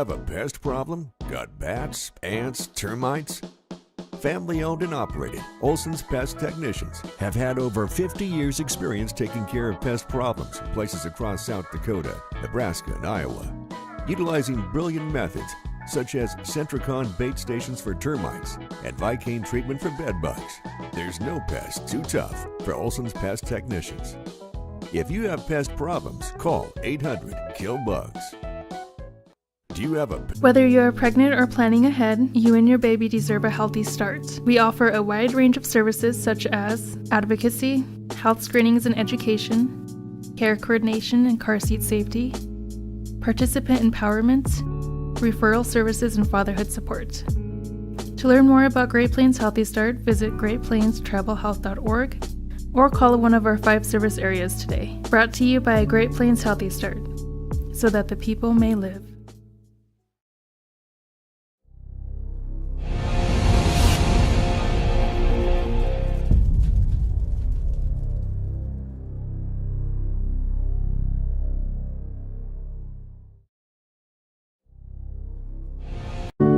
have a pest problem? Got bats, ants, termites? Family owned and operated, Olson's Pest Technicians have had over 50 years experience taking care of pest problems in places across South Dakota, Nebraska, and Iowa. Utilizing brilliant methods such as Centricon bait stations for termites and Vicane treatment for bed bugs, there's no pest too tough for Olson's Pest Technicians. If you have pest problems, call 800-KILL-BUGS. Do you have a... Whether you are pregnant or planning ahead, you and your baby deserve a healthy start. We offer a wide range of services such as advocacy, health screenings and education, care coordination and car seat safety, participant empowerment, referral services, and fatherhood support. To learn more about Great Plains Healthy Start, visit greatplainstravelhealth.org or call one of our 5 service areas today. Brought to you by Great Plains Healthy Start, so that the people may live.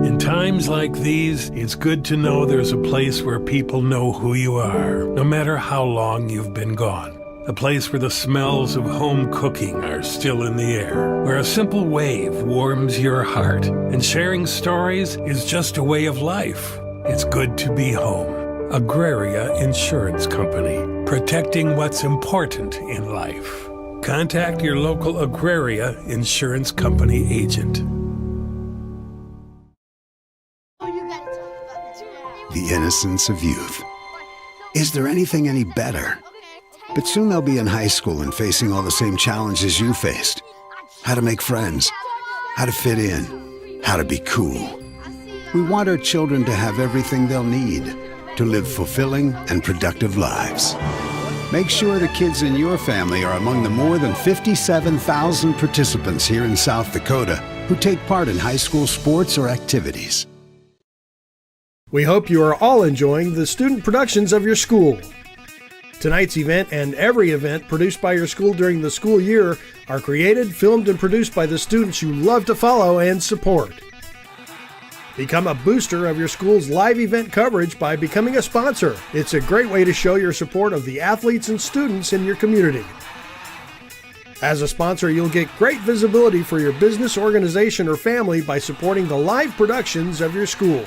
In times like these, it's good to know there's a place where people know who you are, no matter how long you've been gone. A place where the smells of home cooking are still in the air, where a simple wave warms your heart, and sharing stories is just a way of life. It's good to be home. Agraria Insurance Company, protecting what's important in life. Contact your local Agraria Insurance Company agent. The innocence of youth. Is there anything any better? But soon they'll be in high school and facing all the same challenges you faced. How to make friends, how to fit in, how to be cool. We want our children to have everything they'll need to live fulfilling and productive lives. Make sure the kids in your family are among the more than 57,000 participants here in South Dakota who take part in high school sports or activities. We hope you are all enjoying the student productions of your school. Tonight's event and every event produced by your school during the school year are created, filmed, and produced by the students you love to follow and support. Become a booster of your school's live event coverage by becoming a sponsor. It's a great way to show your support of the athletes and students in your community. As a sponsor, you'll get great visibility for your business, organization, or family by supporting the live productions of your school.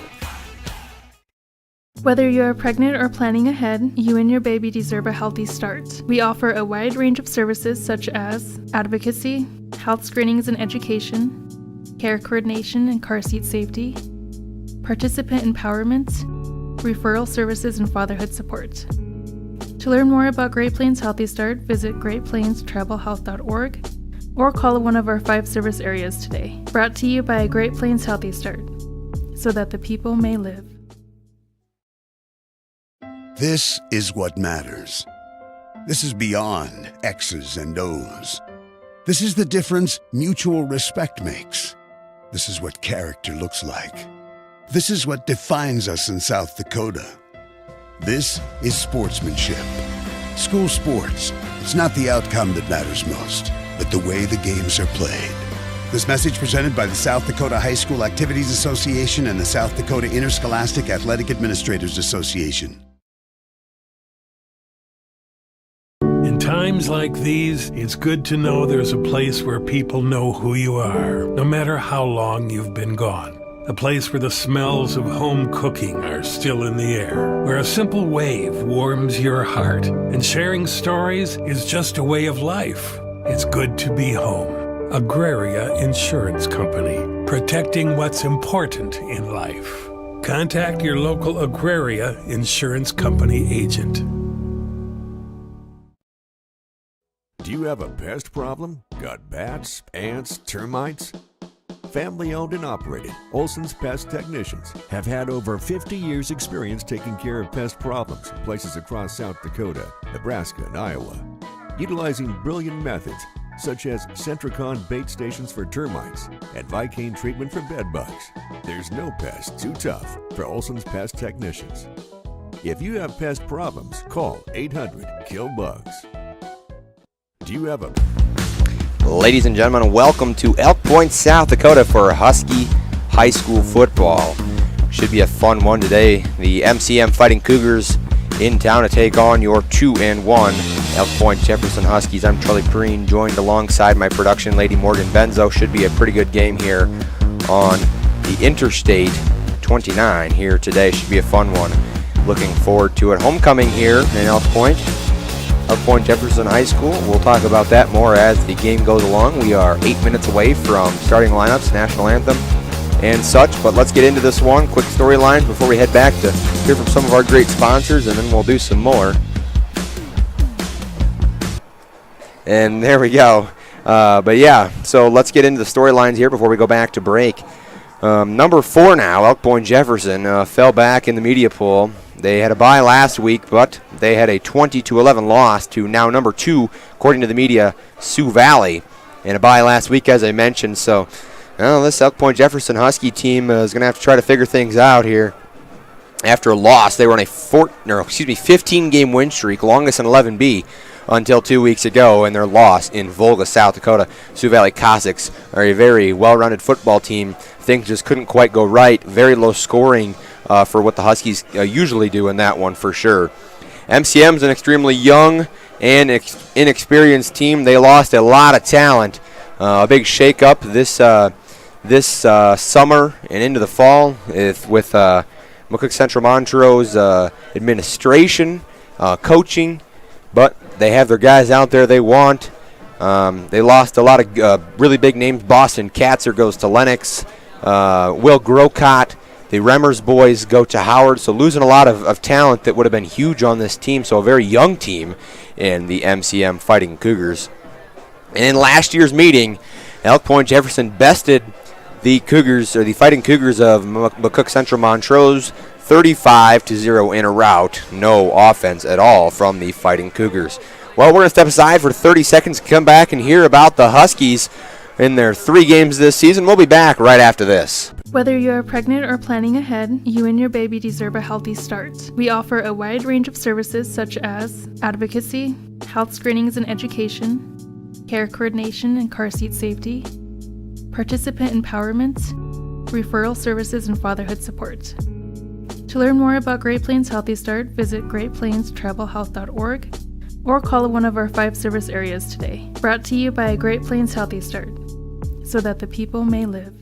Whether you are pregnant or planning ahead, you and your baby deserve a healthy start. We offer a wide range of services such as advocacy, health screenings and education, care coordination and car seat safety, participant empowerment, referral services, and fatherhood support. To learn more about Great Plains Healthy Start, visit greatplainstravelhealth.org or call one of our 5 service areas today. Brought to you by Great Plains Healthy Start, so that the people may live. This is what matters. This is beyond X's and O's. This is the difference mutual respect makes. This is what character looks like. This is what defines us in South Dakota. This is sportsmanship. School sports. It's not the outcome that matters most, but the way the games are played. This message presented by the South Dakota High School Activities Association and the South Dakota Interscholastic Athletic Administrators Association. In times like these, it's good to know there's a place where people know who you are, no matter how long you've been gone. A place where the smells of home cooking are still in the air, where a simple wave warms your heart, and sharing stories is just a way of life. It's good to be home. Agraria Insurance Company, protecting what's important in life. Contact your local Agraria Insurance Company agent. Do you have a pest problem? Got bats, ants, termites? Family owned and operated, Olson's Pest Technicians have had over 50 years experience taking care of pest problems in places across South Dakota, Nebraska, and Iowa. Utilizing brilliant methods such as Centricon bait stations for termites and Vicane treatment for bed bugs, there's no pest too tough for Olson's Pest Technicians. If you have pest problems, call 800-KILL-BUGS. Do you have a... Ladies and gentlemen, welcome to Elk Point, South Dakota for Husky High School football. Should be a fun one today. The MCM Fighting Cougars in town to take on your 2-1 Elk Point Jefferson Huskies. I'm Charlie Perrine, joined alongside my production lady Morgan Benzo. Should be a pretty good game here on the Interstate 29 here today. Should be a fun one. Looking forward to it. Homecoming here in Elk Point Jefferson High School. We'll talk about that more as the game goes along. We are 8 minutes away from starting lineups, national anthem, and such. But let's get into this one. Quick storylines before we head back to hear from some of our great sponsors, and then we'll do some more. And there we go. But yeah, so let's get into the storylines here before we go back to break. Number 4 now, Elk Point Jefferson, fell back in the media poll. They had a bye last week, but they had a 20-11 loss to now number 2, according to the media, Sioux Valley, and a bye last week, as I mentioned. So, this Elk Point Jefferson Husky team is going to have to try to figure things out here. After a loss, they were on a 15-game win streak, longest in 11B, until 2 weeks ago, and their loss in Volga, South Dakota. Sioux Valley Cossacks are a very well-rounded football team. Things just couldn't quite go right. Very low scoring for what the Huskies usually do in that one, for sure. MCM's an extremely young and inexperienced team. They lost a lot of talent. A big shake-up this summer and into the fall with McCook Central Montrose administration, coaching, but they have their guys out there they want. They lost a lot of really big names. Boston Katzer goes to Lennox. Will Grocott, the Remmers boys, go to Howard. So losing a lot of talent that would have been huge on this team. So a very young team in the MCM Fighting Cougars. And in last year's meeting, Elk Point Jefferson bested the Cougars, or the Fighting Cougars of McCook Central Montrose, 35-0 in a rout. No offense at all from the Fighting Cougars. Well, we're going to step aside for 30 seconds to come back and hear about the Huskies in their 3 games this season. We'll be back right after this. Whether you are pregnant or planning ahead, you and your baby deserve a healthy start. We offer a wide range of services such as advocacy, health screenings and education, care coordination and car seat safety, participant empowerment, referral services, and fatherhood support. To learn more about Great Plains Healthy Start, visit greatplainstravelhealth.org or call one of our 5 service areas today. Brought to you by Great Plains Healthy Start, so that the people may live.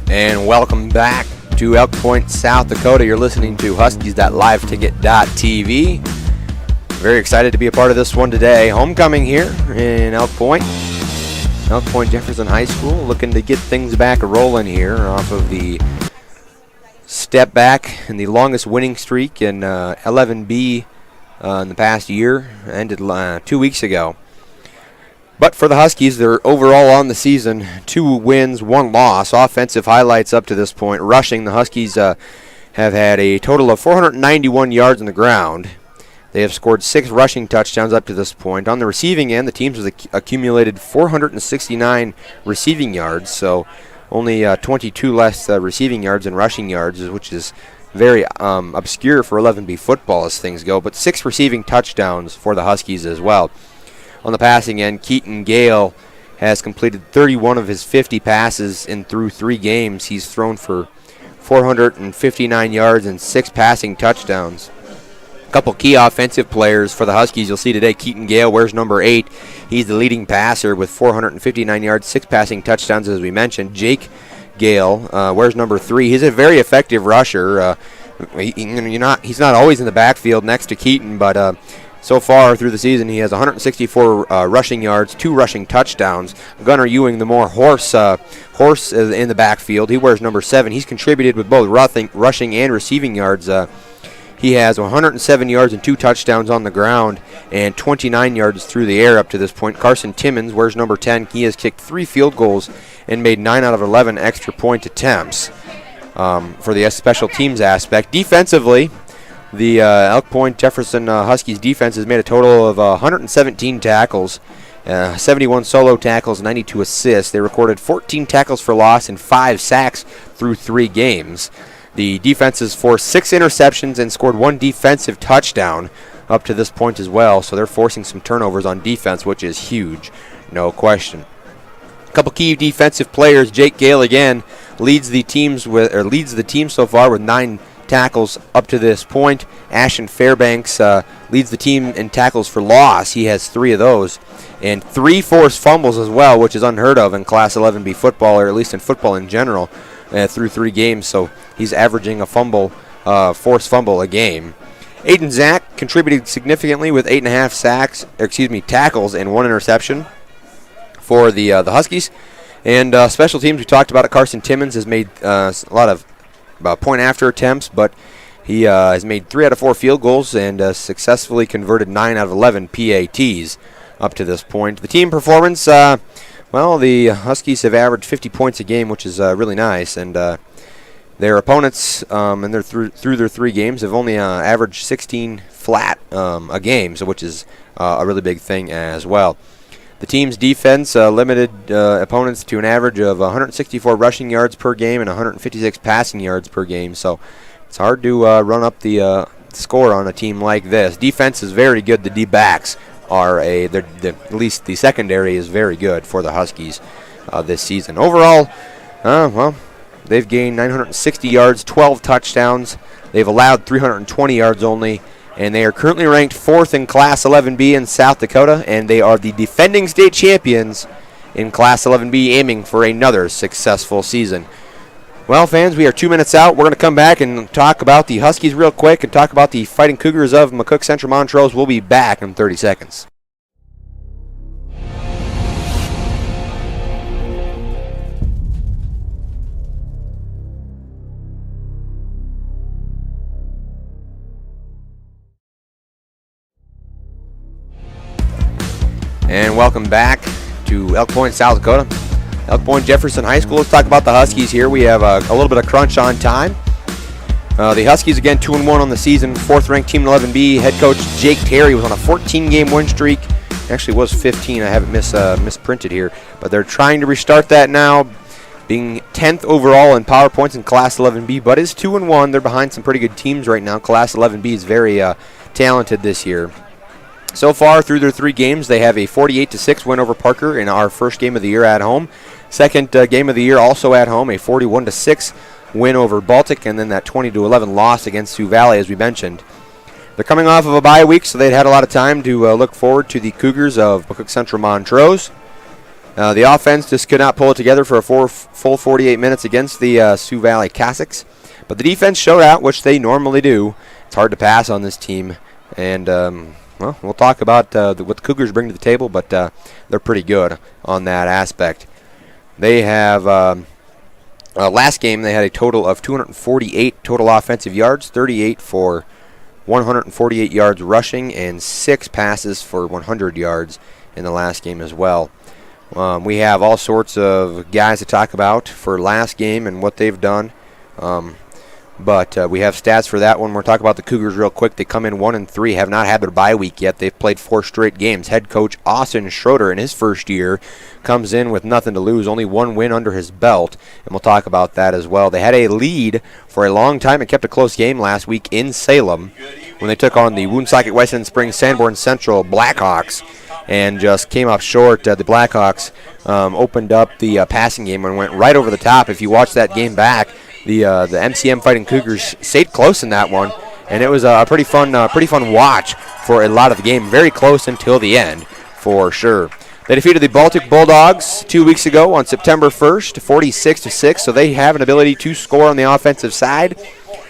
And welcome back to Elk Point, South Dakota. You're listening to Huskies.liveticket.tv. Very excited to be a part of this one today. Homecoming here in Elk Point Jefferson High School, looking to get things back rolling here off of the step back in the longest winning streak in 11B in the past year. Ended 2 weeks ago. But for the Huskies, they're overall on the season 2 wins, 1 loss. Offensive highlights up to this point. Rushing, the Huskies have had a total of 491 yards on the ground. They have scored 6 rushing touchdowns up to this point. On the receiving end, the teams have accumulated 469 receiving yards, so only 22 less receiving yards than rushing yards, which is very obscure for 11B football as things go, but 6 receiving touchdowns for the Huskies as well. On the passing end, Keaton Gale has completed 31 of his 50 passes through 3 games. He's thrown for 459 yards and 6 passing touchdowns. A couple key offensive players for the Huskies you'll see today. Keaton Gale wears number 8. He's the leading passer with 459 yards, 6 passing touchdowns, as we mentioned. Jake Gale wears number 3. He's a very effective rusher. He's not always in the backfield next to Keaton, but so far through the season, he has 164 rushing yards, 2 rushing touchdowns. Gunnar Ewing, the more horse in the backfield. He wears number 7. He's contributed with both rushing and receiving yards. He has 107 yards and 2 touchdowns on the ground and 29 yards through the air up to this point. Carson Timmons wears number 10. He has kicked 3 field goals and made 9 out of 11 extra point attempts for the special teams aspect. Defensively, the Elk Point Jefferson Huskies defense has made a total of 117 tackles, 71 solo tackles, 92 assists. They recorded 14 tackles for loss and 5 sacks through 3 games. The defense has forced 6 interceptions and scored 1 defensive touchdown up to this point as well, so they're forcing some turnovers on defense, which is huge, no question. A couple key defensive players. Jake Gale again leads the team so far with 9 tackles up to this point. Ashton Fairbanks leads the team in tackles for loss. He has 3 of those. And 3 forced fumbles as well, which is unheard of in Class 11B football, or at least in football in general, through 3 games. So he's averaging a forced fumble a game. Aiden Zach contributed significantly with 8.5 tackles and 1 interception for the Huskies. And special teams, we talked about it. Carson Timmons has made a lot of point after attempts, but he has made 3 out of 4 field goals and successfully converted 9 out of 11 PATs up to this point. The team performance, the Huskies have averaged 50 points a game, which is really nice, and their opponents, and they're through their 3 games, have only averaged 16 flat a game, so which is a really big thing as well. The team's defense limited opponents to an average of 164 rushing yards per game and 156 passing yards per game, so it's hard to run up the score on a team like this. Defense is very good. The D-backs are at least the secondary is very good for the Huskies this season. Overall, they've gained 960 yards, 12 touchdowns. They've allowed 320 yards only, and they are currently ranked 4th in Class 11B in South Dakota, and they are the defending state champions in Class 11B, aiming for another successful season. Well, fans, we are 2 minutes out. We're going to come back and talk about the Huskies real quick and talk about the Fighting Cougars of McCook Central Montrose. We'll be back in 30 seconds. And welcome back to Elk Point, South Dakota. Elk Point Jefferson High School. Let's talk about the Huskies here. We have a little bit of crunch on time. The Huskies, again, 2-1 on the season. 4th-ranked Team 11B. Head coach Jake Terry was on a 14-game win streak. Actually, it was 15. I have it misprinted here. But they're trying to restart that now, being 10th overall in power points in Class 11B. But is 2-1. They're behind some pretty good teams right now. Class 11B is very talented this year. So far, through their 3 games, they have a 48-6 win over Parker in our first game of the year at home. Second game of the year also at home, a 41-6 win over Baltic, and then that 20-11 loss against Sioux Valley, as we mentioned. They're coming off of a bye week, so they'd had a lot of time to look forward to the Cougars of McCook Central Montrose. The offense just could not pull it together for a full 48 minutes against the Sioux Valley Cossacks, but the defense showed out, which they normally do. It's hard to pass on this team, and we'll talk about what the Cougars bring to the table, but they're pretty good on that aspect. They have, last game, they had a total of 248 total offensive yards, 38 for 148 yards rushing, and 6 passes for 100 yards in the last game as well. We have all sorts of guys to talk about for last game and what they've done. But we have stats for that one. We'll talk about the Cougars real quick. They come in 1-3, have not had their bye week yet. They've played 4 straight games. Head coach Austin Schroeder in his first year comes in with nothing to lose, only 1 win under his belt, and we'll talk about that as well. They had a lead for a long time and kept a close game last week in Salem when they took on the Woonsocket Western Spring Sanborn Central Blackhawks and just came up short. The Blackhawks opened up the passing game and went right over the top. If you watch that game back, the MCM Fighting Cougars stayed close in that one, and it was a pretty fun watch for a lot of the game. Very close until the end, for sure. They defeated the Baltic Bulldogs 2 weeks ago on September 1st, 46-6, so they have an ability to score on the offensive side.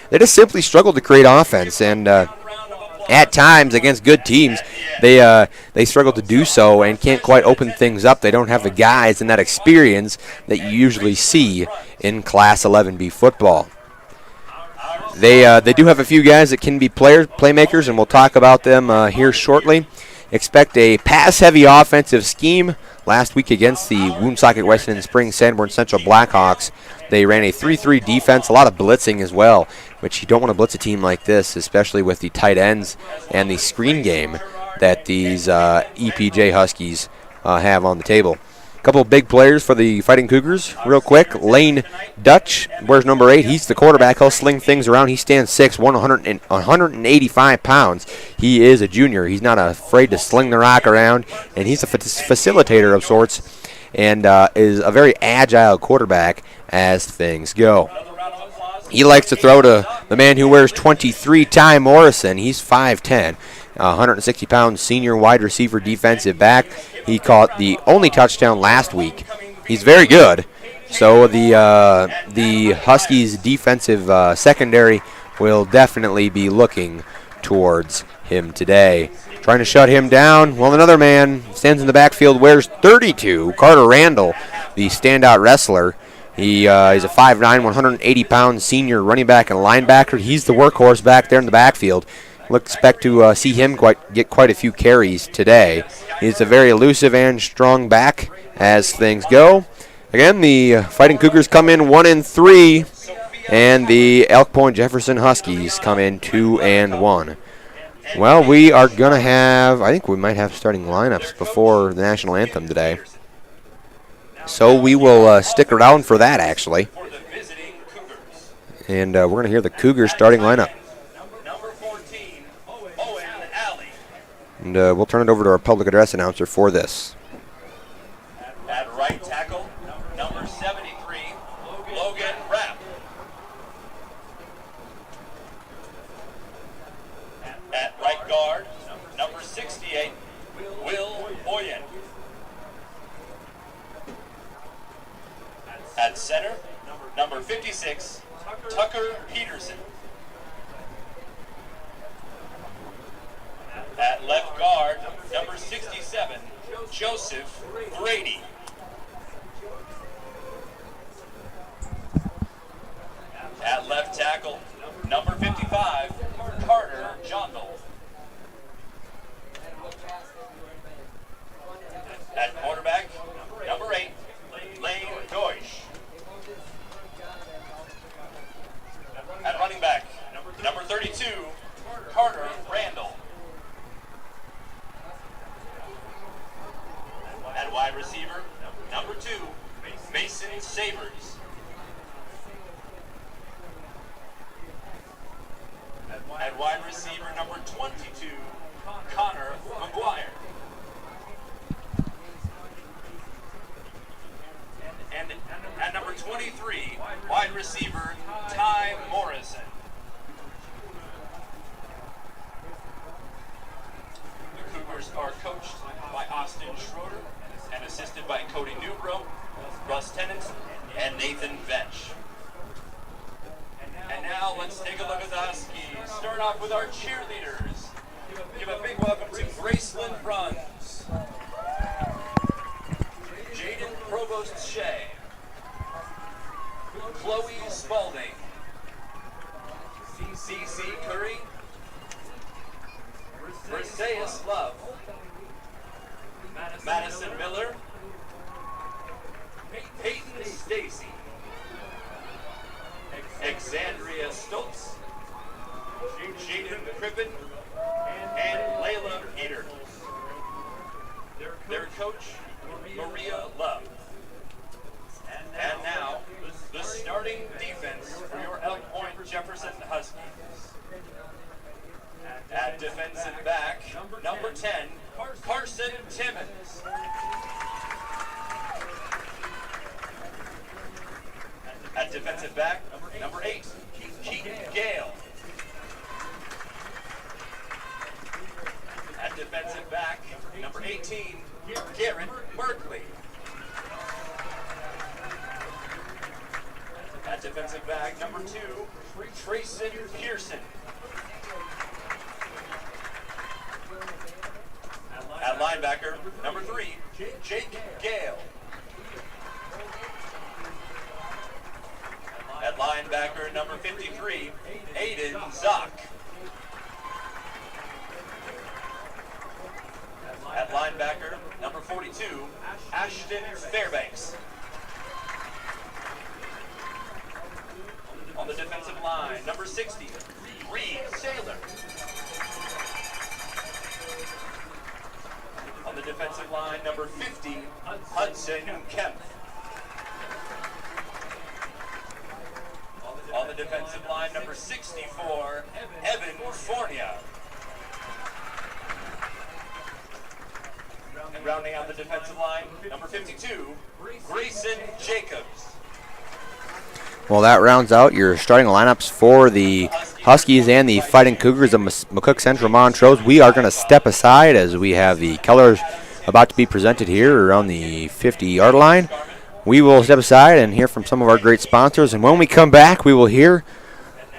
They just simply struggled to create offense, and at times against good teams, they struggle to do so and can't quite open things up. They don't have the guys and that experience that you usually see in Class 11B football. They do have a few guys that can be playmakers, and we'll talk about them here shortly. Expect a pass-heavy offensive scheme. Last week against the Woonsocket Western Spring Sanborn Central Blackhawks, they ran a 3-3 defense, a lot of blitzing as well, which you don't want to blitz a team like this, especially with the tight ends and the screen game that these EPJ Huskies have on the table. couple of big players for the Fighting Cougars. Real quick, Lane Dutch, wears number 8. He's the quarterback. He'll sling things around. He stands 6'1", 185 pounds. He is a junior. He's not afraid to sling the rock around, and he's a facilitator of sorts and is a very agile quarterback as things go. He likes to throw to the man who wears 23, Ty Morrison. He's 5'10", 160-pound senior wide receiver defensive back. He caught the only touchdown last week. He's very good. So the Huskies defensive secondary will definitely be looking towards him today. Trying to shut him down. Well, another man stands in the backfield, wears 32, Carter Randall, the standout wrestler. He's a 5'9", 180-pound senior running back and linebacker. He's the workhorse back there in the backfield. We'll expect to see him get quite a few carries today. He's a very elusive and strong back as things go. Again, the Fighting Cougars come in 1-3, and the Elk Point Jefferson Huskies come in 2-1. Well, we are going to have, I think we might have starting lineups before the national anthem today. So we will stick around for that, actually. And we're going to hear the Cougars starting lineup. And we'll turn it over to our public address announcer for this. At right tackle, number 73, Logan Rapp. At right guard, number 68, Will Boyen. At center, number 56, Tucker Peterson. At left guard, number 67, Joseph Brady. At left tackle, number 55, Carter Jondal. At quarterback, number 8, Lane Deutsch. At running back, number 32, Carter Randall. At wide receiver, number 2, Mason Sabers. At wide receiver, number 22, Connor McGuire. And at number 23, wide receiver, Ty Morrison. The Cougars are coached by Austin Schroeder and assisted by Cody Newbro, Russ Tennant, and Nathan Bench. And now let's take a look at the Huskies. Start off with our cheerleaders. Give a big welcome to Graceland Bruns, Jaden Provost Shea, Chloe Spalding, CC Curry, Mercedes Love, Madison Miller, Peyton Stacy, Exandria Stoltz, Jaden Crippen, and Layla Peter. Their coach, Maria Love. And now, the starting defense for your Elk Point Jefferson Huskies. At defensive back, number 10, Carson Timmons. At defensive back, number 8, Keaton Gale. At defensive back, number 18, Garrett Berkeley. At defensive back, number 2, Trayson Pearson. At linebacker, number 3, Jake Gale. At linebacker, number 53, Aiden Zock. At linebacker, number 42, Ashton Fairbanks. On the defensive line, number 60, Reed Saylor. On the defensive line, number 50, Hudson Kemp. On the defensive line, number 64, Evan Fornia. And rounding out the defensive line, number 52, Grayson Jacobs. Well, that rounds out your starting lineups for the Huskies and the Fighting Cougars of McCook Central Montrose. We are going to step aside as we have the colors about to be presented here around the 50-yard line. We will step aside and hear from some of our great sponsors, and when we come back, we will hear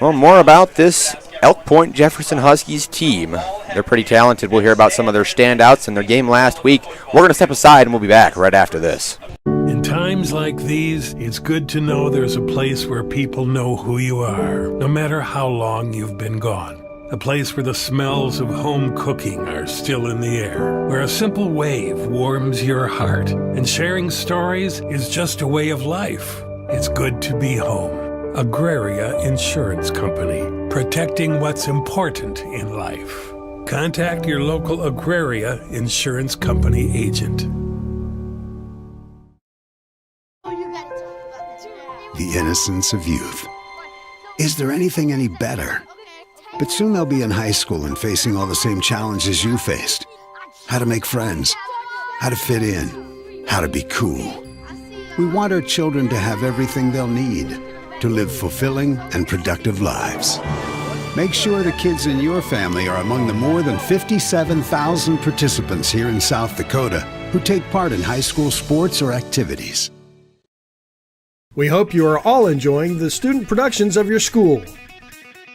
more about this Elk Point Jefferson Huskies team. They're pretty talented. We'll hear about some of their standouts in their game last week. We're going to step aside, and we'll be back right after this. In times like these, it's good to know there's a place where people know who you are, no matter how long you've been gone. A place where the smells of home cooking are still in the air, where a simple wave warms your heart, and sharing stories is just a way of life. It's good to be home. Agraria Insurance Company, protecting what's important in life. Contact your local Agraria Insurance Company agent. The innocence of youth. Is there anything any better? But soon they'll be in high school and facing all the same challenges you faced. How to make friends, how to fit in, how to be cool. We want our children to have everything they'll need to live fulfilling and productive lives. Make sure the kids in your family are among the more than 57,000 participants here in South Dakota who take part in high school sports or activities. We hope you are all enjoying the student productions of your school.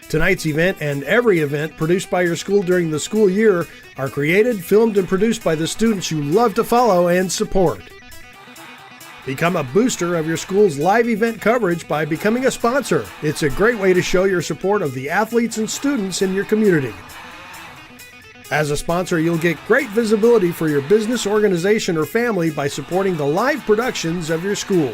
Tonight's event and every event produced by your school during the school year are created, filmed, and produced by the students you love to follow and support. Become a booster of your school's live event coverage by becoming a sponsor. It's a great way to show your support of the athletes and students in your community. As a sponsor, you'll get great visibility for your business, organization, or family by supporting the live productions of your school.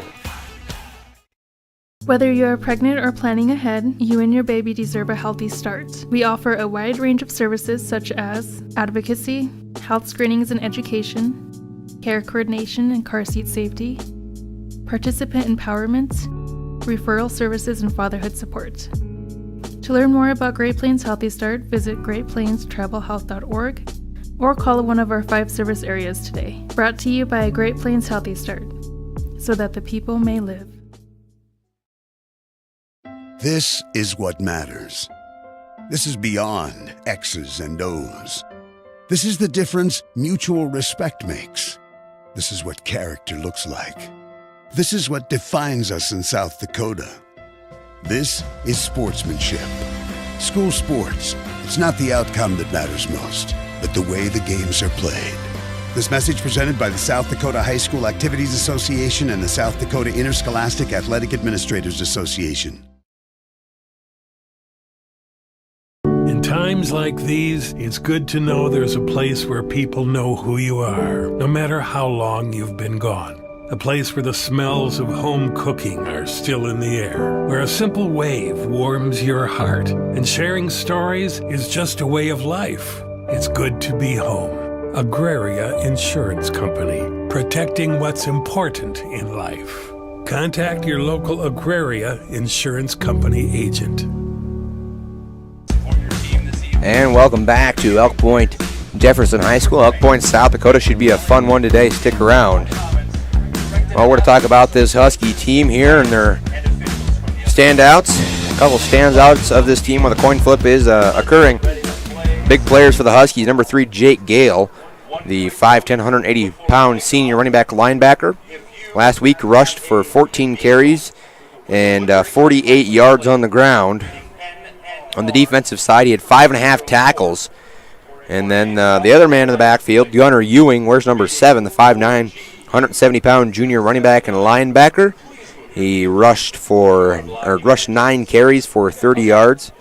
Whether you are pregnant or planning ahead, you and your baby deserve a healthy start. We offer a wide range of services such as advocacy, health screenings and education, care coordination and car seat safety, participant empowerment, referral services, and fatherhood support. To learn more about Great Plains Healthy Start, visit greatplainstravelhealth.org or call one of our 5 service areas today. Brought to you by Great Plains Healthy Start, so that the people may live. This is what matters. This is beyond X's and O's. This is the difference mutual respect makes. This is what character looks like. This is what defines us in South Dakota. This is sportsmanship. School sports. It's not the outcome that matters most, but the way the games are played. This message presented by the South Dakota High School Activities Association and the South Dakota Interscholastic Athletic Administrators Association. In times like these, it's good to know there's a place where people know who you are, no matter how long you've been gone. A place where the smells of home cooking are still in the air, where a simple wave warms your heart, and sharing stories is just a way of life. It's good to be home. Agraria Insurance Company, protecting what's important in life. Contact your local Agraria Insurance Company agent. And welcome back to Elk Point Jefferson High School. Elk Point, South Dakota should be a fun one today. Stick around. Well, we're going to talk about this Husky team here and their standouts. A couple standouts of this team where the coin flip is occurring. Big players for the Huskies. Number 3, Jake Gale, the 5'10", 180-pound senior running back linebacker. Last week rushed for 14 carries and 48 yards on the ground. On the defensive side, he had 5.5 tackles. And then the other man in the backfield, Gunnar Ewing, wears number 7, the 5'9", 170-pound junior running back and linebacker. He rushed 9 carries for 30 yards.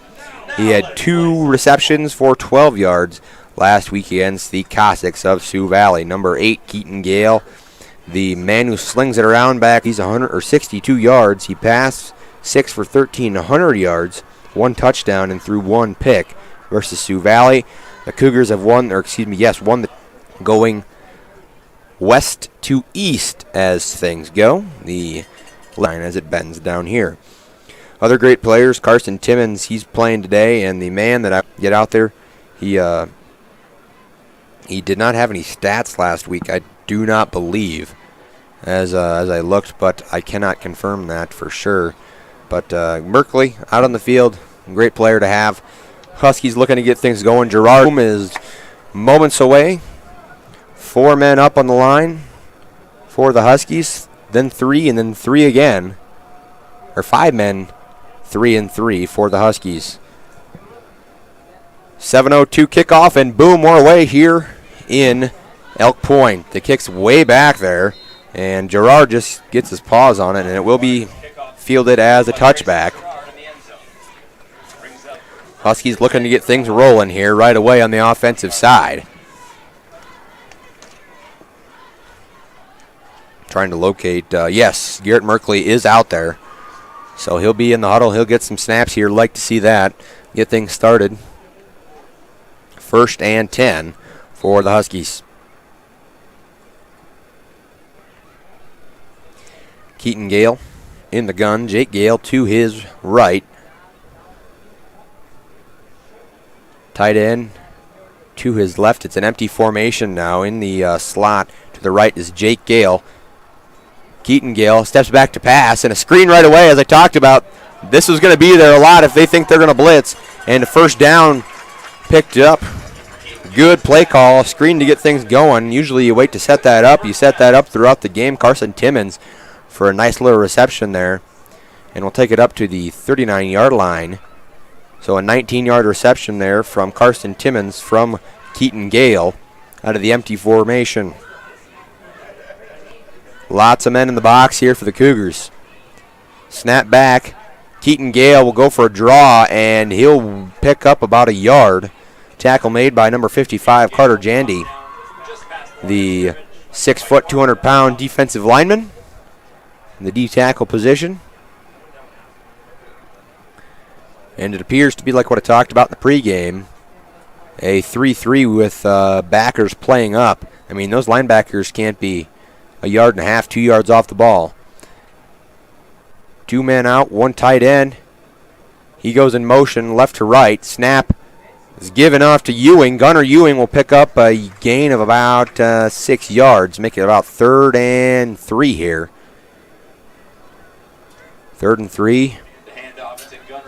He had 2 receptions for 12 yards last week against the Cossacks of Sioux Valley. Number 8, Keaton Gale, the man who slings it around back. He's 62 yards. He passed 6 for 13, 100 yards. 1 touchdown and threw 1 pick versus Sioux Valley. The Cougars have won the going west to east as things go. The line as it bends down here. Other great players, Carson Timmons, he's playing today, and the man that I get out there, he did not have any stats last week, I do not believe, as I looked, but I cannot confirm that for sure. But Merkley out on the field, great player to have. Huskies looking to get things going. Gerard is moments away. 4 men up on the line for the Huskies, then 3, and then 3 again. Or 5 men, 3 and 3 for the Huskies. 7:02 kickoff, and boom, we're away here in Elk Point. The kick's way back there, and Gerard just gets his paws on it, and it will be fielded as a touchback. Huskies looking to get things rolling here right away on the offensive side. Trying to locate, yes, Garrett Merkley is out there. So he'll be in the huddle. He'll get some snaps here. Like to see that. Get things started. 1st and 10 for the Huskies. Keaton Gale in the gun. Jake Gale to his right. Tight end to his left. It's an empty formation now. In the slot to the right is Jake Gale. Keaton Gale steps back to pass, and a screen right away, as I talked about. This is going to be there a lot if they think they're going to blitz. And a first down picked up. Good play call, screen to get things going. Usually you wait to set that up. You set that up throughout the game. Carson Timmons for a nice little reception there. And we'll take it up to the 39-yard line. So a 19-yard reception there from Carson Timmons from Keaton Gale out of the empty formation. Lots of men in the box here for the Cougars. Snap back. Keaton Gale will go for a draw, and he'll pick up about a yard. Tackle made by number 55, Carter Jandy, the 6-foot, 200-pound defensive lineman in the D-tackle position. And it appears to be like what I talked about in the pregame, a 3-3 with backers playing up. I mean, those linebackers can't be a yard and a half, 2 yards off the ball. 2 men out, 1 tight end. He goes in motion left to right. Snap is given off to Ewing. Gunnar Ewing will pick up a gain of about 6 yards, make it about 3rd and 3 here. 3rd and 3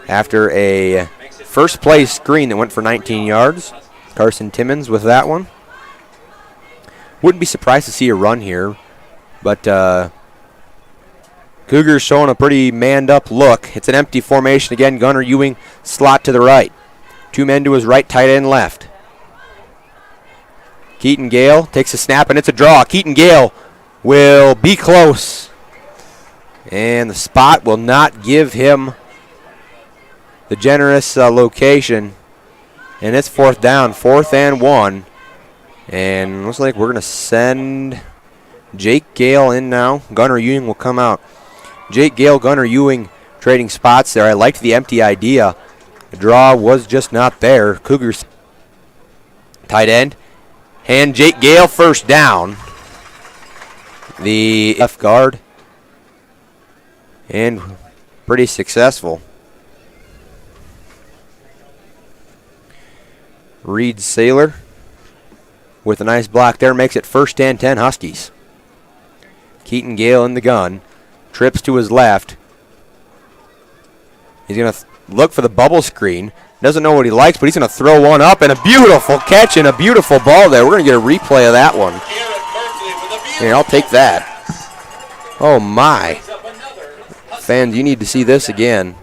after a first play screen that went for 19 yards. Carson Timmons with that one. Wouldn't be surprised to see a run here, but Cougars showing a pretty manned-up look. It's an empty formation again. Gunnar Ewing slot to the right. 2 men to his right, tight end left. Keaton Gale takes a snap, and it's a draw. Keaton Gale will be close, and the spot will not give him the generous location, and it's 4th down, 4th and 1, and looks like we're going to send Jake Gale in now. Gunnar Ewing will come out. Jake Gale, Gunnar Ewing trading spots there. I liked the empty idea. The draw was just not there. Cougars tight end. And Jake Gale first down. The left guard. And pretty successful. Reed Saylor with a nice block there. Makes it 1st and 10 Huskies. Keaton Gale in the gun. Trips to his left. He's going to look for the bubble screen. Doesn't know what he likes, but he's going to throw one up, and a beautiful catch and a beautiful ball there. We're going to get a replay of that one. Here, I'll take that. Oh, my. Fans, you need to see this again.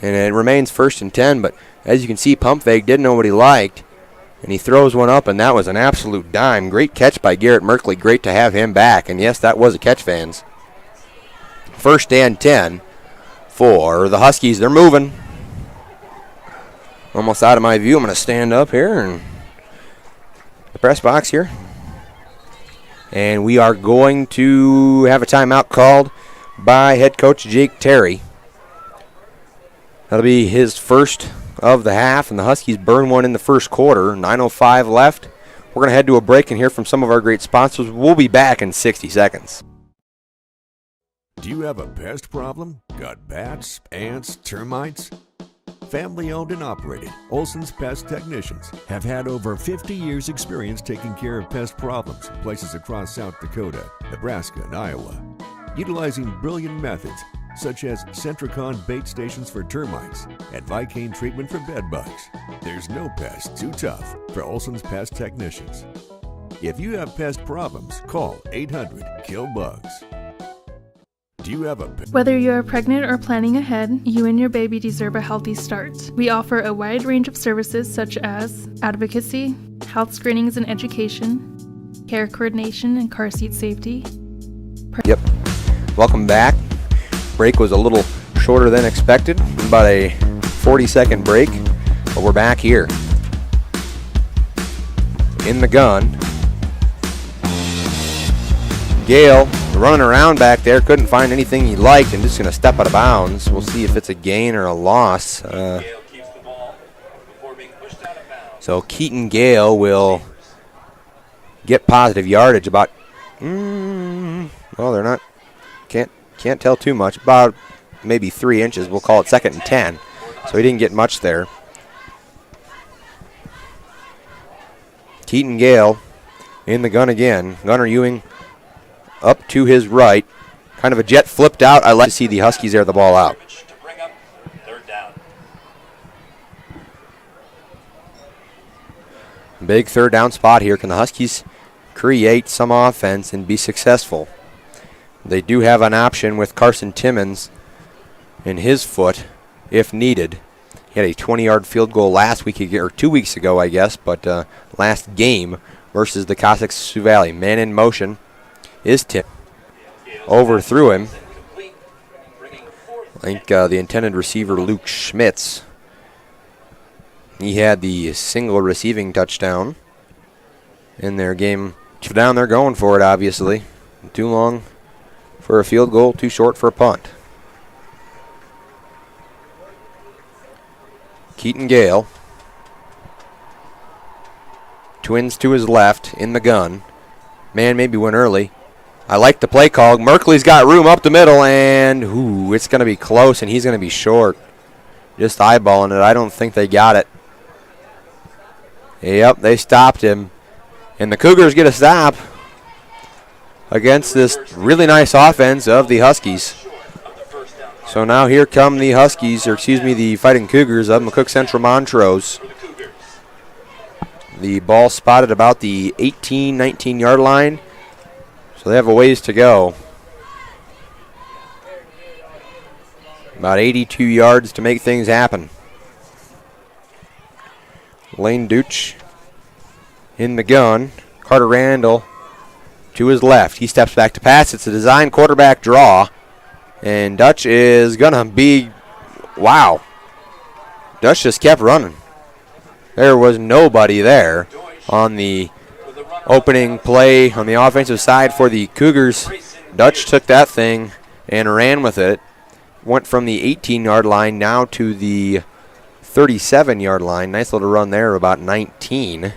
And it remains 1st and 10, but as you can see, Pumpfake didn't know what he liked. And he throws one up, and that was an absolute dime. Great catch by Garrett Merkley. Great to have him back. And, yes, that was a catch, fans. 1st and 10 for the Huskies. They're moving. Almost out of my view. I'm going to stand up here and the press box here. And we are going to have a timeout called by head coach Jake Terry. That'll be his first of the half, and the Huskies burn one in the first quarter. 9:05 left. We're going to head to a break and hear from some of our great sponsors. We'll be back in 60 seconds. Do you have a pest problem? Got bats, ants, termites? Family owned and operated, Olson's Pest Technicians have had over 50 years experience taking care of pest problems in places across South Dakota, Nebraska, and Iowa. Utilizing brilliant methods such as Centricon bait stations for termites and Vicane treatment for bed bugs. There's no pest too tough for Olson's Pest Technicians. If you have pest problems, call 800-KILL-BUGS. Do you have a pet? Whether you are pregnant or planning ahead, you and your baby deserve a healthy start. We offer a wide range of services such as advocacy, health screenings and education, care coordination and car seat safety. Yep. Welcome back. Break was a little shorter than expected, about a 40-second break, but we're back here. In the gun. Gale running around back there, couldn't find anything he liked and just going to step out of bounds. We'll see if it's a gain or a loss. So Keaton Gale will get positive yardage about, well, they're not, can't tell too much, about maybe 3 inches. We'll call it 2nd and 10. So he didn't get much there. Keaton Gale in the gun again. Gunnar Ewing up to his right. Kind of a jet flipped out. I like to see the Huskies air the ball out. Big third down spot here. Can the Huskies create some offense and be successful? They do have an option with Carson Timmons in his foot if needed. He had a 20-yard field goal last week, or 2 weeks ago, I guess, but last game versus the Cossacks Sioux Valley. Man in motion is Tim. Overthrew him. I think the intended receiver, Luke Schmitz, he had the single receiving touchdown in their game. Down there going for it, obviously. Too long for a field goal, too short for a punt. Keaton Gale. Twins to his left in the gun. Man maybe went early. I like the play call. Merkley's got room up the middle, and it's going to be close, and he's going to be short. Just eyeballing it. I don't think they got it. Yep, they stopped him. And the Cougars get a stop against this really nice offense of the Huskies. So now here come the Huskies, or excuse me, the Fighting Cougars of McCook Central Montrose. The ball spotted about the 18, 19-yard line. So they have a ways to go. About 82 yards to make things happen. Lane Dooch in the gun. Carter Randall to his left. He steps back to pass. It's a design quarterback draw. And Dutch is going to be, wow. Dutch just kept running. There was nobody there on the opening play on the offensive side for the Cougars. Dutch took that thing and ran with it. Went from the 18-yard line now to the 37-yard line. Nice little run there, about 19.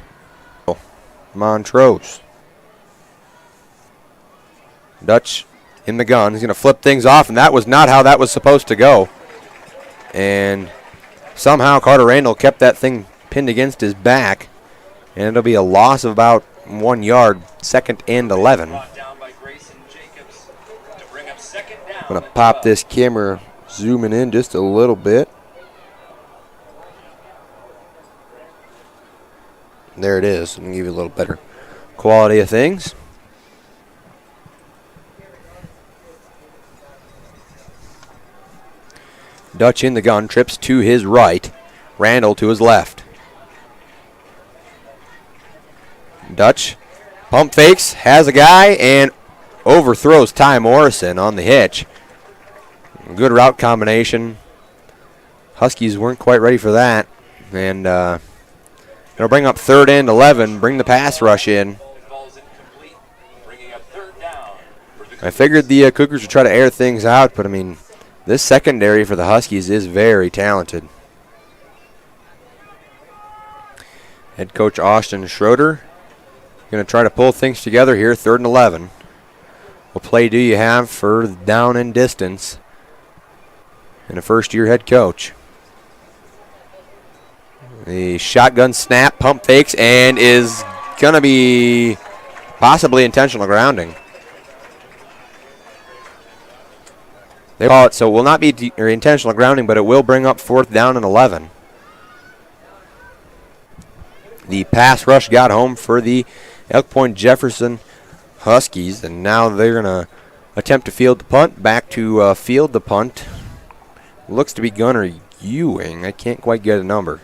Montrose. Dutch in the gun. He's going to flip things off, and that was not how that was supposed to go. And somehow Carter Randall kept that thing pinned against his back, and it'll be a loss of about 1 yard, 2nd and 11. I'm going to pop this camera, zooming in just a little bit. There it is. I'm going to give you a little better quality of things. Dutch in the gun, trips to his right. Randall to his left. Dutch pump fakes, has a guy, and overthrows Ty Morrison on the hitch. Good route combination. Huskies weren't quite ready for that. And it'll bring up 3rd and 11, bring the pass rush in. I figured the Cougars would try to air things out, but I mean, this secondary for the Huskies is very talented. Head coach Austin Schroeder going to try to pull things together here, 3rd and 11. What play do you have for down and distance? And a first-year head coach. The shotgun snap, pump fakes, and is going to be possibly intentional grounding. They call it, so it will not be intentional grounding, but it will bring up 4th down and 11. The pass rush got home for the Elk Point Jefferson Huskies, and now they're going to attempt to field the punt. Back to field the punt. Looks to be Gunnar Ewing. I can't quite get a number.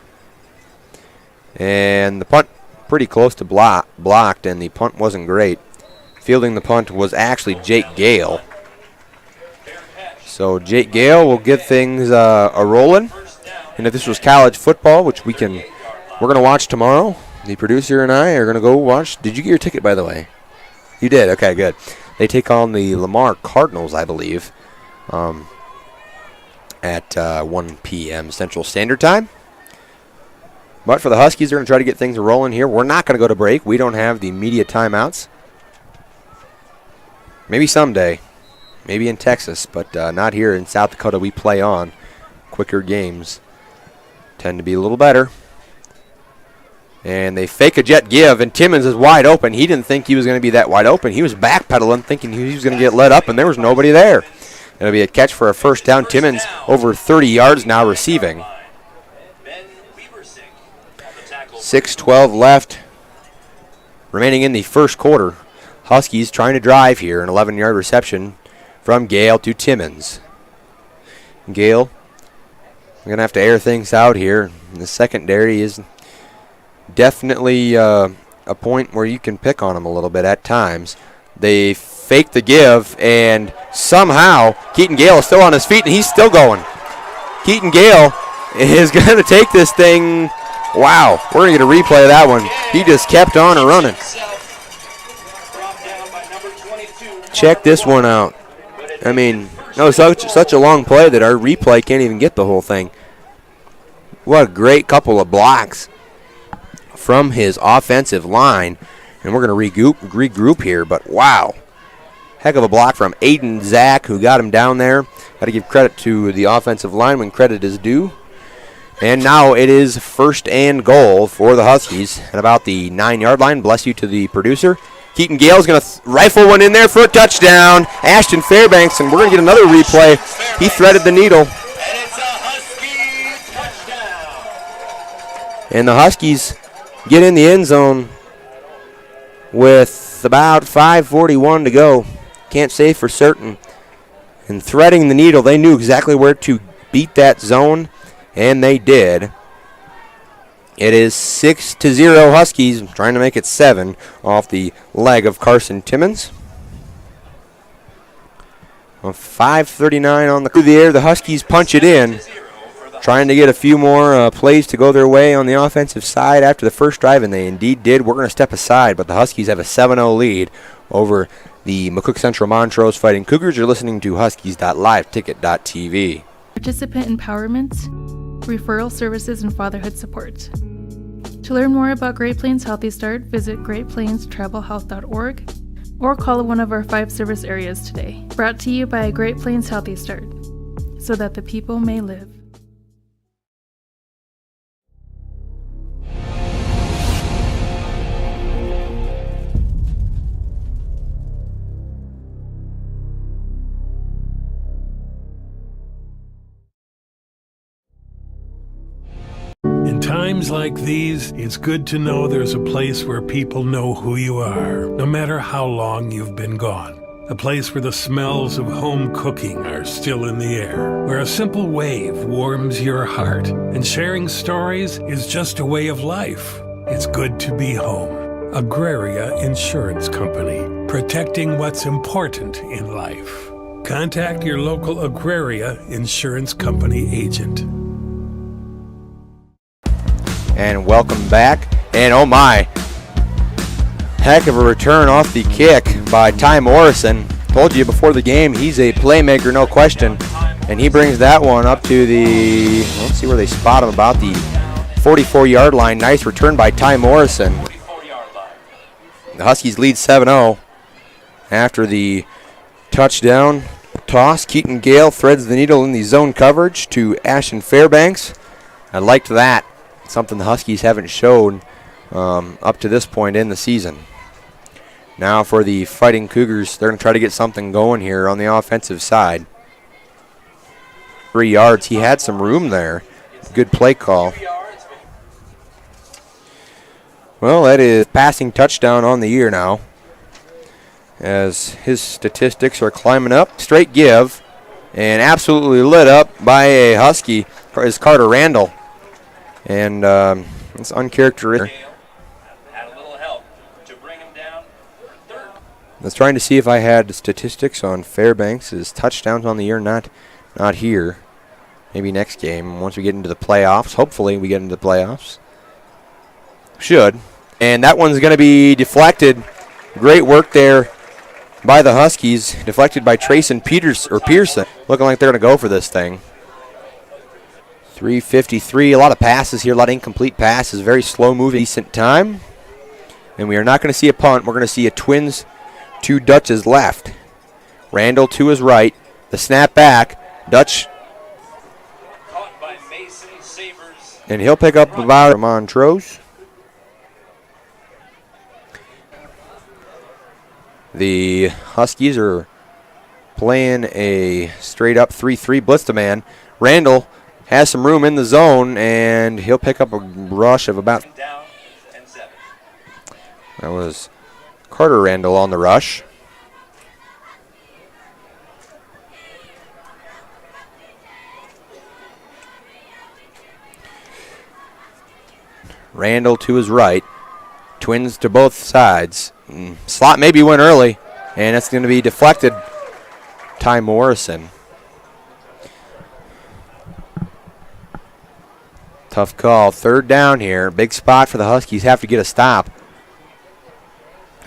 And the punt pretty close to blocked, and the punt wasn't great. Fielding the punt was actually Jake Gale. So Jake Gale will get things a-rolling. And if this was college football, which we're going to watch tomorrow, the producer and I are going to go watch. Did you get your ticket, by the way? You did? Okay, good. They take on the Lamar Cardinals, I believe, at 1 p.m. Central Standard Time. But for the Huskies, they're going to try to get things rolling here. We're not going to go to break. We don't have the media timeouts. Maybe someday. Maybe in Texas, but not here in South Dakota. We play on. Quicker games tend to be a little better. And they fake a jet give, and Timmons is wide open. He didn't think he was going to be that wide open. He was backpedaling, thinking he was going to get let up, and there was nobody there. It'll be a catch for a first down. Timmons over 30 yards now receiving. 6:12 left remaining in the first quarter. Huskies trying to drive here. An 11-yard reception from Gale to Timmons. Gale, we're going to have to air things out here. The secondary is definitely a point where you can pick on them a little bit at times. They fake the give, and somehow Keaton Gale is still on his feet, and he's still going. Keaton Gale is going to take this thing. Wow, we're going to get a replay of that one. He just kept on running. Check this one out. I mean, no, such a long play that our replay can't even get the whole thing. What a great couple of blocks from his offensive line. And we're going to regroup here, but wow. Heck of a block from Aiden Zach, who got him down there. Got to give credit to the offensive line when credit is due. And now it is 1st and goal for the Huskies at about the 9-yard line. Bless you to the producer. Keaton Gale's going to rifle one in there for a touchdown. Ashton Fairbanks, and we're going to get another replay. He threaded the needle. And it's a Husky touchdown. And the Huskies get in the end zone with about 5:41 to go. Can't say for certain. And threading the needle, they knew exactly where to beat that zone, and they did. It is 6-0 Huskies, trying to make it 7 off the leg of Carson Timmons. 5:39 on the air. The Huskies punch it in, trying to get a few more plays to go their way on the offensive side after the first drive, and they indeed did. We're going to step aside, but the Huskies have a 7-0 lead over the McCook Central Montrose Fighting Cougars. You're listening to Huskies.liveticket.tv. Participant empowerment, referral services, and fatherhood support. To learn more about Great Plains Healthy Start, visit greatplainstravelhealth.org or call one of our 5 service areas today. Brought to you by Great Plains Healthy Start, so that the people may live. In times like these, it's good to know there's a place where people know who you are, no matter how long you've been gone. A place where the smells of home cooking are still in the air, where a simple wave warms your heart, and sharing stories is just a way of life. It's good to be home. Agraria Insurance Company, protecting what's important in life. Contact your local Agraria Insurance Company agent. And welcome back. And oh my, heck of a return off the kick by Ty Morrison. Told you before the game, he's a playmaker, no question. And he brings that one up to the, let's see where they spot him, about the 44-yard line. Nice return by Ty Morrison. 44-yard line. The Huskies lead 7-0 after the touchdown toss. Keaton Gale threads the needle in the zone coverage to Ashton Fairbanks. I liked that. Something the Huskies haven't shown up to this point in the season. Now for the Fighting Cougars, they're going to try to get something going here on the offensive side. 3 yards. He had some room there. Good play call. Well, that is passing touchdown on the year now, as his statistics are climbing up. Straight give, and absolutely lit up by a Husky, is Carter Randall. And it's uncharacteristic. Had a little help to bring him down for third. I was trying to see if I had statistics on Fairbanks' touchdowns on the year. Not here. Maybe next game once we get into the playoffs. Hopefully we get into the playoffs. Should. And that one's going to be deflected. Great work there by the Huskies. Deflected by Trayson Pearson. Looking like they're going to go for this thing. 3:53. A lot of passes here. A lot of incomplete passes. Very slow moving. Decent time. And we are not going to see a punt. We're going to see a Twins to Dutch's left. Randall to his right. The snap back. Dutch. Caught by Mason Sabers. And he'll pick up about Montrose. The Huskies are playing a straight-up 3-3 blitz to man. Randall has some room in the zone, and he'll pick up a rush of about... Down and 7. That was Carter Randall on the rush. Randall to his right. Twins to both sides. Slot maybe went early, and it's going to be deflected. Ty Morrison. Tough call. Third down here. Big spot for the Huskies. Have to get a stop.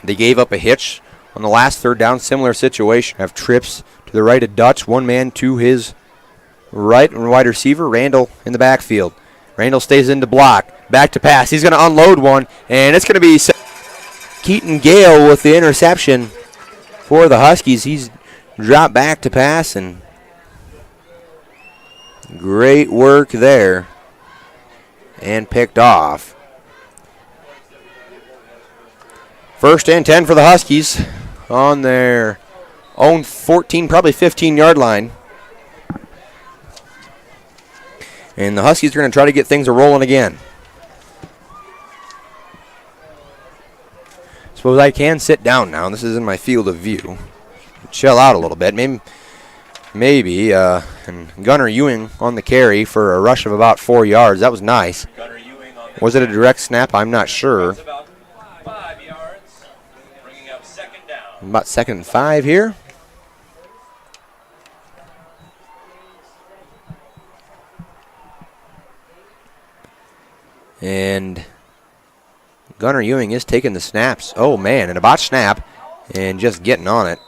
They gave up a hitch on the last third down. Similar situation. Have trips to the right of Dutch. One man to his right. Wide receiver. Randall in the backfield. Randall stays in to block. Back to pass. He's going to unload one, and it's going to be Keaton Gale with the interception for the Huskies. He's dropped back to pass, and great work there, and picked off. 1st and 10 for the Huskies on their own 14, probably 15-yard line. And the Huskies are going to try to get things rolling again. Suppose I can sit down now. This is in my field of view. Chill out a little bit. Maybe. And Gunnar Ewing on the carry for a rush of about 4 yards. That was nice. Was it a direct snap? I'm not sure. About 5 yards, bringing up 2nd down. About 2nd and 5 here. And Gunnar Ewing is taking the snaps. Oh, man, and a botch snap and just getting on it.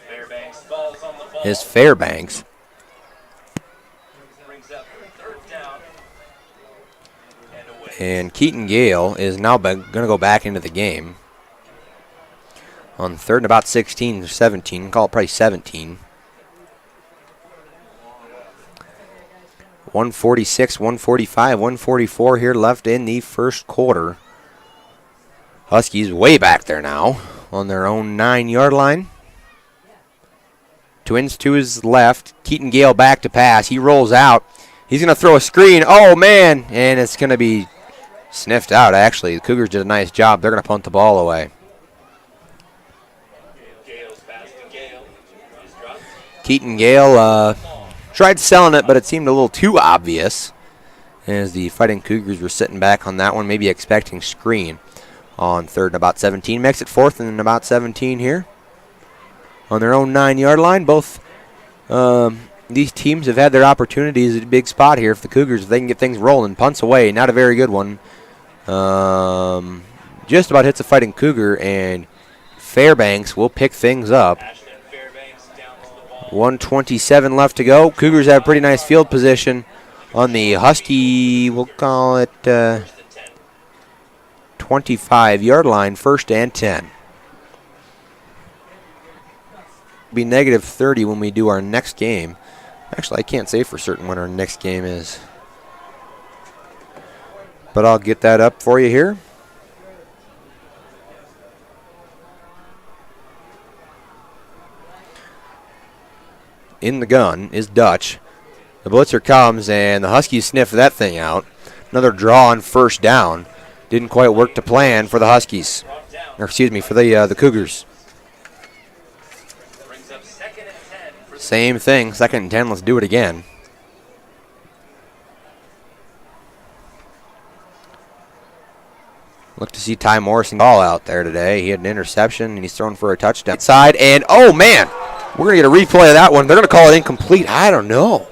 Fairbanks falls on the ball. Is Fairbanks. Brings up 3rd down and away. And Keaton Gale is now going to go back into the game. On 3rd and about 16 or 17. Call it probably 17. 146, 145, 144 here left in the first quarter. Huskies way back there now on their own 9-yard line. Twins to his left. Keaton Gale back to pass. He rolls out. He's going to throw a screen. Oh, man. And it's going to be sniffed out, actually. The Cougars did a nice job. They're going to punt the ball away. Gale's pass to Gale. He's dropped. Keaton Gale tried selling it, but it seemed a little too obvious as the Fighting Cougars were sitting back on that one, maybe expecting screen on 3rd and about 17. Makes it 4th and about 17 here on their own 9-yard line. Both these teams have had their opportunities at a big spot here. If the Cougars, if they can get things rolling, punts away, not a very good one. Just about hits a Fighting Cougar, and Fairbanks will pick things up. 127 1:27 left to go. Cougars have pretty nice field position on the Husky, we'll call it 25-yard line, 1st and 10. Be negative 30 when we do our next game. Actually, I can't say for certain when our next game is, but I'll get that up for you here. In the gun is Dutch. The blitzer comes, and the Huskies sniff that thing out. Another draw on 1st down. Didn't quite work to plan for the Huskies. Or excuse me, for the Cougars. Same thing, 2nd and 10. Let's do it again. Look to see Ty Morrison ball out there today. He had an interception, and he's thrown for a touchdown. Side, and oh man, we're going to get a replay of that one. They're going to call it incomplete. I don't know.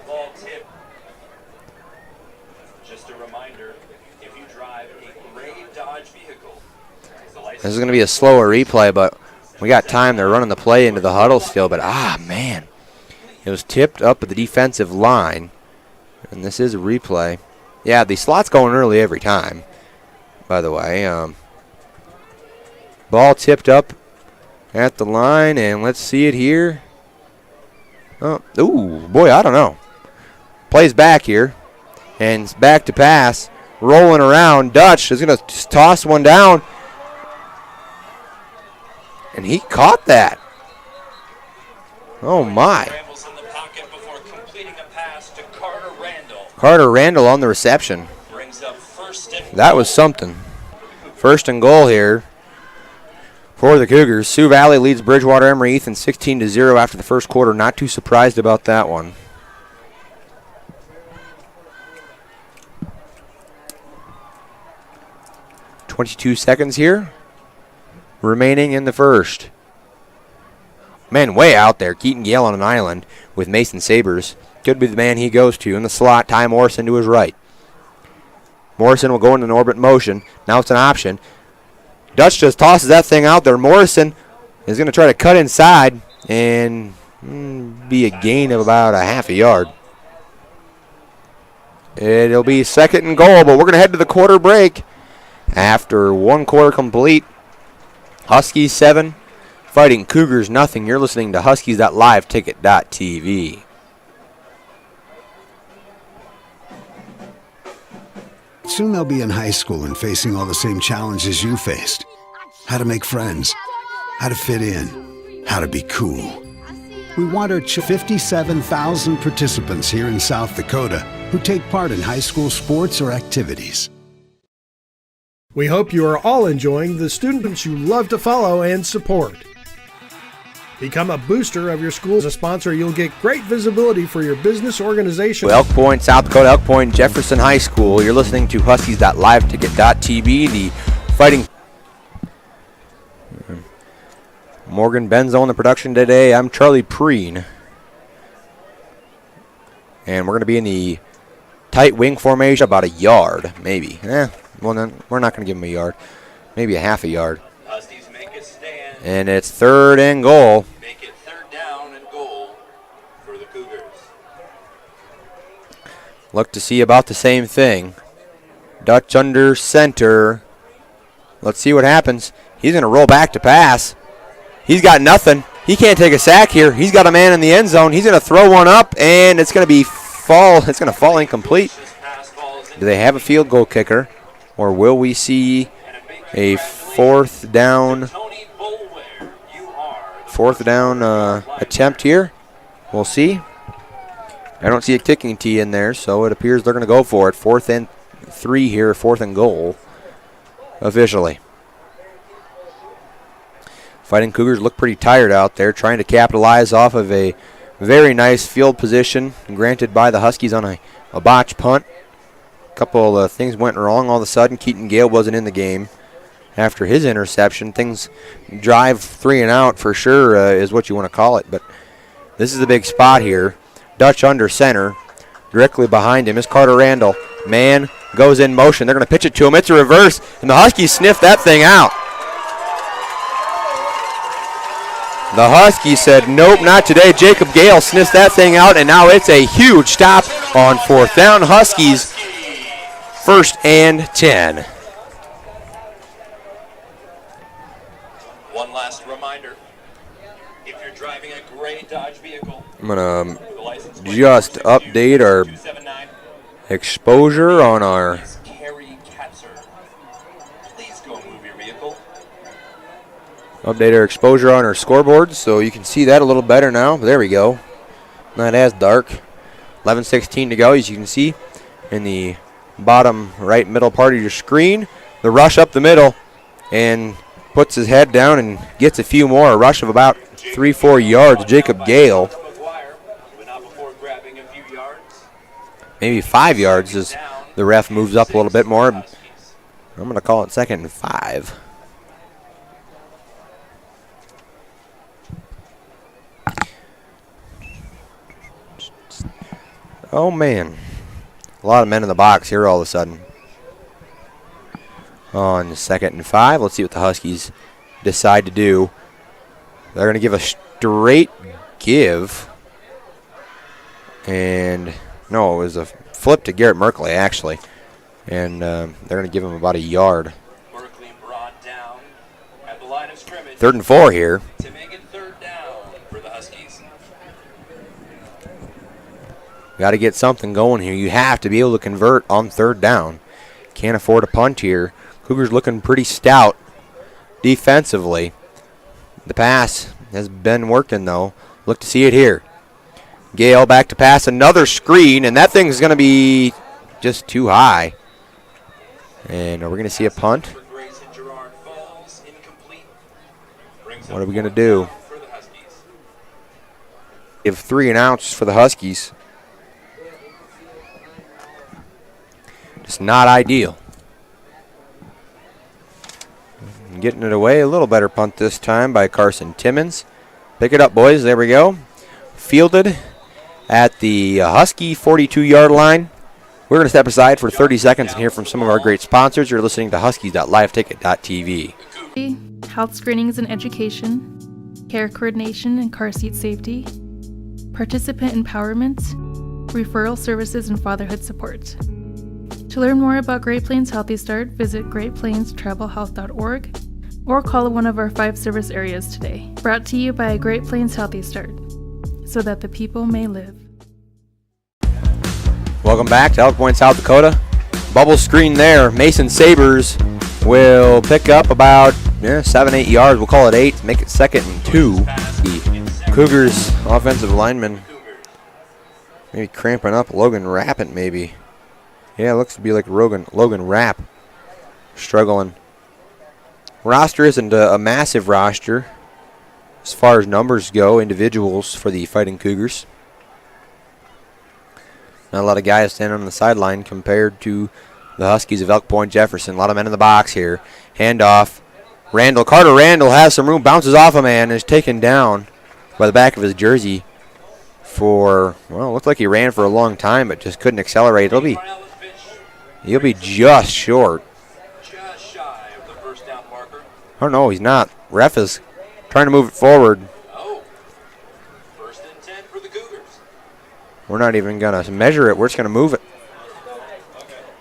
Just a reminder, if you drive a gray Dodge vehicle, this is going to be a slower replay, but we got time. They're running the play into the huddle still, but man. It was tipped up at the defensive line, and this is a replay. Yeah, the slot's going early every time, by the way. Ball tipped up at the line, and let's see it here. Oh, ooh, boy, I don't know. Plays back here, and it's back to pass. Rolling around, Dutch is going to toss one down, and he caught that. Oh, my. Carter Randall on the reception. That was something. 1st and goal here for the Cougars. Sioux Valley leads Bridgewater Emory Ethan 16-0 after the 1st quarter. Not too surprised about that one. .22 seconds here remaining in the 1st. Man, way out there. Keaton Gale on an island with Mason Sabers. Could be the man he goes to in the slot. Ty Morrison to his right. Morrison will go into an orbit motion. Now it's an option. Dutch just tosses that thing out there. Morrison is going to try to cut inside and be a gain of about a half a yard. It'll be 2nd and goal, but we're going to head to the quarter break after 1 quarter complete. Huskies 7, Fighting Cougars nothing. You're listening to Huskies.liveticket.tv. Soon they'll be in high school and facing all the same challenges you faced. How to make friends, how to fit in, how to be cool. We want our 57,000 participants here in South Dakota who take part in high school sports or activities. We hope you are all enjoying the students you love to follow and support. Become a booster of your school. As a sponsor, you'll get great visibility for your business organization. Elk Point, South Dakota, Elk Point, Jefferson High School. You're listening to Huskies.liveticket.tv. The Fighting Morgan Benzo on the production today. I'm Charlie Preen. And we're going to be in the tight wing formation, about a yard, maybe. Well, then we're not going to give them a yard. Maybe a half a yard. Huskies make a stand. And it's 3rd and goal. Make it 3rd down and goal for the Cougars. Look to see about the same thing. Dutch under center. Let's see what happens. He's going to roll back to pass. He's got nothing. He can't take a sack here. He's got a man in the end zone. He's going to throw one up, and it's going to fall incomplete. Do they have a field goal kicker, or will we see a 4th down attempt here? We'll see. I don't see a kicking tee in there, so it appears they're going to go for it. 4th and 3 here, 4th and goal officially. Fighting Cougars look pretty tired out there, trying to capitalize off of a very nice field position granted by the Huskies on a botch punt. A couple of things went wrong all of a sudden. Keaton Gale wasn't in the game after his interception. Things drive 3 and out for sure is what you want to call it. But this is a big spot here. Dutch under center. Directly behind him is Carter Randall. Man goes in motion. They're going to pitch it to him. It's a reverse, and the Huskies sniff that thing out. The Huskies said, nope, not today. Jacob Gale sniffs that thing out, and now it's a huge stop on 4th down. Huskies 1st and 10. One last reminder. If you're driving a gray Dodge vehicle, I'm going to the license plate just number update our 279 exposure on our is Carrie Katzer. Please go move your vehicle. update our exposure on our scoreboard so you can see that a little better now. There we go. Not as dark. 11:16 to go, as you can see in the bottom right middle part of your screen. The rush up the middle and puts his head down and gets a few more. A rush of about 3-4 yards. Jacob Gale. Maybe 5 yards as the ref moves up a little bit more. I'm going to call it 2nd and 5. Oh, man. A lot of men in the box here all of a sudden. On 2nd and 5, let's see what the Huskies decide to do. They're going to give a straight give. And, no, it was a flip to Garrett Merkley, actually. And they're going to give him about a yard. Berkeley brought down at the line of scrimmage 3rd and 4 here. to make it 3rd down for the Huskies. Got to get something going here. You have to be able to convert on 3rd down. Can't afford a punt here. Cougars looking pretty stout defensively. The pass has been working, though. Look to see it here. Gale back to pass, another screen, and that thing's going to be just too high. And are we going to see a punt? For Grayson Gerard falls incomplete. Brings What are up we going to 4th do? down for the Huskies. Give 3 and outs for the Huskies. Just not ideal. Getting it away, a little better punt this time by Carson Timmons. Pick it up, boys. There we go. Fielded at the Husky 42-yard line. We're going to step aside for 30 seconds and hear from some of our great sponsors. You're listening to Huskies.liveticket.tv. Health screenings and education, care coordination and car seat safety, participant empowerment, referral services, and fatherhood support. To learn more about Great Plains Healthy Start, visit greatplainstravelhealth.org or call one of our 5 service areas today. Brought to you by Great Plains Healthy Start, so that the people may live. Welcome back to Elk Point, South Dakota. Bubble screen there. Mason Sabres will pick up about 7-8 yards. We'll call it 8. Make it 2nd and 2. The Cougars offensive lineman maybe cramping up. Logan Rappent maybe. Yeah, it looks to be like Logan Rapp struggling. Roster isn't a massive roster as far as numbers go, individuals for the Fighting Cougars. Not a lot of guys standing on the sideline compared to the Huskies of Elk Point Jefferson. A lot of men in the box here. Handoff. Carter Randall has some room, bounces off a man, and is taken down by the back of his jersey for, well, it looked like he ran for a long time, but just couldn't accelerate. He'll be just short. Just shy of the 1st down marker. Oh, no, he's not. Ref is trying to move it forward. Oh, 1st and 10 for the Cougars. We're not even going to measure it. We're just going to move it.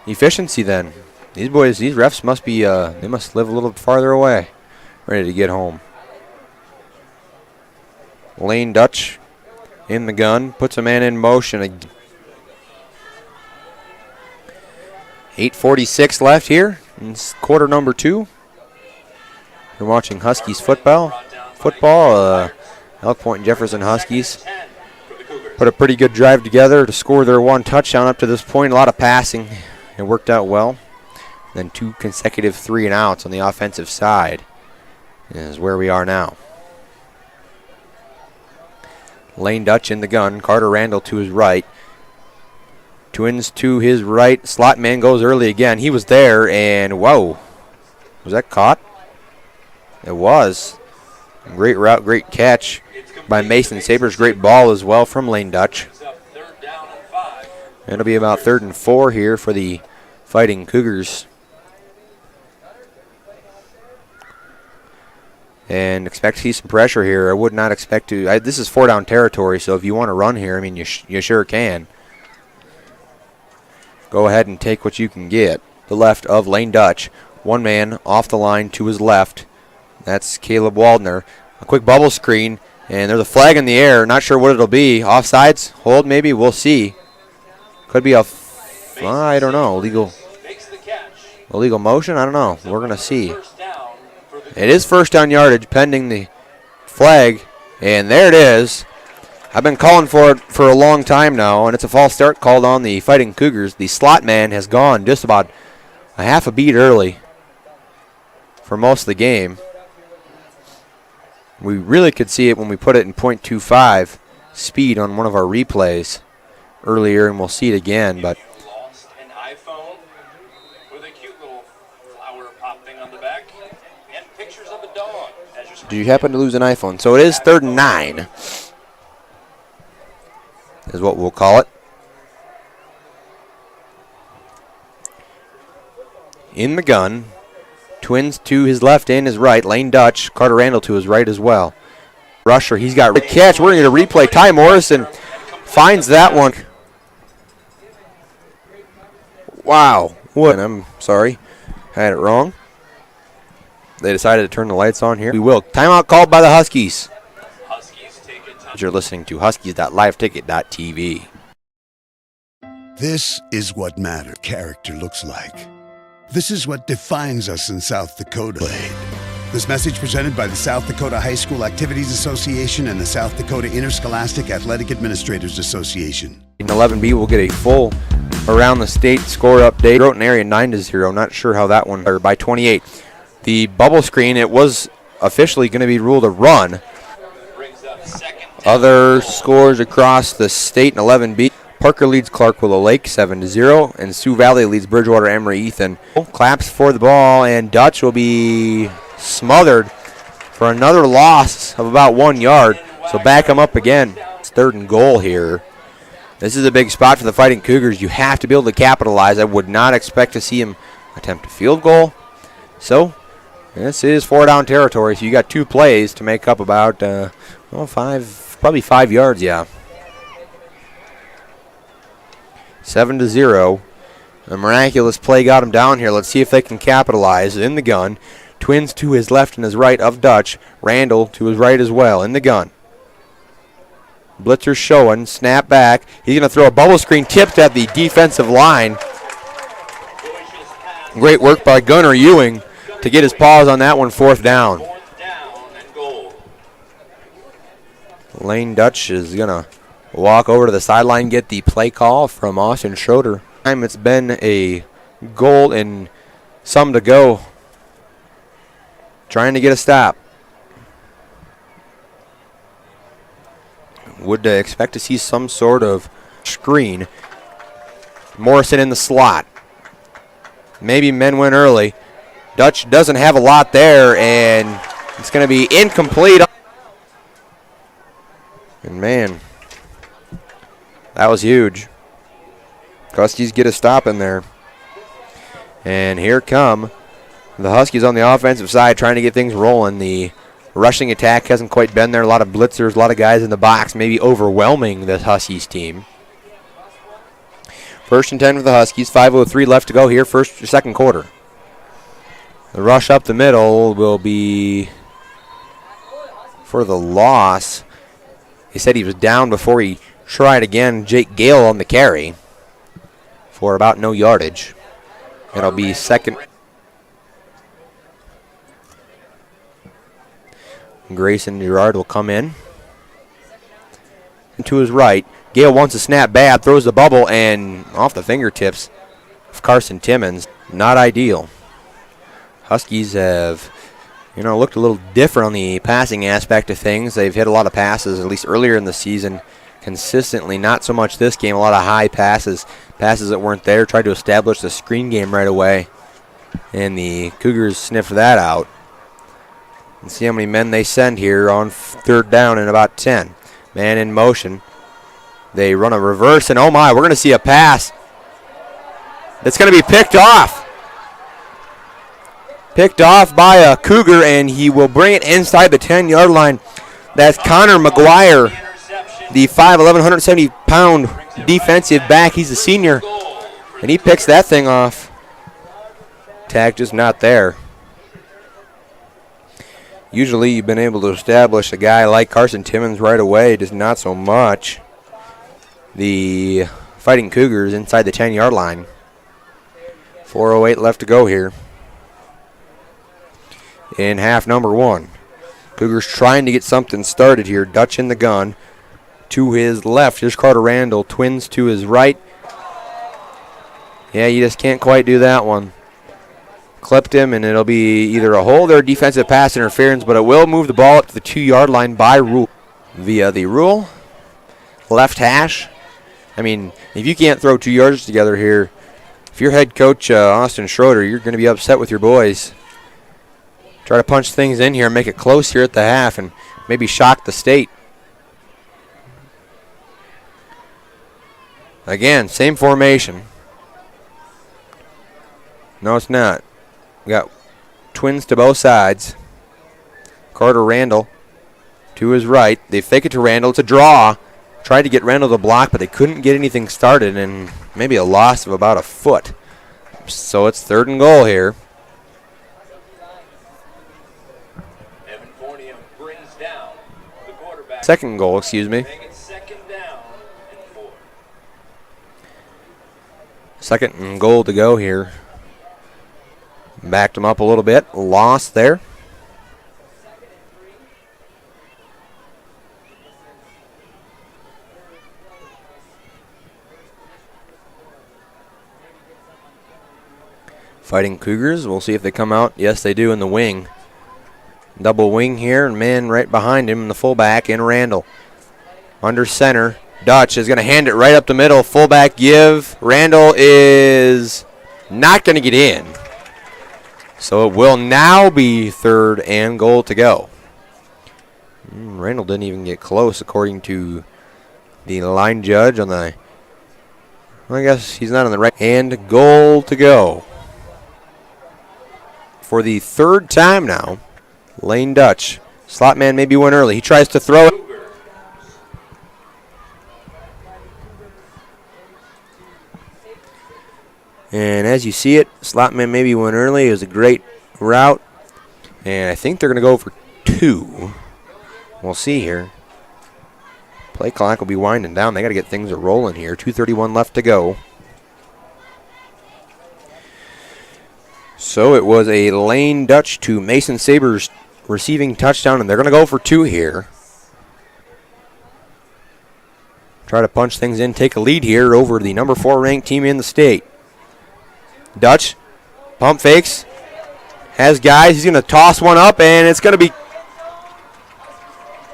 Efficiency then. These refs must be, they must live a little farther away. Ready to get home. Lane Dutch in the gun. Puts a man in motion. 8:46 left here in quarter number 2. You're watching Huskies football. Elk Point and Jefferson Huskies put a pretty good drive together to score their 1 touchdown up to this point. A lot of passing. It worked out well. Then 2 consecutive 3 and outs on the offensive side is where we are now. Lane Dutch in the gun. Carter Randall to his right. Twins to his right. Slot man goes early again. He was there, and whoa. Was that caught? It was. Great route, great catch by Mason Sabres. Great ball as well from Lane Dutch. It'll be about 3rd and 4 here for the Fighting Cougars. And expect to see some pressure here. I would not expect to. This is 4 down territory, so if you want to run here, I mean, you sure can. go ahead and take what you can get. The left of Lane Dutch. One man off the line to his left. That's Caleb Waldner. A quick bubble screen, and there's a flag in the air. Not sure what it'll be. Offsides? Hold maybe? We'll see. Could be I don't know. Illegal motion? I don't know. We're going to see. It is first down yardage pending the flag, and there it is. I've been calling for it for a long time now, and it's a false start called on the Fighting Cougars. The slot man has gone just about a half a beat early for most of the game. We really could see it when we put it in .25 speed on one of our replays earlier, and we'll see it again. But Lost an iPhone with a cute little flower pop thing on the back and pictures of a dog. do you happen to lose an iPhone? So it is 3rd and 9 is what we'll call it. In the gun. Twins to his left and his right. Lane Dutch, Carter Randall to his right as well. Rusher, he's got a catch. We're going to replay. Ty Morrison finds that one. Wow. What? I'm sorry. I had it wrong. They decided to turn the lights on here. We will. Timeout called by the Huskies. You're listening to Huskies.liveticket.tv. This is what character looks like. This is what defines us in South Dakota. This message presented by the South Dakota High School Activities Association and the South Dakota Interscholastic Athletic Administrators Association. In 11B, we'll get a full around the state score update. Groton area 9-0. Not sure how that one, or by 28. The bubble screen, it was officially going to be ruled a run. Other scores across the state in 11B. Parker leads Clark-Willow Lake 7-0, and Sioux Valley leads Bridgewater Emery-Ethan. Claps for the ball, and Dutch will be smothered for another loss of about 1 yard. So back him up again. It's 3rd and goal here. This is a big spot for the Fighting Cougars. You have to be able to capitalize. I would not expect to see him attempt a field goal. So this is 4-down territory. So you got 2 plays to make up about probably 5 yards, yeah. 7-0. A miraculous play got him down here. Let's see if they can capitalize. In the gun. Twins to his left and his right of Dutch. Randall to his right as well. In the gun. Blitzer showing. Snap back. He's going to throw a bubble screen tipped at the defensive line. Great work by Gunnar Ewing to get his paws on that one. 4th down. Lane Dutch is going to walk over to the sideline, get the play call from Austin Schroeder. It's been a goal and some to go. Trying to get a stop. Would expect to see some sort of screen. Morrison in the slot. Maybe men win early. Dutch doesn't have a lot there, and it's going to be incomplete. And man, that was huge. Huskies get a stop in there. And here come the Huskies on the offensive side trying to get things rolling. The rushing attack hasn't quite been there. A lot of blitzers, a lot of guys in the box, maybe overwhelming the Huskies team. 1st and 10 for the Huskies. 5:03 left to go here, second quarter. The rush up the middle will be for the loss. He said he was down before he tried again. Jake Gale on the carry for about no yardage. It'll be second. Grayson Gerard will come in. And to his right, Gale wants to snap bad, throws the bubble, and off the fingertips of Carson Timmons. Not ideal. Huskies have, looked a little different on the passing aspect of things. They've hit a lot of passes, at least earlier in the season, consistently. Not so much this game. A lot of high passes that weren't there. Tried to establish the screen game right away, and the Cougars sniffed that out. And see how many men they send here on 3rd down and about 10. Man in motion. They run a reverse, and oh my, we're going to see a pass. It's going to be picked off. Picked off by a Cougar, and he will bring it inside the 10-yard line. That's Connor McGuire, the 5'11", 170-pound defensive back. He's a senior. And he picks that thing off. Tag just not there. Usually you've been able to establish a guy like Carson Timmons right away, just not so much. The Fighting Cougars inside the 10-yard line. 4:08 left to go here in half number 1. Cougars trying to get something started here. Dutch in the gun. To his left, here's Carter Randall. Twins to his right. Yeah, you just can't quite do that one. Clipped him, and it'll be either a hold or defensive pass interference, but it will move the ball up to the 2-yard line by rule. Via the rule, left hash. I mean, if you can't throw 2 yards together here, if you're head coach Austin Schroeder, you're going to be upset with your boys. Try to punch things in here, make it close here at the half, and maybe shock the state. Again, same formation. No, it's not. We got twins to both sides. Carter Randall to his right. They fake it to Randall. It's a draw. Tried to get Randall to block, but they couldn't get anything started, and maybe a loss of about a foot. So it's 3rd and goal here. Evan Fornium brings down the quarterback. 2nd goal, excuse me. Make it 2nd down and 4. 2nd and goal to go here. Backed him up a little bit. Lost there. Fighting Cougars. We'll see if they come out. Yes, they do in the wing. Double wing here, and man right behind him, the fullback in Randall. Under center. Dutch is going to hand it right up the middle. Fullback give. Randall is not going to get in. So it will now be 3rd and goal to go. Randall didn't even get close according to the line judge on the, well, I guess he's not on the right. And goal to go. For the 3rd time now, Lane Dutch. Slot man maybe went early. He tries to throw it. And as you see it, slot man maybe went early. It was a great route. And I think they're going to go for 2. We'll see here. Play clock will be winding down. They got to get things rolling here. 2:31 left to go. So it was a Lane Dutch to Mason Sabers receiving touchdown, and they're going to go for 2 here. Try to punch things in, take a lead here over the number 4 ranked team in the state. Dutch, pump fakes, has guys. He's going to toss one up, and it's going to be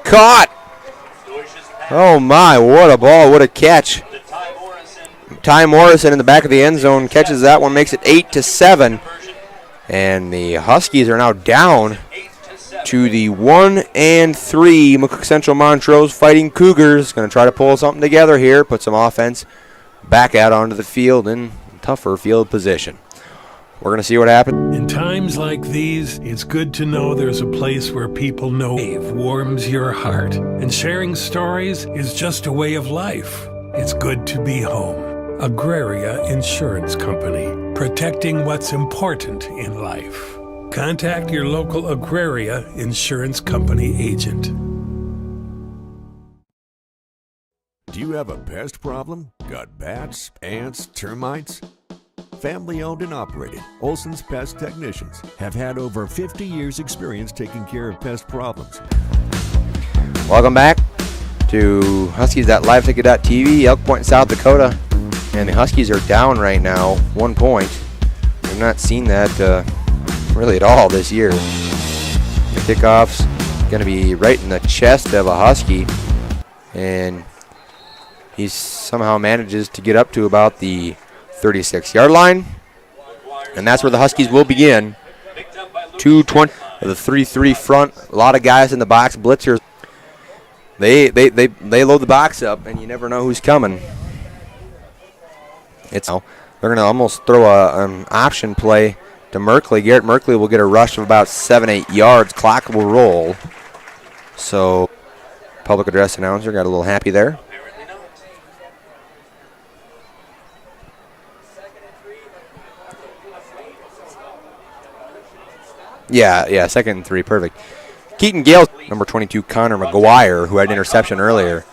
caught. Oh, my, what a ball, what a catch. Ty Morrison in the back of the end zone catches that one, makes it 8-7. And the Huskies are now down to the 1-3 McCook Central Montrose Fighting Cougars. Going to try to pull something together here, put some offense back out onto the field in tougher field position. We're going to see what happens. In times like these, it's good to know there's a place where people know it warms your heart. And sharing stories is just a way of life. It's good to be home. Agraria Insurance Company, protecting what's important in life. Contact your local Agraria Insurance Company agent. Do you have a pest problem? Got bats, ants, termites? Family owned and operated, Olson's Pest Technicians have had over 50 years experience taking care of pest problems. Welcome back to Huskies.LiveTicket.tv, Elk Point, South Dakota. And the Huskies are down right now, 1 point. We've not seen that really at all this year. The kickoff's going to be right in the chest of a Husky. And he somehow manages to get up to about the 36-yard line. And that's where the Huskies will begin. 2:20 of the 3-3 front. A lot of guys in the box. Blitzers. They load the box up, and you never know who's coming. They're going to almost throw an option play to Merkley. Garrett Merkley will get a rush of about 7-8 yards. Clock will roll. So, public address announcer got a little happy there. Yeah, 2nd and 3, perfect. Keaton Gale, number 22, Connor McGuire, who had an interception earlier.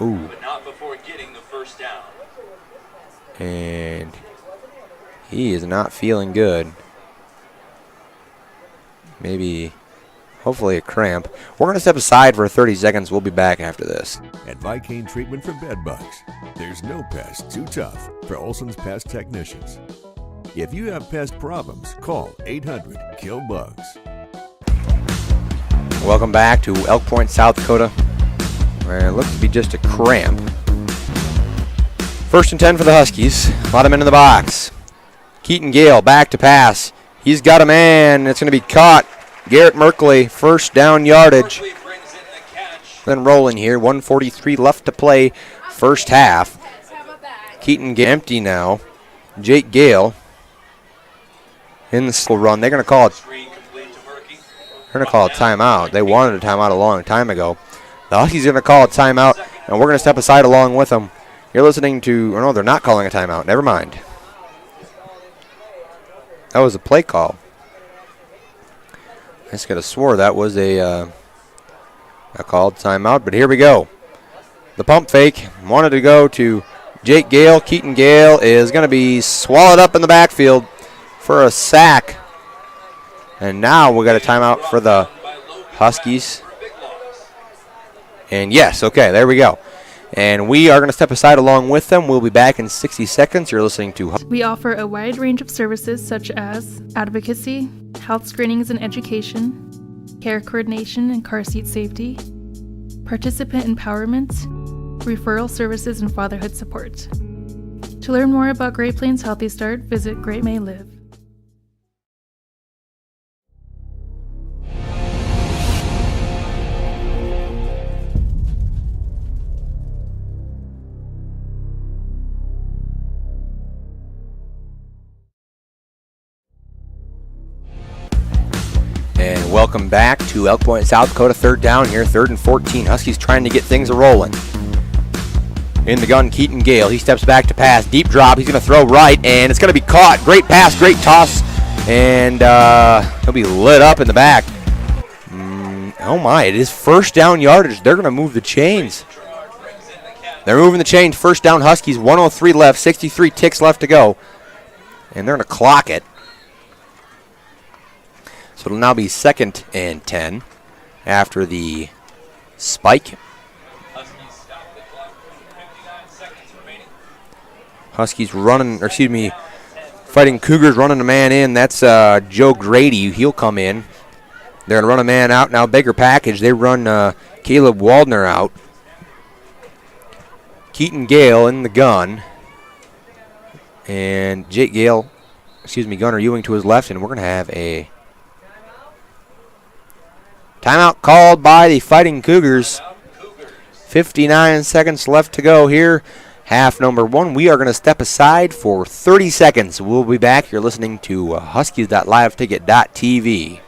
Ooh. But not before getting the first down. And he is not feeling good. Maybe, hopefully a cramp. We're going to step aside for 30 seconds. We'll be back after this. At Vicane Treatment for Bed Bugs, there's no pest too tough for Olson's Pest Technicians. If you have pest problems, call 800-KILL-BUGS. Welcome back to Elk Point, South Dakota, where it looks to be just a cramp. 1st and 10 for the Huskies. A lot of men in the box. Keaton Gale back to pass. He's got a man. It's going to be caught. Garrett Merkley, 1st down yardage. Merkley brings in the catch. Then rolling here. 1:43 left to play, first half. Keaton Gale empty now. Jake Gale in the slow run. They're going to call it. Screen complete to Murky. They're going to call a timeout. They wanted a timeout a long time ago. The Huskies are going to call a timeout, and we're going to step aside along with them. You're listening to, oh no, they're not calling a timeout. Never mind. That was a play call. I just could have swore that was a called timeout, but here we go. The pump fake wanted to go to Jake Gale. Keaton Gale is going to be swallowed up in the backfield for a sack. And now we got a timeout for the Huskies. And yes, okay, there we go. And we are going to step aside along with them. We'll be back in 60 seconds. You're listening to... We offer a wide range of services such as advocacy, health screenings and education, care coordination and car seat safety, participant empowerment, referral services, and fatherhood support. To learn more about Great Plains Healthy Start, visit Great May Live. And welcome back to Elk Point, South Dakota. 3rd down here, 3rd and 14. Huskies trying to get things rolling. In the gun, Keaton Gale. He steps back to pass. Deep drop. He's going to throw right, and it's going to be caught. Great pass, great toss. And he'll be lit up in the back. Oh, my. It is 1st down yardage. They're going to move the chains. They're moving the chains. 1st down Huskies. 1:03 left. 63 ticks left to go. And they're going to clock it. So it'll now be 2nd and 10 after the spike. Huskies running, or excuse me, Fighting Cougars running a man in. That's Joe Grady. He'll come in. They're going to run a man out now. Bigger package. They run Caleb Waldner out. Keaton Gale in the gun. And Jake Gale, Gunnar Ewing to his left. And we're going to have a timeout called by the Fighting Cougars. 59 seconds left to go here. Half number 1. We are going to step aside for 30 seconds. We'll be back. You're listening to Huskies.liveticket.tv.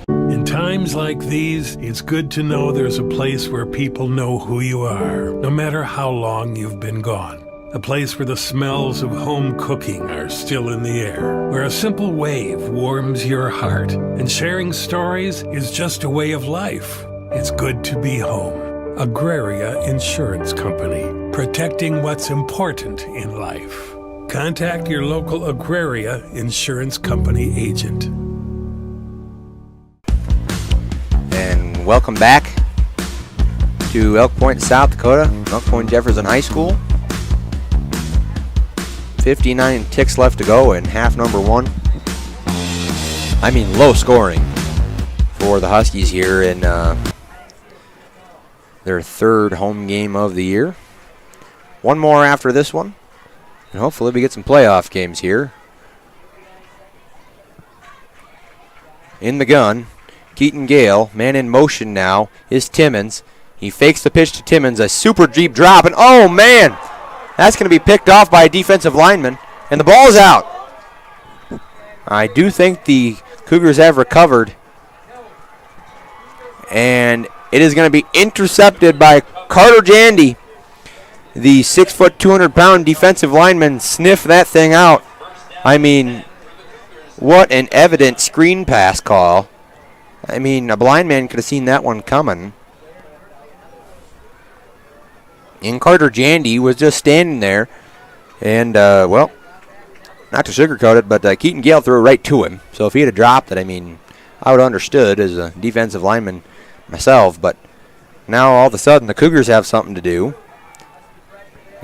In times like these, it's good to know there's a place where people know who you are, no matter how long you've been gone. A place where the smells of home cooking are still in the air, where a simple wave warms your heart, and sharing stories is just a way of life. It's good to be home. Agraria Insurance Company, protecting what's important in life. Contact your local Agraria Insurance Company agent. And welcome back to Elk Point, South Dakota, Elk Point Jefferson High School. 59 ticks left to go in half number 1. I mean, low scoring for the Huskies here in their 3rd home game of the year. One more after this one, and hopefully we get some playoff games here. In the gun, Keaton Gale, man in motion now, is Timmons. He fakes the pitch to Timmons, a super deep drop, and oh man, that's going to be picked off by a defensive lineman, and the ball is out. I do think the Cougars have recovered, and it is going to be intercepted by Carter Jandy. The 6', 200-pound defensive lineman sniffed that thing out. I mean, what an evident screen pass call I mean, a blind man could have seen that one coming. And Carter Jandy was just standing there. And, well, not to sugarcoat it, but Keaton Gale threw it right to him. So if he had dropped it, I mean, I would have understood as a defensive lineman myself. But now all of a sudden the Cougars have something to do.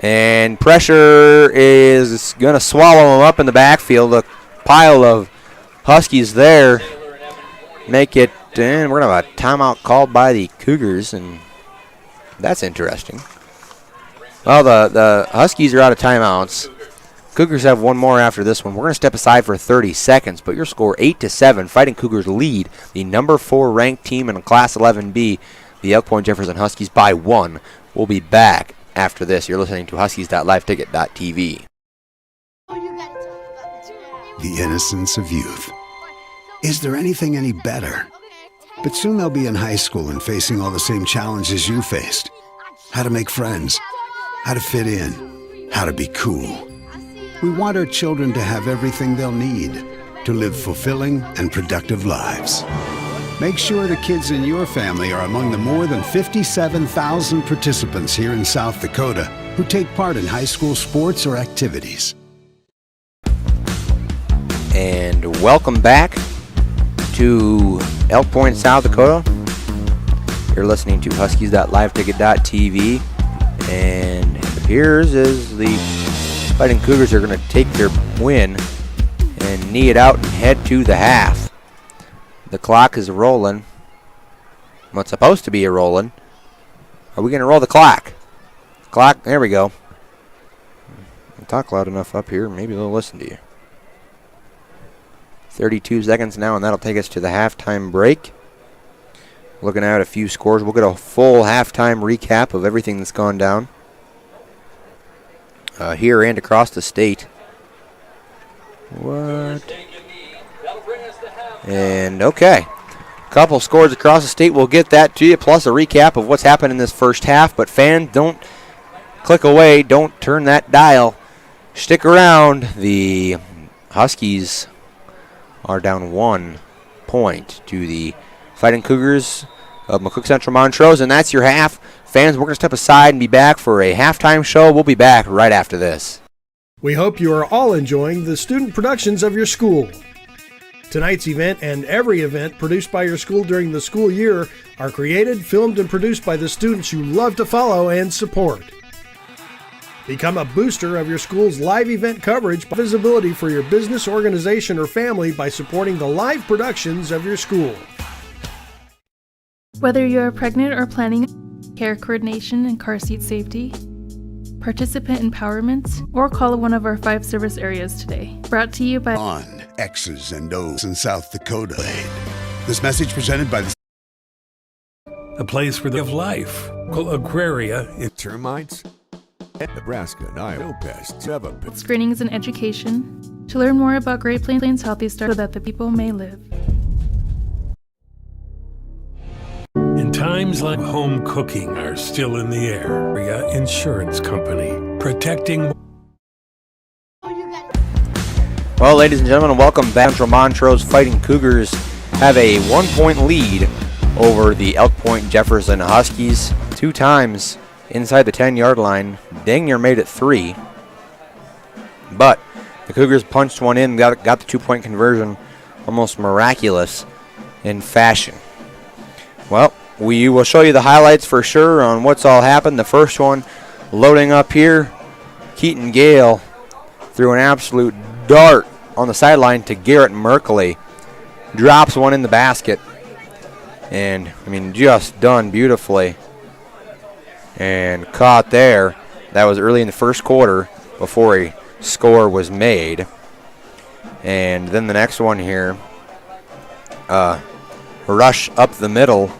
And pressure is going to swallow him up in the backfield. A pile of Huskies there make it, and we're going to have a timeout called by the Cougars, and that's interesting. Well, the Huskies are out of timeouts. Cougars have one more after this one. We're going to step aside for 30 seconds, but your score 8-7. Fighting Cougars lead the number 4 ranked team in Class 11B, the Elk Point Jefferson Huskies, by 1. We'll be back after this. You're listening to Huskies.liveticket.tv. The innocence of youth. Is there anything any better? But soon they'll be in high school and facing all the same challenges you faced. How to make friends, how to fit in, how to be cool. We want our children to have everything they'll need to live fulfilling and productive lives. Make sure the kids in your family are among the more than 57,000 participants here in South Dakota who take part in high school sports or activities. And welcome back to Elk Point, South Dakota. You're listening to Huskies.liveticket.tv, and it appears as the Fighting Cougars are going to take their win and knee it out and head to the half. The clock is rolling. What's supposed to be a rolling. Are we going to roll the clock? Clock, there we go. I talk loud enough up here, maybe they'll listen to you. 32 seconds now, and that'll take us to the halftime break. Looking at a few scores. We'll get a full halftime recap of everything that's gone down here and across the state. What? And okay. Couple scores across the state. We'll get that to you, plus a recap of what's happened in this first half. But fans, don't click away. Don't turn that dial. Stick around. The Huskies are down 1 point to the Fighting Cougars of McCook Central Montrose, and that's your half. Fans, we're going to step aside and be back for a halftime show. We'll be back right after this. We hope you are all enjoying the student productions of your school. Tonight's event and every event produced by your school during the school year are created, filmed, and produced by the students you love to follow and support. Become a booster of your school's live event coverage, visibility for your business, organization, or family by supporting the live productions of your school. Whether you are pregnant or planning care coordination and car seat safety, participant empowerment, or call one of our 5 service areas today. Brought to you by On X's and O's in South Dakota. This message presented by the A place for the of life. Called Agraria in Termites? Nebraska, Iowa pests, Java pests. Screenings and Education to learn more about Great Plains Healthy Start so that the people may live. In times like home cooking are still in the air. Area Insurance Company, protecting. Well, ladies and gentlemen, welcome back. Central Montrose Fighting Cougars have a 1-point lead over the Elk Point Jefferson Huskies. 2 times inside the 10-yard line. Dang near made it 3. But the Cougars punched one in, got the 2-point conversion, almost miraculous in fashion. Well, we will show you the highlights for sure on what's all happened. The first one loading up here, Keaton Gale threw an absolute dart on the sideline to Garrett Merkley. Drops one in the basket. And, I mean, just done beautifully. And caught there. That was early in the first quarter before a score was made. And then the next one here, rush up the middle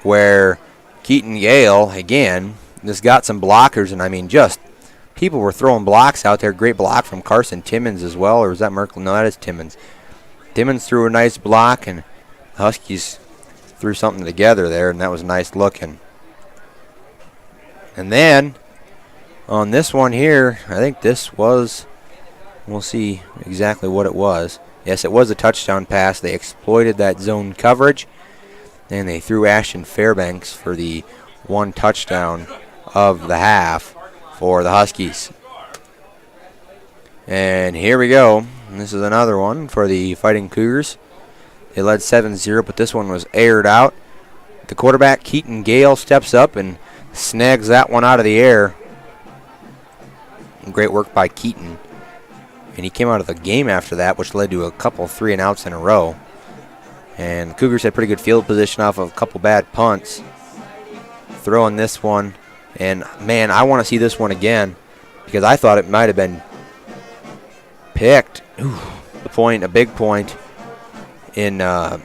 where Keaton Gale, again, just got some blockers. And, I mean, just people were throwing blocks out there. Great block from Carson Timmons as well. Or was that Merkel? No, that is Timmons. Timmons threw a nice block, and the Huskies threw something together there, and that was nice looking. And then on this one here, I think this was, we'll see exactly what it was. Yes, it was a touchdown pass. They exploited that zone coverage, and they threw Ashton Fairbanks for the one touchdown of the half for the Huskies. And here we go. This is another one for the Fighting Cougars. They led 7-0, but this one was aired out. The quarterback, Keaton Gale, steps up and snags that one out of the air. Great work by Keaton. And he came out of the game after that, which led to a couple 3-and-outs in a row. And the Cougars had pretty good field position off of a couple bad punts. Throwing this one. And, man, I want to see this one again because I thought it might have been picked. Ooh, a big point in the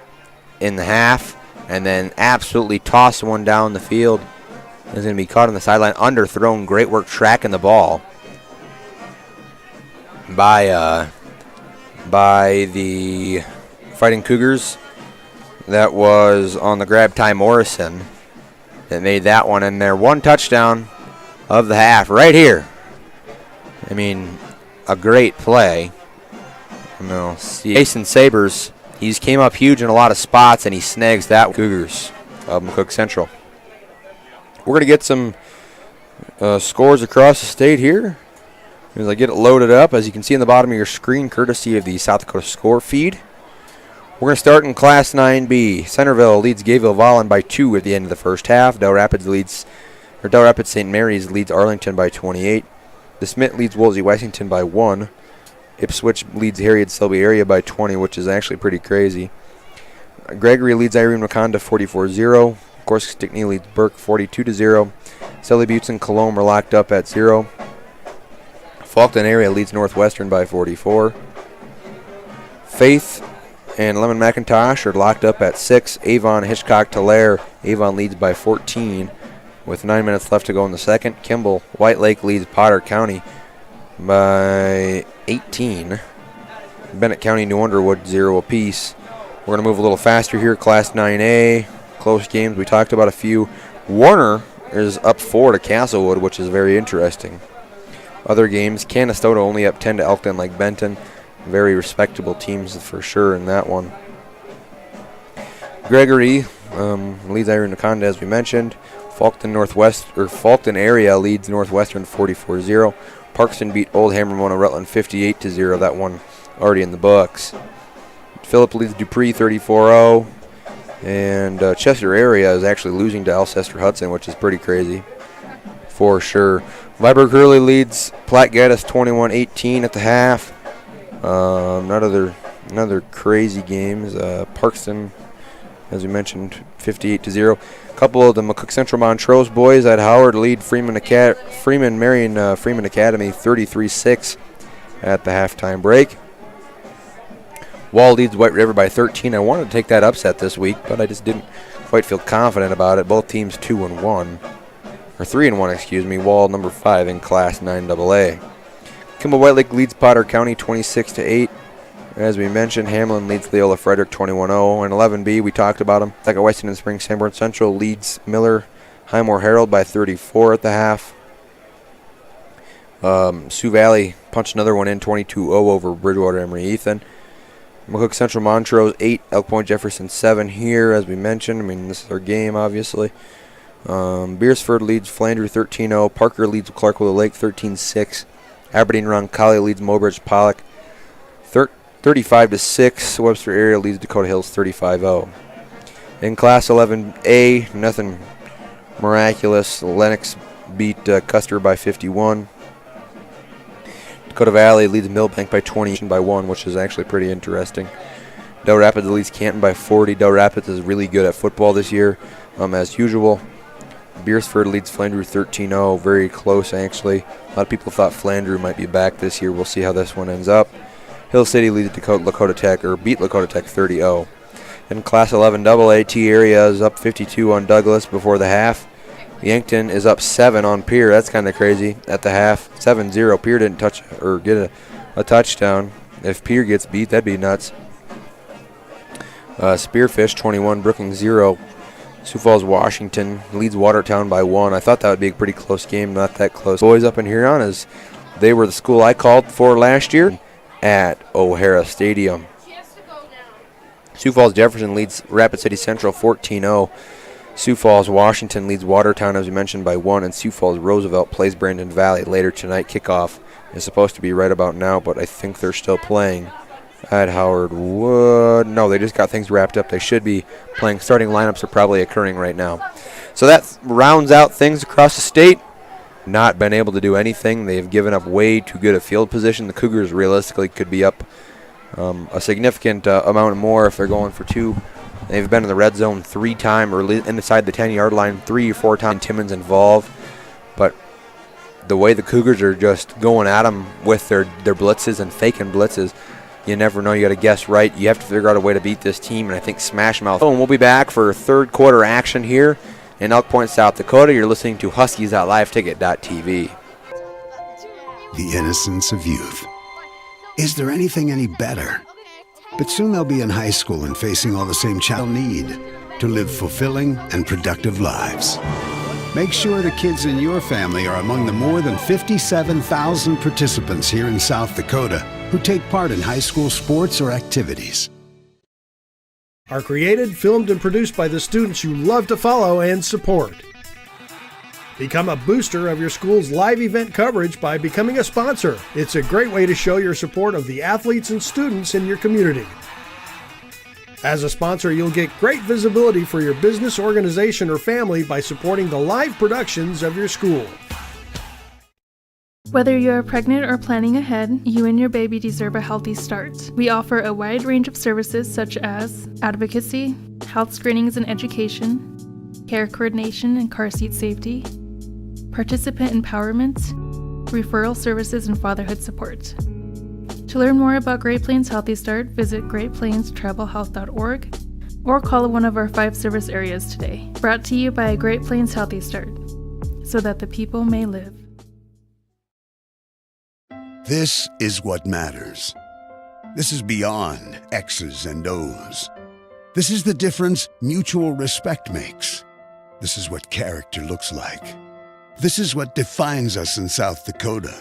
half, and then absolutely tossed one down the field. It's going to be caught on the sideline, underthrown. Great work tracking the ball by the Fighting Cougars. That was on the grab, Ty Morrison, that made that one in there. One touchdown of the half right here. I mean, a great play. No, Jason Sabers, he's came up huge in a lot of spots, and he snags that Cougars of McCook Central. We're going to get some scores across the state here as I get it loaded up, as you can see in the bottom of your screen, courtesy of the South Dakota score feed. We're going to start in Class 9B. Centerville leads Gayville-Vollen by 2 at the end of the first half. Del Rapids St. Mary's leads Arlington by 28. DeSmet leads Woolsey-Washington by 1. Ipswich leads Harriet-Selby area by 20, which is actually pretty crazy. Gregory leads Irene-Wakonda 44-0. Of course, Stickney leads Burke 42-0. Selly Buttes and Cologne are locked up at 0. Faulkton area leads Northwestern by 44. Faith and Lemon McIntosh are locked up at 6. Avon, Hitchcock, Tulare. Avon leads by 14 with 9 minutes left to go in the second. Kimball, White Lake leads Potter County by 18. Bennett County, New Underwood 0 apiece. We're going to move a little faster here. Class 9A, close games. We talked about a few. Warner is up 4 to Castlewood, which is very interesting. Other games, Canastota only up 10 to Elkton Lake Benton. Very respectable teams for sure in that one. Gregory leads Irene-Wakonda, as we mentioned. Faulkton area leads Northwestern 44-0. Parkston beat Old Hammer-Mona Rutland 58-0. That one already in the books. Phillip leads Dupree 34-0. And Chester area is actually losing to Alcester-Hudson, which is pretty crazy for sure. Viborg Hurley leads Platte Geddes 21-18 at the half. Another crazy games. Parkston, as we mentioned, 58-0. A couple of the McCook Central Montrose boys at Howard lead Freeman Academy 33-6 at the halftime break. Wall leads White River by 13. I wanted to take that upset this week, but I just didn't quite feel confident about it. Both teams 2-1, or 3-1, excuse me. Wall number 5 in Class 9AA. Kimball White Lake leads Potter County 26-8. As we mentioned, Hamlin leads Leola Frederick 21-0. And 11B, we talked about them. Second Weston and Spring Sanborn Central leads Miller Highmore Herald by 34 at the half. Sioux Valley punched another one in 22-0 over Bridgewater Emory Ethan. McCook Central Montrose 8, Elk Point Jefferson 7 here, as we mentioned. I mean, this is their game, obviously. Beersford leads Flandreau 13-0. Parker leads Clark-Willow Lake 13-6. Aberdeen Roncalli leads Mobridge Pollock 35-6. Webster area leads Dakota Hills 35-0. In Class 11A, nothing miraculous. Lennox beat Custer by 51. Dakota Valley leads Millbank by 20 by 1, which is actually pretty interesting. Del Rapids leads Canton by 40. Del Rapids is really good at football this year, as usual. Beersford leads Flandreau 13-0, very close actually. A lot of people thought Flandreau might be back this year. We'll see how this one ends up. Hill City leads beat Lakota Tech 30-0. In Class 11 AA, T area is up 52 on Douglas before the half. Yankton is up 7 on Pierre. That's kind of crazy at the half. 7-0. Pierre didn't touch or get a touchdown. If Pierre gets beat, that'd be nuts. Spearfish 21, Brookings 0. Sioux Falls, Washington leads Watertown by 1. I thought that would be a pretty close game. Not that close. Boys up in Huron, as they were the school I called for last year at O'Hara Stadium. Sioux Falls Jefferson leads Rapid City Central 14-0. Sioux Falls Washington leads Watertown, as we mentioned, by 1, and Sioux Falls Roosevelt plays Brandon Valley later tonight. Kickoff is supposed to be right about now, but I think they're still playing at Howard Wood. No, they just got things wrapped up. They should be playing. Starting lineups are probably occurring right now. So that rounds out things across the state. Not been able to do anything. They've given up way too good a field position. The Cougars realistically could be up a significant amount more if they're going for 2. They've been in the red zone 3 times, or inside the 10-yard line 3 or 4 times. Timmons involved, but the way the Cougars are just going at them with their blitzes and faking blitzes, you never know. You got to guess right. You have to figure out a way to beat this team, and I think Smash Mouth. And we'll be back for third quarter action here in Elk Point, South Dakota. You're listening to Huskies.liveticket.tv. The innocence of youth. Is there anything any better? But soon they'll be in high school and facing all the same child need to live fulfilling and productive lives. Make sure the kids in your family are among the more than 57,000 participants here in South Dakota who take part in high school sports or activities. Are created, filmed, and produced by the students you love to follow and support. Become a booster of your school's live event coverage by becoming a sponsor. It's a great way to show your support of the athletes and students in your community. As a sponsor, you'll get great visibility for your business, organization, or family by supporting the live productions of your school. Whether you're pregnant or planning ahead, you and your baby deserve a healthy start. We offer a wide range of services such as advocacy, health screenings and education, care coordination and car seat safety, participant empowerment, referral services, and fatherhood support. To learn more about Great Plains Healthy Start, visit greatplainstravelhealth.org or call one of our 5 service areas today. Brought to you by Great Plains Healthy Start, so that the people may live. This is what matters. This is beyond X's and O's. This is the difference mutual respect makes. This is what character looks like. This is what defines us in South Dakota.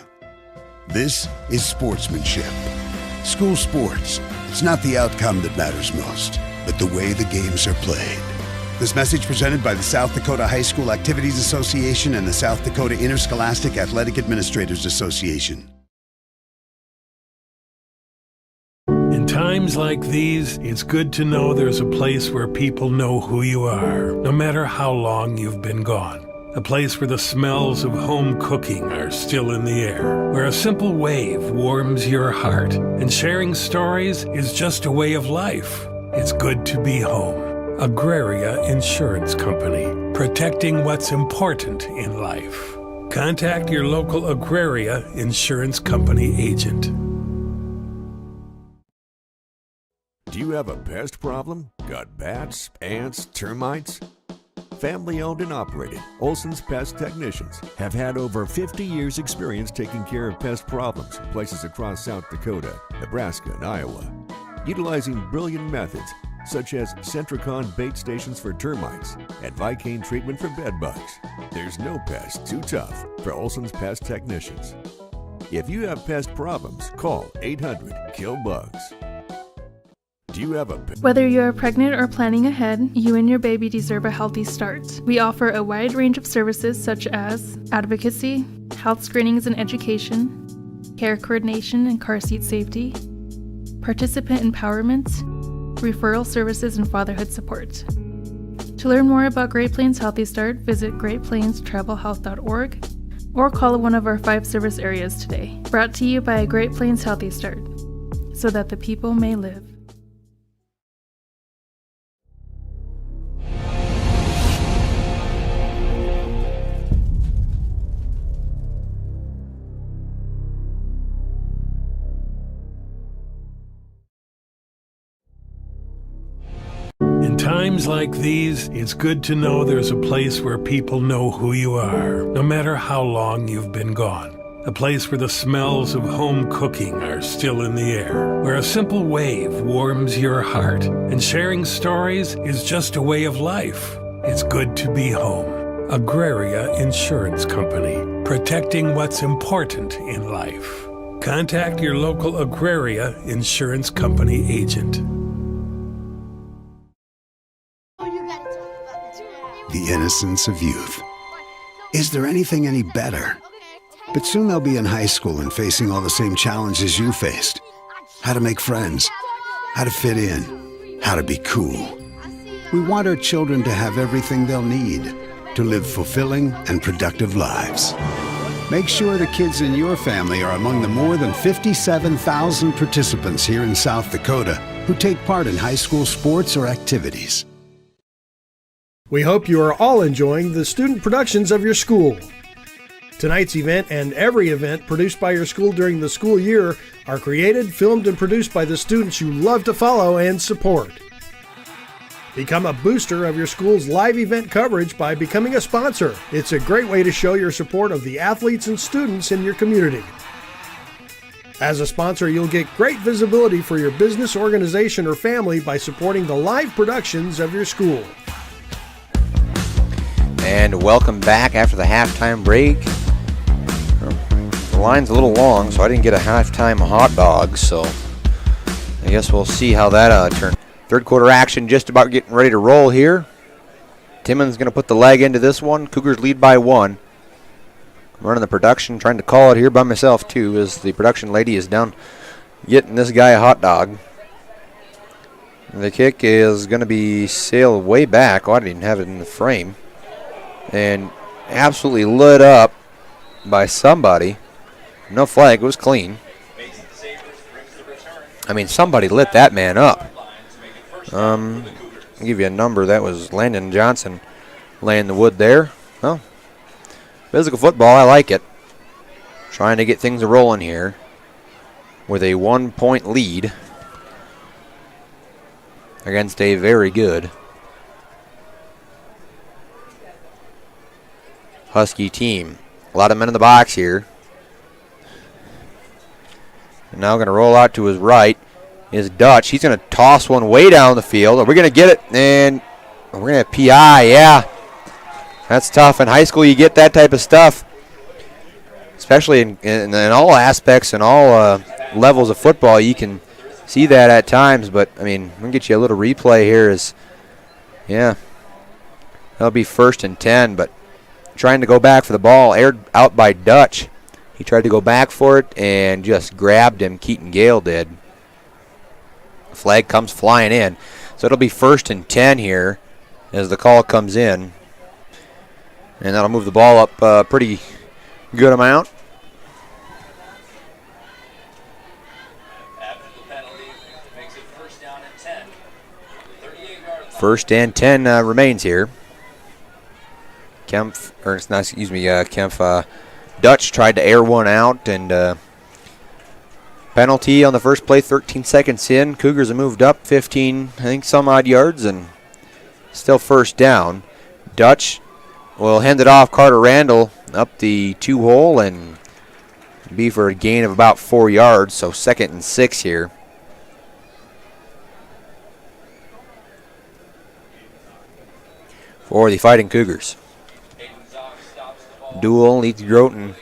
This is sportsmanship. School sports. It's not the outcome that matters most, but the way the games are played. This message presented by the South Dakota High School Activities Association and the South Dakota Interscholastic Athletic Administrators Association. In times like these, it's good to know there's a place where people know who you are, no matter how long you've been gone. A place where the smells of home cooking are still in the air, where a simple wave warms your heart, and sharing stories is just a way of life. It's good to be home. Agraria Insurance Company, protecting what's important in life. Contact your local Agraria Insurance Company agent. Do you have a pest problem? Got bats, ants, termites? Family owned and operated, Olson's Pest Technicians have had over 50 years experience taking care of pest problems in places across South Dakota, Nebraska, and Iowa. Utilizing brilliant methods such as Centricon bait stations for termites and Vicane treatment for bed bugs. There's no pest too tough for Olson's Pest Technicians. If you have pest problems, call 800-KILL-BUGS. Do you have a Whether you're pregnant or planning ahead, you and your baby deserve a healthy start. We offer a wide range of services such as advocacy, health screenings and education, care coordination and car seat safety, participant empowerment, referral services, and fatherhood support. To learn more about Great Plains Healthy Start, visit greatplainstravelhealth.org or call one of our 5 service areas today. Brought to you by Great Plains Healthy Start, so that the people may live. In times like these, it's good to know there's a place where people know who you are, no matter how long you've been gone. A place where the smells of home cooking are still in the air, where a simple wave warms your heart, and sharing stories is just a way of life. It's good to be home. Agraria Insurance Company, protecting what's important in life. Contact your local Agraria Insurance Company agent. innocence of youth. Is there anything any better? But soon they'll be in high school and facing all the same challenges you faced. How to make friends, how to fit in, how to be cool. We want our children to have everything they'll need to live fulfilling and productive lives. Make sure the kids in your family are among the more than 57,000 participants here in South Dakota who take part in high school sports or activities. We hope you are all enjoying the student productions of your school. Tonight's event and every event produced by your school during the school year are created, filmed, and produced by the students you love to follow and support. Become a booster of your school's live event coverage by becoming a sponsor. It's a great way to show your support of the athletes and students in your community. As a sponsor, you'll get great visibility for your business, organization, or family by supporting the live productions of your school. And welcome back after the halftime break. The line's a little long, so I didn't get a halftime hot dog, so I guess we'll see how that turns. Third quarter action just about getting ready to roll here. Timmons going to put the leg into this one. Cougars lead by 1. I'm running the production, trying to call it here by myself too, as the production lady is down getting this guy a hot dog. The kick is going to be sailed way back. Oh, I didn't even have it in the frame. And absolutely lit up by somebody. No flag, it was clean. I mean, somebody lit that man up. I'll give you a number. That was Landon Johnson laying the wood there. Well, physical football, I like it. Trying to get things rolling here with a 1-point lead against a very good Husky team. A lot of men in the box here. And now going to roll out to his right is Dutch. He's going to toss one way down the field. Are we going to get it? And we're going to have PI. Yeah. That's tough. In high school, you get that type of stuff. Especially in all aspects and all levels of football, you can see that at times. But, I mean, we're going to get you a little replay here. Yeah. That'll be 1st and 10, but trying to go back for the ball, aired out by Dutch. He tried to go back for it and just grabbed him. Keaton Gale did. Flag comes flying in. So it'll be 1st and 10 here as the call comes in. And that'll move the ball up a pretty good amount. After the penalty, makes it 1st down and 10. 38-yard line. 1st and 10 remains here. Dutch tried to air one out, and penalty on the first play, 13 seconds in. Cougars have moved up 15, I think, some odd yards, and still 1st down. Dutch will hand it off. Carter Randall up the 2-hole and be for a gain of about 4 yards, so 2nd and 6 here. For the Fighting Cougars. Duel leads Groton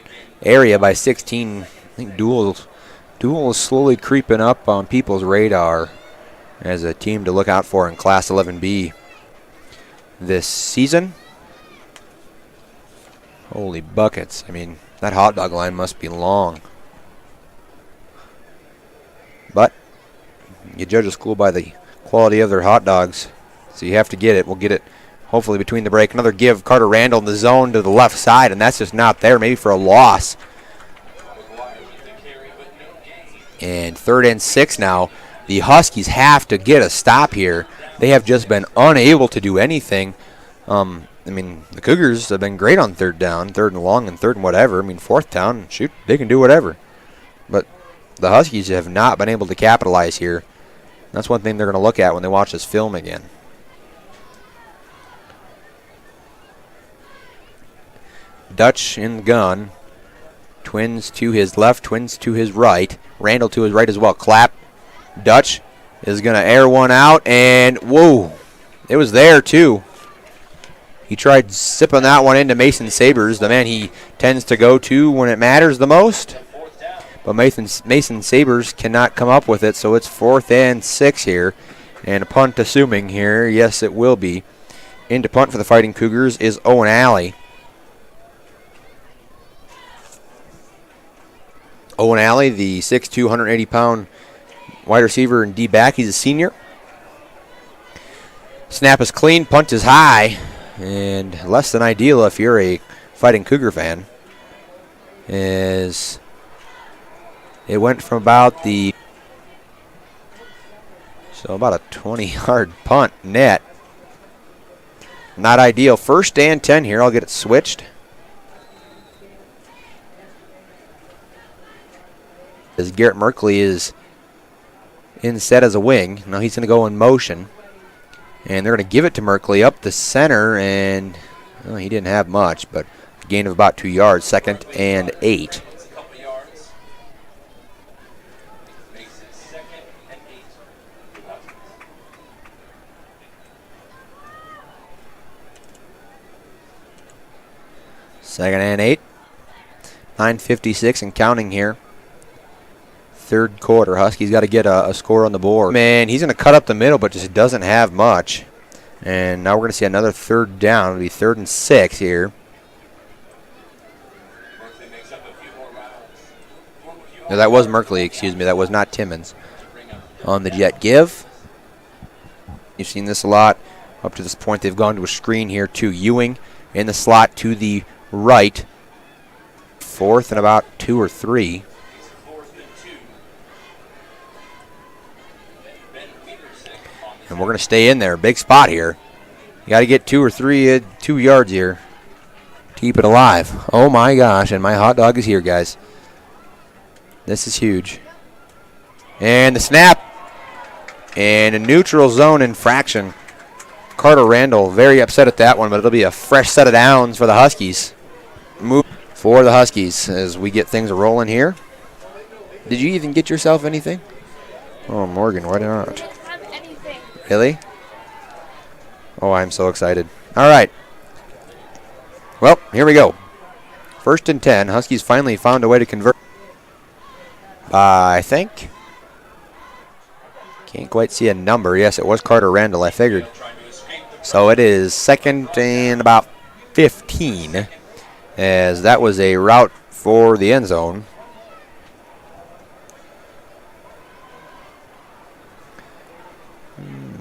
area by 16. I think Duel is slowly creeping up on people's radar as a team to look out for in Class 11B this season. Holy buckets. I mean, that hot dog line must be long. But you judge a school by the quality of their hot dogs, so you have to get it. We'll get it hopefully between the break. Another give, Carter Randall in the zone to the left side, and that's just not there, maybe for a loss. And 3rd and 6 now. The Huskies have to get a stop here. They have just been unable to do anything. I mean, the Cougars have been great on 3rd down, 3rd and long, and 3rd and whatever. I mean, 4th down, shoot, they can do whatever. But the Huskies have not been able to capitalize here. That's one thing they're going to look at when they watch this film again. Dutch in the gun. Twins to his left, twins to his right. Randall to his right as well. Clap. Dutch is going to air one out, and whoa, it was there too. He tried sipping that one into Mason Sabers, the man he tends to go to when it matters the most. But Mason Sabers cannot come up with it, so it's 4th and 6 here. And a punt assuming here, yes it will be. In to punt for the Fighting Cougars is Owen Alley. Owen Alley, the 6'2", 180-pound wide receiver and D-back. He's a senior. Snap is clean, punt is high, and less than ideal if you're a Fighting Cougar fan. As it went from about a 20-yard punt net. Not ideal. 1st and 10 here. I'll get it switched. As Garrett Merkley is inset as a wing. Now he's going to go in motion. And they're going to give it to Merkley up the center, and well, he didn't have much, but a gain of about 2 yards. 2nd and 8. Second and 8. 9:56 and counting here. 3rd quarter. Huskies got to get a score on the board. Man, he's going to cut up the middle, but just doesn't have much. And now we're going to see another 3rd down. It'll be 3rd and 6 here. No, that was Merkley, excuse me. That was not Timmons. On the jet give. You've seen this a lot. Up to this point, they've gone to a screen here to Ewing in the slot to the right. 4th and about 2 or 3. And we're going to stay in there. Big spot here. You got to get 2 or 3, 2 yards here. Keep it alive. Oh my gosh, and my hot dog is here, guys. This is huge. And the snap. And a neutral zone infraction. Carter Randall very upset at that one, but it'll be a fresh set of downs for the Huskies. Move for the Huskies as we get things rolling here. Did you even get yourself anything? Oh, Morgan, why not? Really? Oh, I'm so excited. All right. Well, here we go. 1st and 10. Huskies finally found a way to convert. I think. Can't quite see a number. Yes, it was Carter Randall, I figured. So it is 2nd and about 15, as that was a route for the end zone.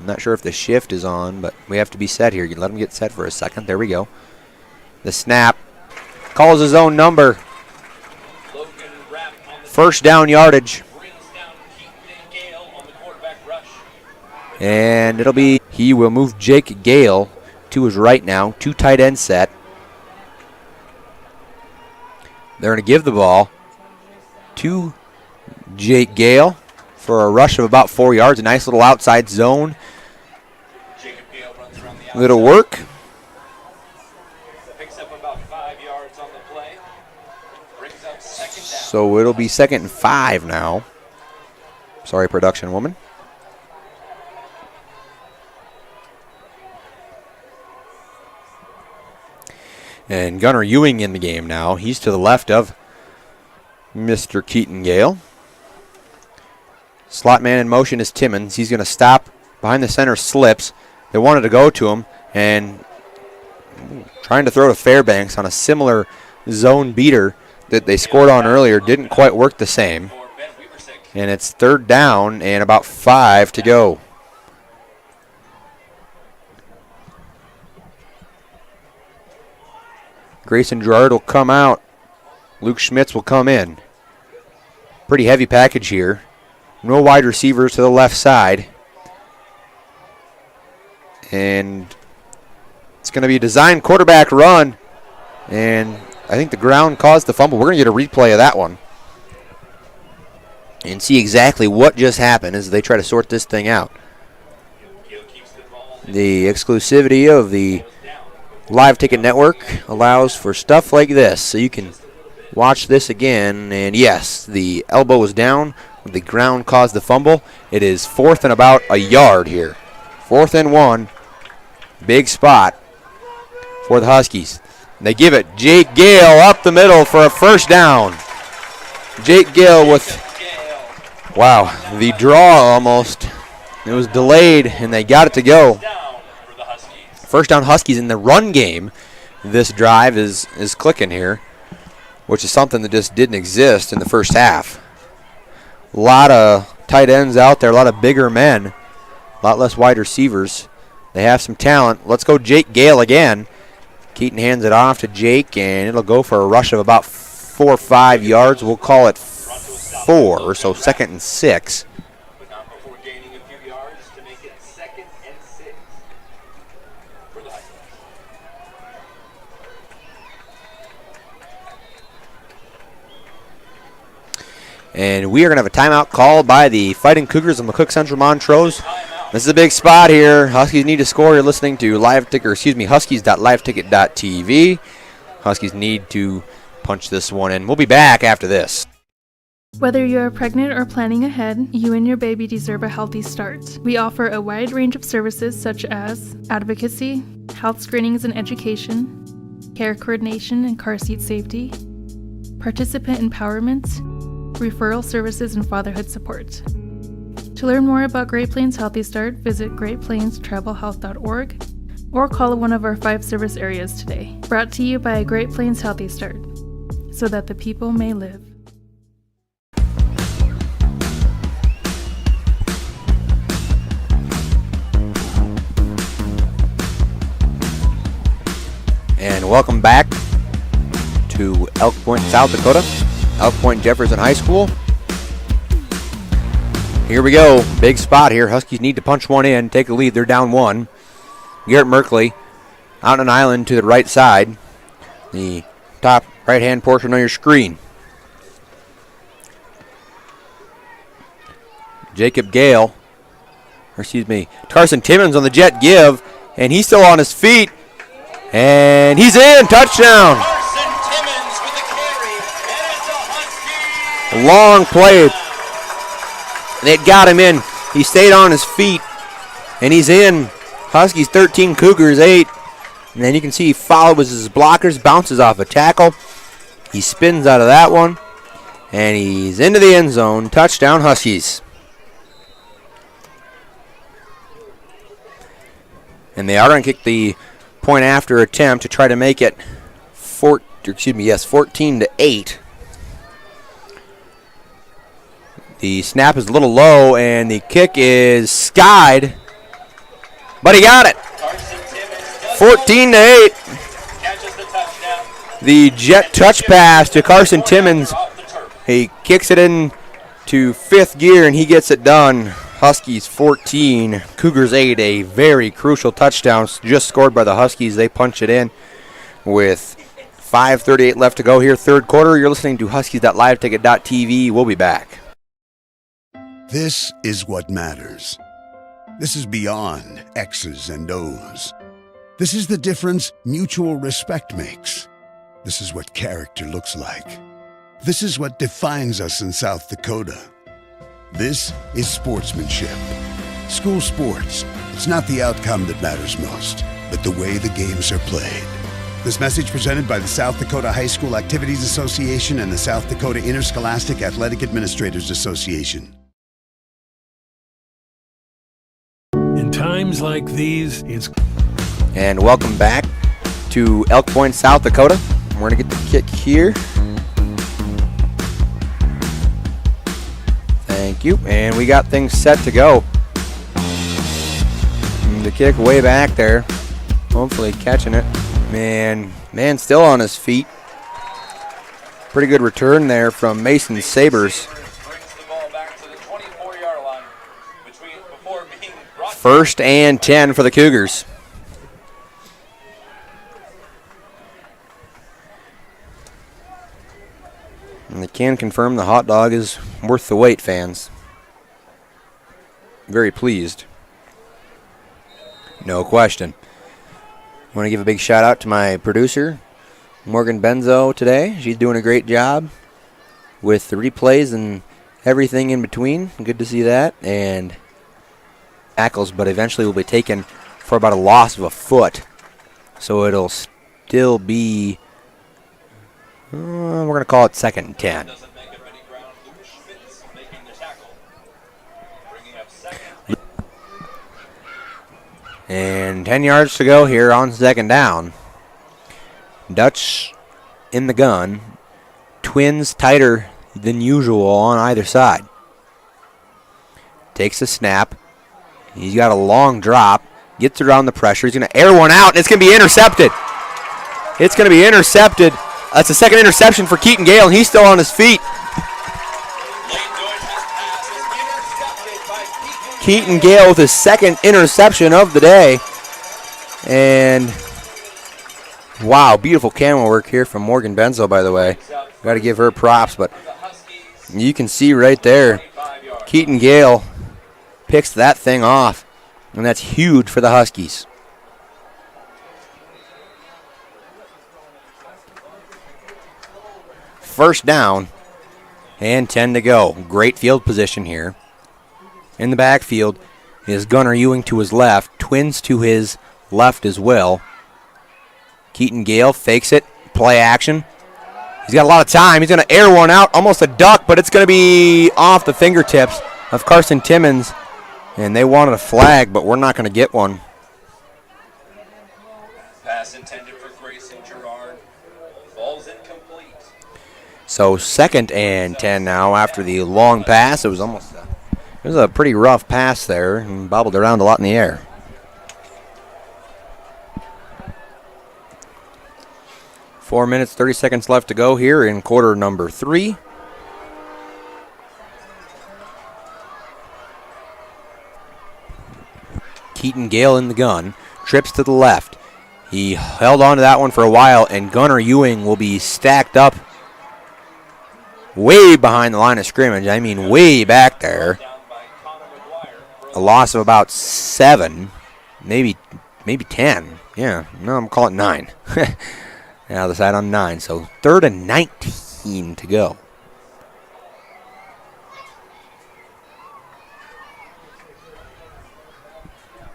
Not sure if the shift is on, but we have to be set here. You let him get set for a second. There we go. The snap. Calls his own number. 1st down yardage. And it'll be, he will move Jake Gale to his right now. 2 tight end set. They're going to give the ball to Jake Gale for a rush of about 4 yards. A nice little outside zone. Little work. So it'll be 2nd and 5 now. Sorry, production woman. And Gunnar Ewing in the game now. He's to the left of Mr. Keaton Gale. Slot man in motion is Timmons. He's going to stop behind the center, slips. They wanted to go to him, and trying to throw to Fairbanks on a similar zone beater that they scored on earlier. Didn't quite work the same. And it's 3rd down and about 5 to go. Grayson Gerard will come out. Luke Schmitz will come in. Pretty heavy package here. No wide receivers to the left side. And it's going to be a designed quarterback run. And I think the ground caused the fumble. We're going to get a replay of that one and see exactly what just happened as they try to sort this thing out. The exclusivity of the Live Ticket Network allows for stuff like this, so you can watch this again. And yes, the elbow was down. The ground caused the fumble. It is 4th and about a yard here. 4th and 1. Big spot for the Huskies. And they give it Jake Gale up the middle for a 1st down. Jake Gale with, wow, the draw almost. It was delayed, and they got it to go. First down Huskies in the run game. This drive is clicking here, which is something that just didn't exist in the first half. A lot of tight ends out there, a lot of bigger men, a lot less wide receivers. They have some talent. Let's go Jake Gale again. Keaton hands it off to Jake, and it'll go for a rush of about 4 or 5 yards. We'll call it 4, so 2nd and 6. Not before gaining a few yards to make it 2nd and 6 for the Huskies. And we are going to have a timeout called by the Fighting Cougars of McCook Central Montrose. This is a big spot here. Huskies need to score. You're listening to Huskies.liveticket.tv. Huskies need to punch this one in. We'll be back after this. Whether you are pregnant or planning ahead, you and your baby deserve a healthy start. We offer a wide range of services such as advocacy, health screenings and education, care coordination and car seat safety, participant empowerment, referral services, and fatherhood support. To learn more about Great Plains Healthy Start, visit greatplainstravelhealth.org or call one of our 5 service areas today. Brought to you by Great Plains Healthy Start, so that the people may live. And welcome back to Elk Point, South Dakota, Elk Point Jefferson High School. Here we go. Big spot here. Huskies need to punch one in, take a lead. They're down 1. Garrett Merkley out on an island to the right side. The top right-hand portion on your screen. Carson Timmons on the jet give, and he's still on his feet. And he's in. Touchdown. Carson Timmons with the carry, and it's a Husky. Long play. They got him in. He stayed on his feet, and he's in. Huskies 13, Cougars 8. And then you can see he followed with his blockers, bounces off a tackle. He spins out of that one, and he's into the end zone. Touchdown, Huskies. And they are going to kick the point after attempt to try to make it 14-8. The snap is a little low, and the kick is skied, but he got it. 14-8. Catches the touchdown. The jet touch pass to Carson Timmons. He kicks it in to 5th gear, and he gets it done. Huskies 14, Cougars 8. A very crucial touchdown just scored by the Huskies. They punch it in with 5:38 left to go here, 3rd quarter. You're listening to Huskies.liveticket.tv. We'll be back. This is what matters. This is beyond X's and O's. This is the difference mutual respect makes. This is what character looks like. This is what defines us in South Dakota. This is sportsmanship. School sports, it's not the outcome that matters most, but the way the games are played. This message presented by the South Dakota High School Activities Association and the South Dakota Interscholastic Athletic Administrators Association. In times like these, it's... And welcome back to Elk Point, South Dakota. We're going to get the kick here. Thank you. And we got things set to go. And the kick way back there. Hopefully catching it. Man still on his feet. Pretty good return there from Mason Sabers. Brings the ball back to the 24-yard line before being brought 1st and 10 for the Cougars. And they can confirm the hot dog is worth the wait, fans. Very pleased. No question. I want to give a big shout out to my producer, Morgan Benzo, today. She's doing a great job with the replays and everything in between. Good to see that. And tackles, but eventually will be taken for about a loss of a foot. So it'll still be, we're going to call it 2nd and 10. doesn't make up any ground. Luke Schmitz making the tackle. Bringing up 2nd. And 10 yards to go here on second down. Dutch in the gun. Twins tighter than usual on either side. Takes a snap. He's got a long drop. Gets around the pressure. He's going to air one out, and it's going to be intercepted. It's going to be intercepted. That's a second interception for Keaton Gale, and he's still on his feet. Keaton Gale with his second interception of the day. And, wow, beautiful camera work here from Morgan Benzo, by the way. Got to give her props, but you can see right there, Keaton Gale picks that thing off, and that's huge for the Huskies. First down and 10 to go. Great field position here. In the backfield is Gunnar Ewing to his left, Twins to his left as well. Keaton Gale fakes it, play action. He's got a lot of time. He's going to air one out, almost a duck, but it's going to be off the fingertips of Carson Timmons. And they wanted a flag, but we're not going to get one. Pass intended for Grayson Gerard. Falls incomplete. So 2nd and 10 now after the long pass. It was a pretty rough pass there and bobbled around a lot in the air. Four minutes, 30 seconds left to go here in quarter number 3. Keaton Gale in the gun, trips to the left. He held on to that one for a while, and Gunnar Ewing will be stacked up way behind the line of scrimmage. I mean, way back there. A loss of about 7, maybe 10. Yeah, no, I'm calling it 9. Now the side on 9, so 3rd and 19 to go.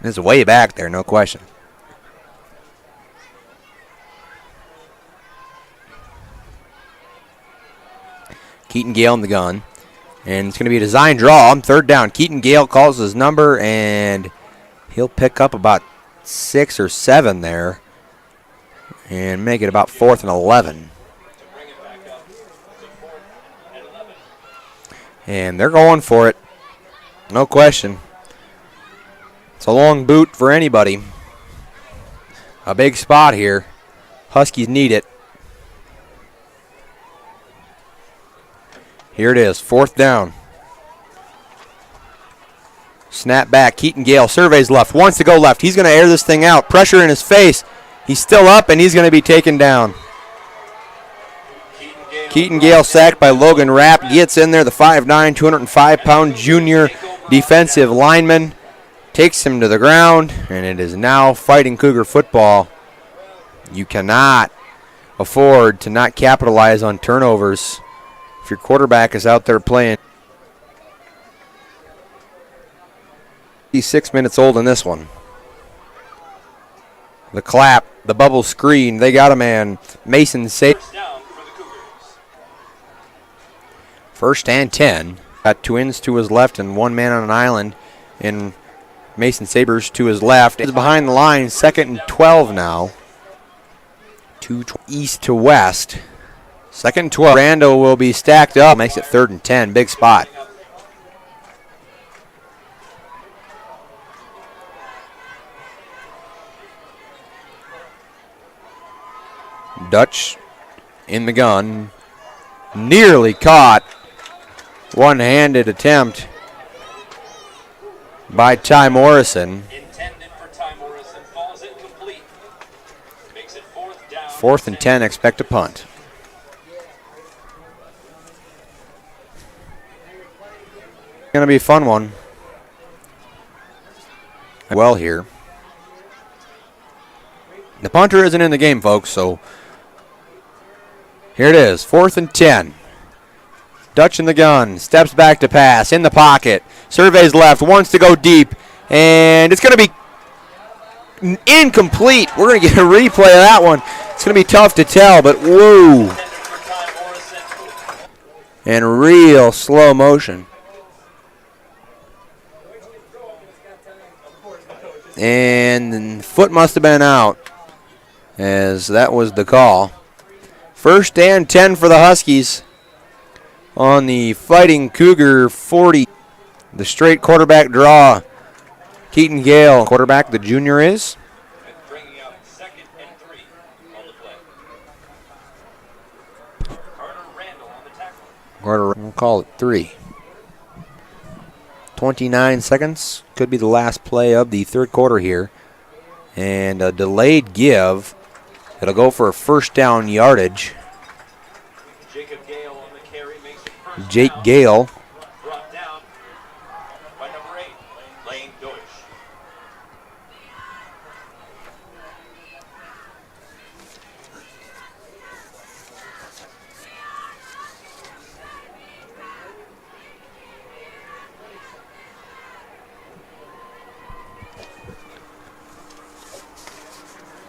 This is way back there, no question. Keaton Gale in the gun. And it's going to be a design draw on 3rd down. Keaton Gale calls his number, and he'll pick up about 6 or 7 there and make it about 4th and 11. And they're going for it. No question. It's a long boot for anybody. A big spot here. Huskies need it. Here it is, 4th down. Snap back, Keaton Gale surveys left, wants to go left. He's going to air this thing out. Pressure in his face. He's still up, and he's going to be taken down. Keaton Gale sacked by Logan Rapp. Gets in there, the 5'9", 205-pound junior defensive lineman. Takes him to the ground, and it is now Fighting Cougar football. You cannot afford to not capitalize on turnovers if your quarterback is out there playing. He's 6 minutes old in this one. The clap, the bubble screen, they got a man. Mason Sabers. First and 10. Got Twins to his left and one man on an island. And Mason Sabers to his left. Is behind the line, 2nd and 12 now. East to west. 2nd and 12. Rando will be stacked up. Makes it 3rd and 10. Big spot. Dutch in the gun. Nearly caught. One-handed attempt by Ty Morrison. Intended for Ty Morrison. Falls incomplete. Makes it 4th down. 4th and 10. Expect a punt. Going to be a fun one. Well here. The punter isn't in the game, folks, so here it is, 4th and 10. Dutch in the gun, steps back to pass, in the pocket, surveys left, wants to go deep, and it's going to be incomplete. We're going to get a replay of that one. It's going to be tough to tell, but whoa. And real slow motion. And foot must have been out, as that was the call. 1st and 10 for the Huskies on the Fighting Cougar 40. The straight quarterback draw. Keaton Gale, quarterback, the junior is. Bringing up 2nd and 3 on the play. Carter Randall on the tackle. We'll call it 3. 29 seconds. Could be the last play of the 3rd quarter here. And a delayed give. It'll go for a 1st down yardage. Jacob Gale on the carry makes it first Jake down. Gale. Brought down by number 8, Lane Deutsch.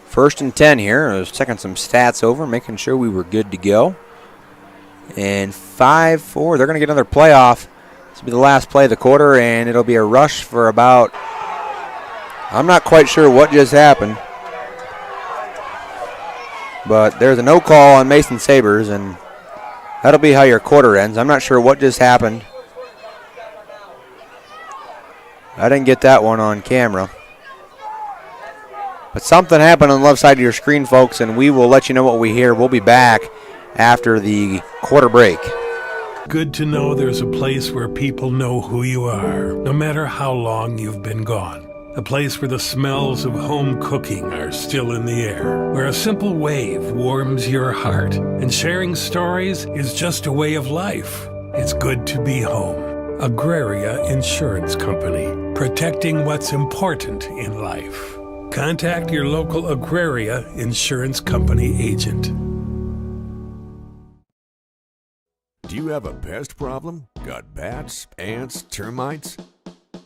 First and 10 here. I was checking some stats over, making sure we were good to go. And 5-4. They're going to get another playoff. This will be the last play of the quarter, and it'll be a rush for about, I'm not quite sure what just happened. But there's a no call on Mason Sabers, and that'll be how your quarter ends. I'm not sure what just happened. I didn't get that one on camera. But something happened on the left side of your screen, folks, and we will let you know what we hear. We'll be back after the quarter break. Good to know there's a place where people know who you are, no matter how long you've been gone. A place where the smells of home cooking are still in the air, where a simple wave warms your heart, and sharing stories is just a way of life. It's good to be home. Agraria Insurance Company, protecting what's important in life. Contact your local Agraria Insurance Company agent. Do you have a pest problem? Got bats, ants, termites?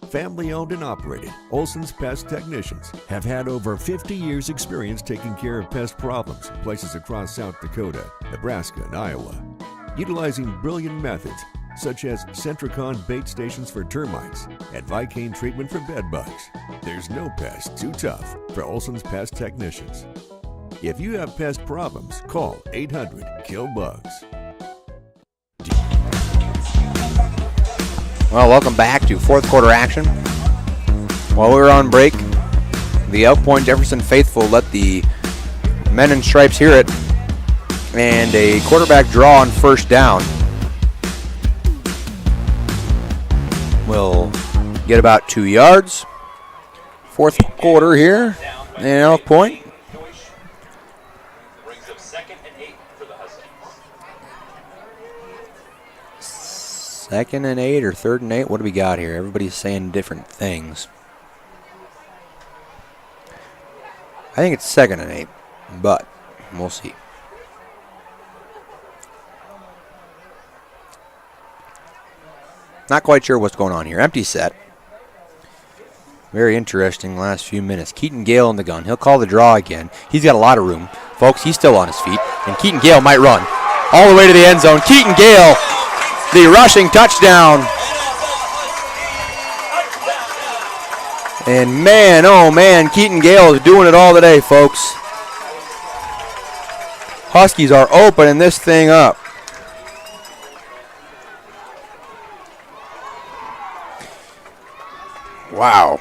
Family owned and operated, Olson's Pest Technicians have had over 50 years experience taking care of pest problems in places across South Dakota, Nebraska, and Iowa. Utilizing brilliant methods such as Centricon bait stations for termites and Vicane treatment for bed bugs. There's no pest too tough for Olson's Pest Technicians. If you have pest problems, call 800-KILL-BUGS. Well, welcome back to 4th quarter action. While we were on break, the Elk Point Jefferson faithful let the men in stripes hear it, and a quarterback draw on 1st down. We'll get about 2 yards. 4th quarter here in Elk Point. Brings up 2nd and 8 for the Huskies. 2nd and 8 or 3rd and 8? What do we got here? Everybody's saying different things. I think it's 2nd and 8, but we'll see. Not quite sure what's going on here. Empty set. Very interesting last few minutes. Keaton Gale in the gun. He'll call the draw again. He's got a lot of room. Folks, he's still on his feet. And Keaton Gale might run all the way to the end zone. Keaton Gale, the rushing touchdown. And man, oh man, Keaton Gale is doing it all today, folks. Huskies are opening this thing up. Wow.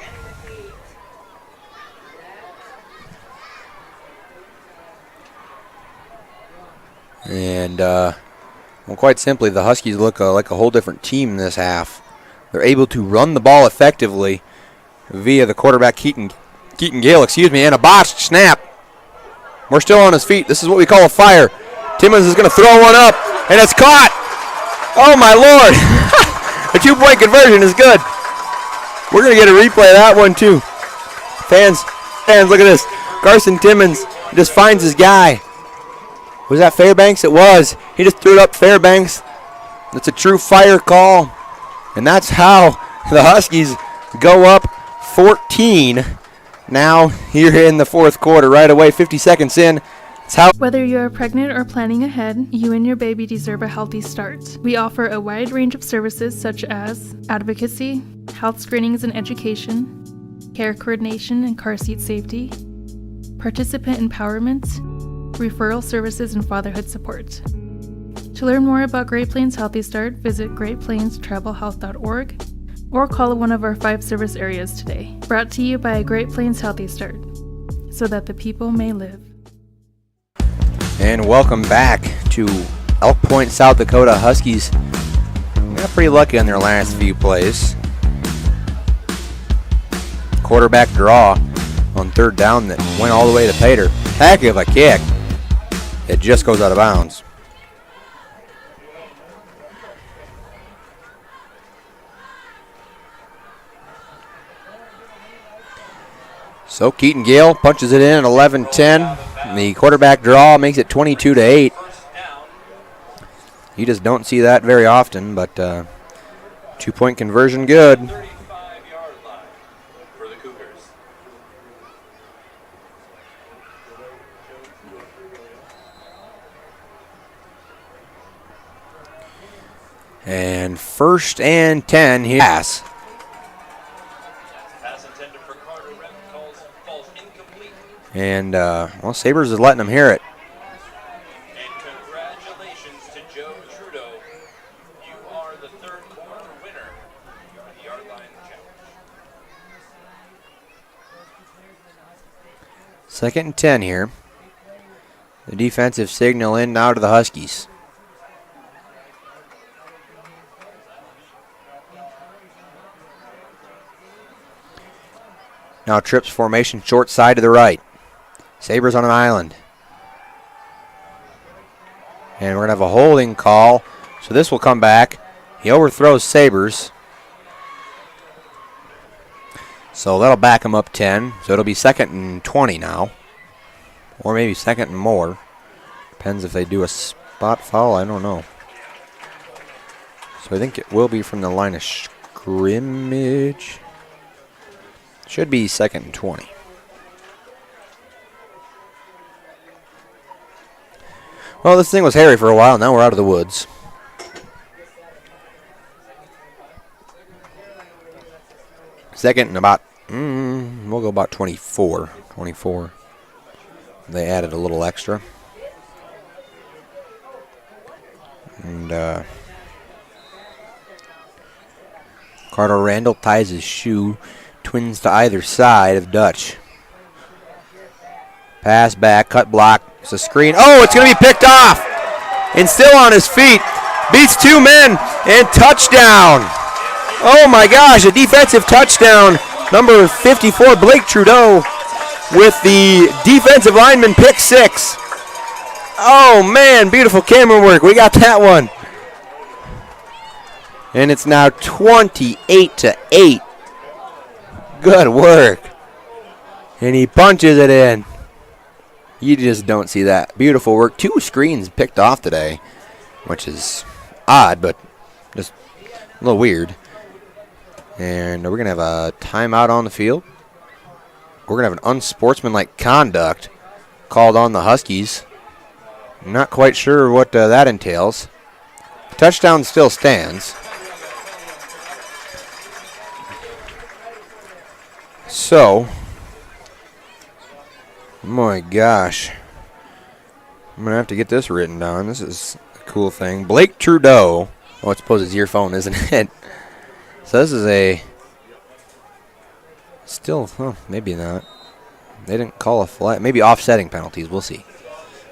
And, well, quite simply, the Huskies look like a whole different team in this half. They're able to run the ball effectively via the quarterback, Keaton Gale, and a botched snap. We're still on his feet. This is what we call a fire. Timmons is going to throw one up, and it's caught. Oh, my Lord. The 2-point conversion is good. We're going to get a replay of that one, too. Fans, look at this. Carson Timmons just finds his guy. Was that Fairbanks? It was. He just threw it up Fairbanks. That's a true fire call. And that's how the Huskies go up 14 now here in the 4th quarter. Right away, 50 seconds in. Whether you are pregnant or planning ahead, you and your baby deserve a healthy start. We offer a wide range of services such as advocacy, health screenings and education, care coordination and car seat safety, participant empowerment, referral services, and fatherhood support. To learn more about Great Plains Healthy Start, visit greatplainstravelhealth.org or call one of our 5 service areas today. Brought to you by Great Plains Healthy Start, so that the people may live. And welcome back to Elk Point, South Dakota. Huskies got pretty lucky on their last few plays. Quarterback draw on third down that went all the way to Pater. Heck of a kick. It just goes out of bounds. So Keaton Gale punches it in at 11-10. The quarterback draw makes it 22-8. You just don't see that very often, but 2-point conversion good. 35-yard line for the Cougars. And 1st and 10 here. Pass. Pass intended for Carter. Ref calls incomplete. And, well, Sabres is letting them hear it. And congratulations to Joe Trudeau. You are the third quarter winner of the yard line challenge. 2nd and 10 here. The defensive signal in now to the Huskies. Now trips formation short side to the right. Sabres on an island. And we're going to have a holding call. So this will come back. He overthrows Sabres. So that'll back him up 10. So it'll be 2nd and 20 now. Or maybe 2nd and more. Depends if they do a spot foul. I don't know. So I think it will be from the line of scrimmage. Should be 2nd and 20. Well, this thing was hairy for a while. Now we're out of the woods. Second and about, we'll go about 24. 24. They added a little extra. And Carter Randall ties his shoe. Twins to either side of Dutch. Pass back, cut block. It's a screen. Oh, it's going to be picked off. And still on his feet. Beats 2 men and touchdown. Oh my gosh, a defensive touchdown. Number 54, Blake Trudeau, with the defensive lineman pick 6. Oh man, beautiful camera work. We got that one. And it's now 28-8. Good work. And he punches it in. You just don't see that. Beautiful work. 2 screens picked off today, which is odd, but just a little weird. And we're going to have a timeout on the field. We're going to have an unsportsmanlike conduct called on the Huskies. I'm not quite sure what that entails. Touchdown still stands. So, my gosh. I'm going to have to get this written down. This is a cool thing. Blake Trudeau. Oh, I suppose it's your phone, isn't it? So this is a... Still, maybe not. They didn't call a flag. Maybe offsetting penalties. We'll see.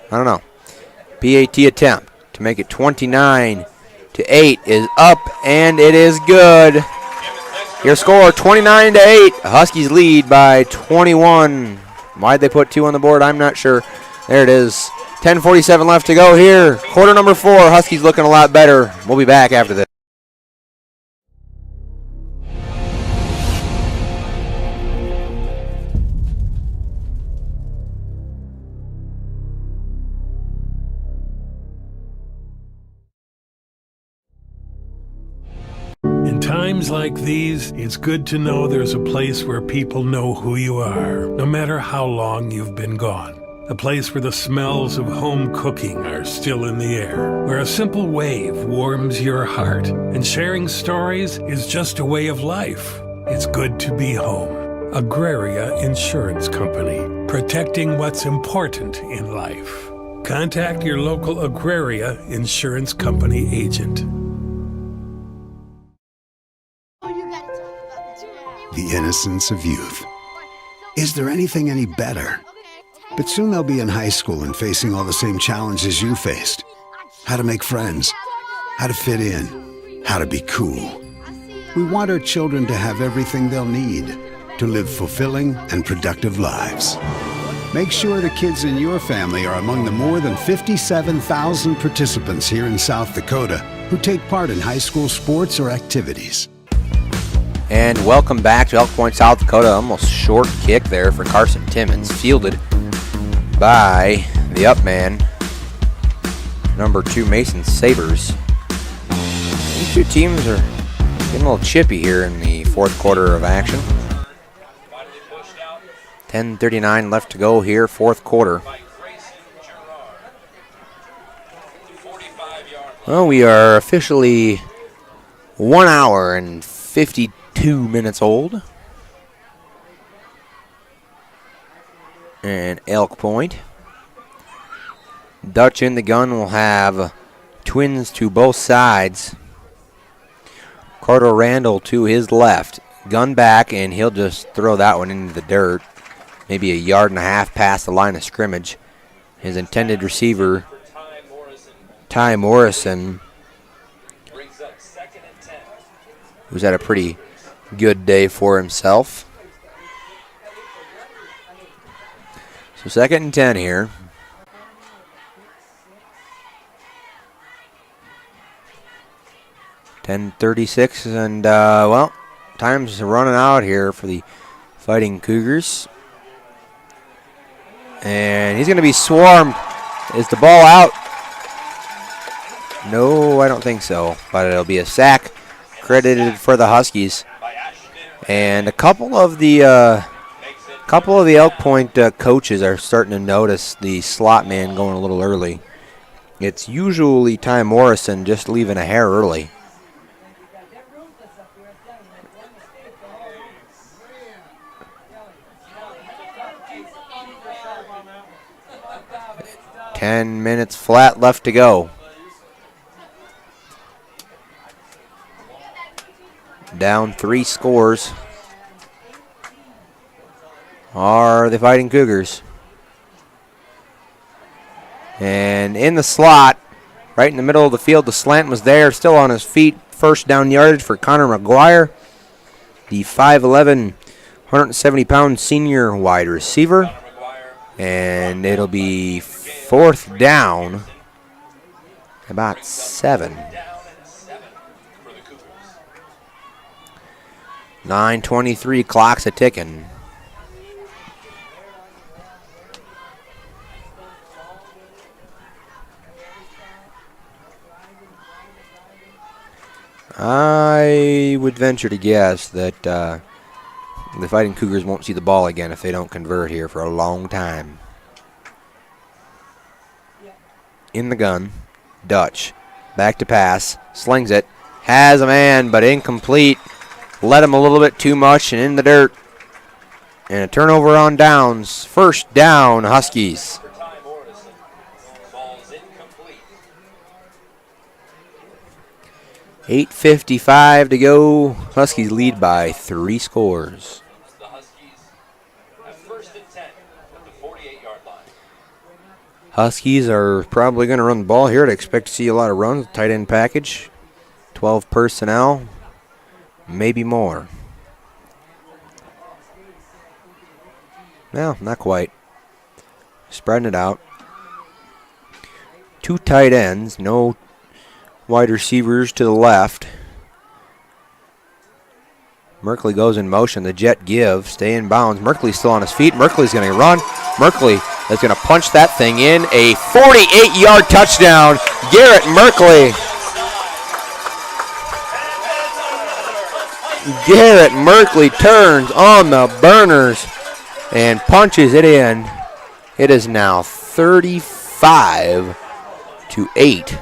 I don't know. PAT attempt to make it 29-8 is up, and it is good. Your score, 29-8. Huskies lead by 21. Why'd they put 2 on the board? I'm not sure. There it is. 10:47 left to go here. Quarter number 4. Huskies looking a lot better. We'll be back after this. In times like these, it's good to know there's a place where people know who you are, no matter how long you've been gone. A place where the smells of home cooking are still in the air, where a simple wave warms your heart, and sharing stories is just a way of life. It's good to be home. Agraria Insurance Company, protecting what's important in life. Contact your local Agraria Insurance Company agent. The innocence of youth. Is there anything any better? But soon they'll be in high school and facing all the same challenges you faced. How to make friends, how to fit in, how to be cool. We want our children to have everything they'll need to live fulfilling and productive lives. Make sure the kids in your family are among the more than 57,000 participants here in South Dakota who take part in high school sports or activities. And welcome back to Elk Point, South Dakota. Almost short kick there for Carson Timmons, fielded by the up man, number 2 Mason Sabers. These two teams are getting a little chippy here in the fourth quarter of action. 10:39 left to go here, fourth quarter. Well, we are officially 1 hour and 52 minutes old. And Elk Point. Dutch in the gun will have twins to both sides. Carter Randall to his left. Gun back, and he'll just throw that one into the dirt. Maybe a yard and a half past the line of scrimmage. His intended receiver, Ty Morrison, who's had a pretty good day for himself. So 2nd and 10 here. .10:36, and well, time's running out here for the Fighting Cougars. And he's going to be swarmed. Is the ball out? No, I don't think so. But it'll be a sack credited for the Huskies. And a couple of the Elk Point coaches are starting to notice the slot man going a little early. It's usually Ty Morrison just leaving a hair early. Ten minutes flat left to go. Down 3 scores are the Fighting Cougars. And in the slot, right in the middle of the field, the slant was there, still on his feet. First down yardage for Connor McGuire, the 5'11", 170-pound senior wide receiver. And it'll be 4th down, about 7. 9:23, clock's a ticking. I would venture to guess that the Fighting Cougars won't see the ball again if they don't convert here for a long time. In the gun, Dutch, back to pass, slings it, has a man, but incomplete. Led him a little bit too much and in the dirt. And a turnover on downs. First down, Huskies. 8:55 to go. Huskies lead by 3 scores. The Huskies have 1st and 10 at the 48-yard line. Huskies are probably going to run the ball here. I'd expect to see a lot of runs. Tight end package. 12 personnel. Maybe more. Well, not quite. Spreading it out. 2 tight ends. No wide receivers to the left. Merkley goes in motion. The jet give. Stay in bounds. Merkley's still on his feet. Merkley's going to run. Merkley is going to punch that thing in. A 48-yard touchdown. Garrett Merkley. Garrett Merkley turns on the burners and punches it in. It is now 35-8.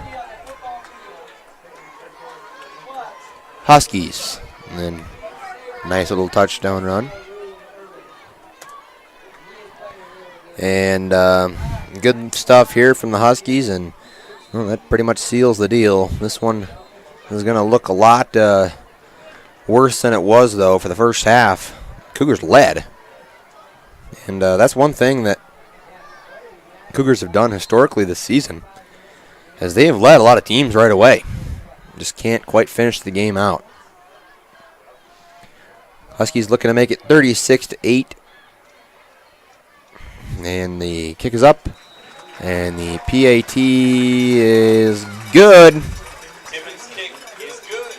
Huskies. And then nice little touchdown run. And good stuff here from the Huskies, and well, that pretty much seals the deal. This one is going to look a lot worse than it was, though, for the first half. Cougars led. And that's one thing that Cougars have done historically this season, as they have led a lot of teams right away. Just can't quite finish the game out. Huskies looking to make it 36-8. And the kick is up. And the PAT is good. Timmons' kick is good.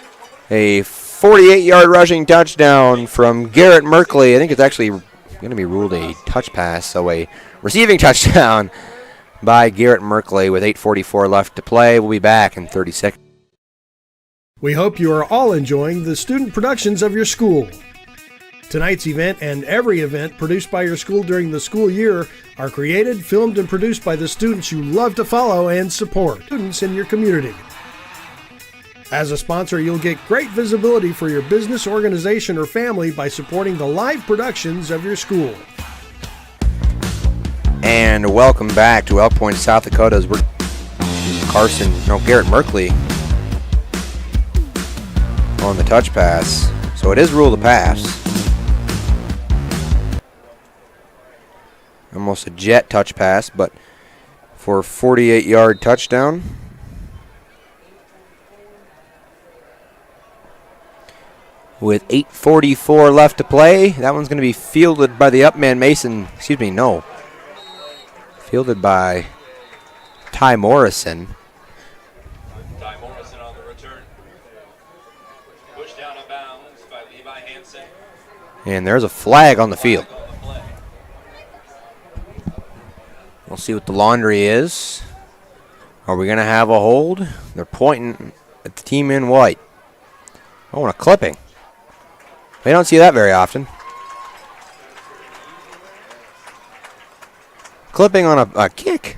A 48-yard rushing touchdown from Garrett Merkley. I think it's actually going to be ruled a touch pass, so a receiving touchdown by Garrett Merkley with 8:44 left to play. We'll be back in 30 seconds. We hope you are all enjoying the student productions of your school. Tonight's event and every event produced by your school during the school year are created, filmed, and produced by the students you love to follow and support, students in your community. As a sponsor, you'll get great visibility for your business, organization, or family by supporting the live productions of your school. And welcome back to Elk Point, South Dakota. As we're Garrett Merkley on the touch pass. So it is ruled a pass. Almost a jet touch pass, but for a 48-yard touchdown. With 8:44 left to play, that one's going to be fielded by the upman Mason. Fielded by Ty Morrison. Ty Morrison on the return. Pushed down of bounds by Levi Hansen. And there's a flag on the field. We'll see what the laundry is. Are we going to have a hold? They're pointing at the team in white. Oh, and a clipping. We don't see that very often. Clipping on a kick.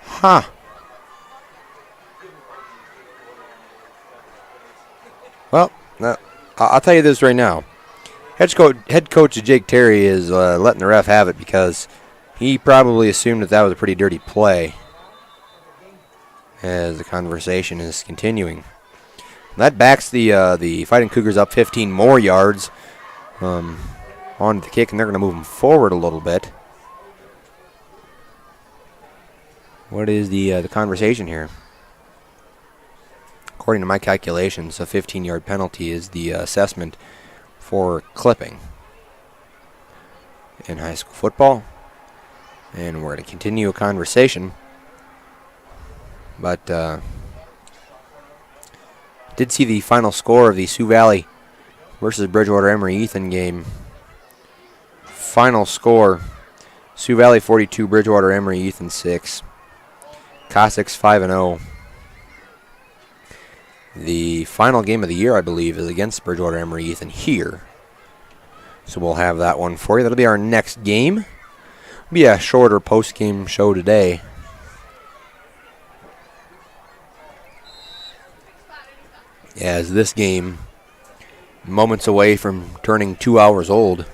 Huh. Well, I'll tell you this right now. Head coach Jake Terry is letting the ref have it because he probably assumed that was a pretty dirty play as the conversation is continuing. That backs the Fighting Cougars up 15 more yards on the kick, and they're going to move them forward a little bit. What is the conversation here? According to my calculations, a 15-yard penalty is the assessment for clipping in high school football. And we're going to continue a conversation. But did see the final score of the Sioux Valley versus Bridgewater Emory Ethan game. Final score, Sioux Valley 42, Bridgewater Emory Ethan 6. Cossacks 5-0. The final game of the year, I believe, is against Bridgewater Emory Ethan here. So we'll have that one for you. That'll be our next game. It'll be a shorter post-game show today. As this game, moments away from turning 2 hours old.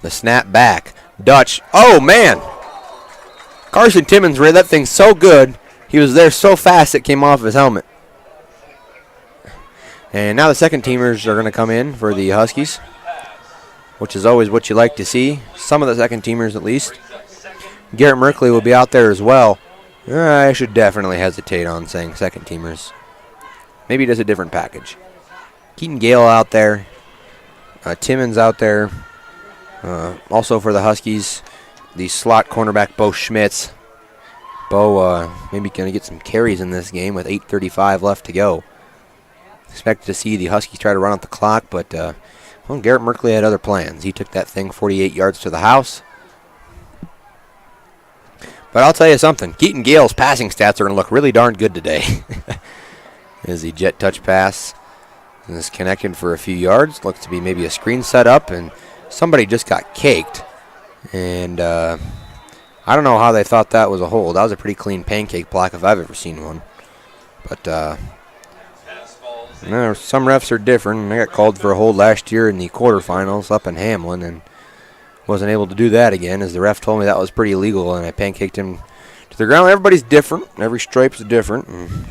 The snap back. Dutch. Oh, man. Carson Timmons read that thing so good. He was there so fast it came off his helmet. And now the second teamers are going to come in for the Huskies, which is always what you like to see. Some of the second teamers at least. Garrett Merkley will be out there as well. I should definitely hesitate on saying second teamers. Maybe just a different package. Keaton Gale out there. Timmons out there. Also for the Huskies, the slot cornerback Bo Schmitz. Bo maybe going to get some carries in this game with 8:35 left to go. Expected to see the Huskies try to run out the clock, but Garrett Merkley had other plans. He took that thing 48 yards to the house. But I'll tell you something. Keaton Gale's passing stats are going to look really darn good today. As the jet touch pass is connected for a few yards. Looks to be maybe a screen set up, and somebody just got caked. And I don't know how they thought that was a hold. That was a pretty clean pancake block if I've ever seen one. But Now, some refs are different. I got called for a hold last year in the quarterfinals up in Hamlin and wasn't able to do that again, as the ref told me that was pretty illegal, and I pancaked him to the ground. Everybody's different. Every stripe's different. And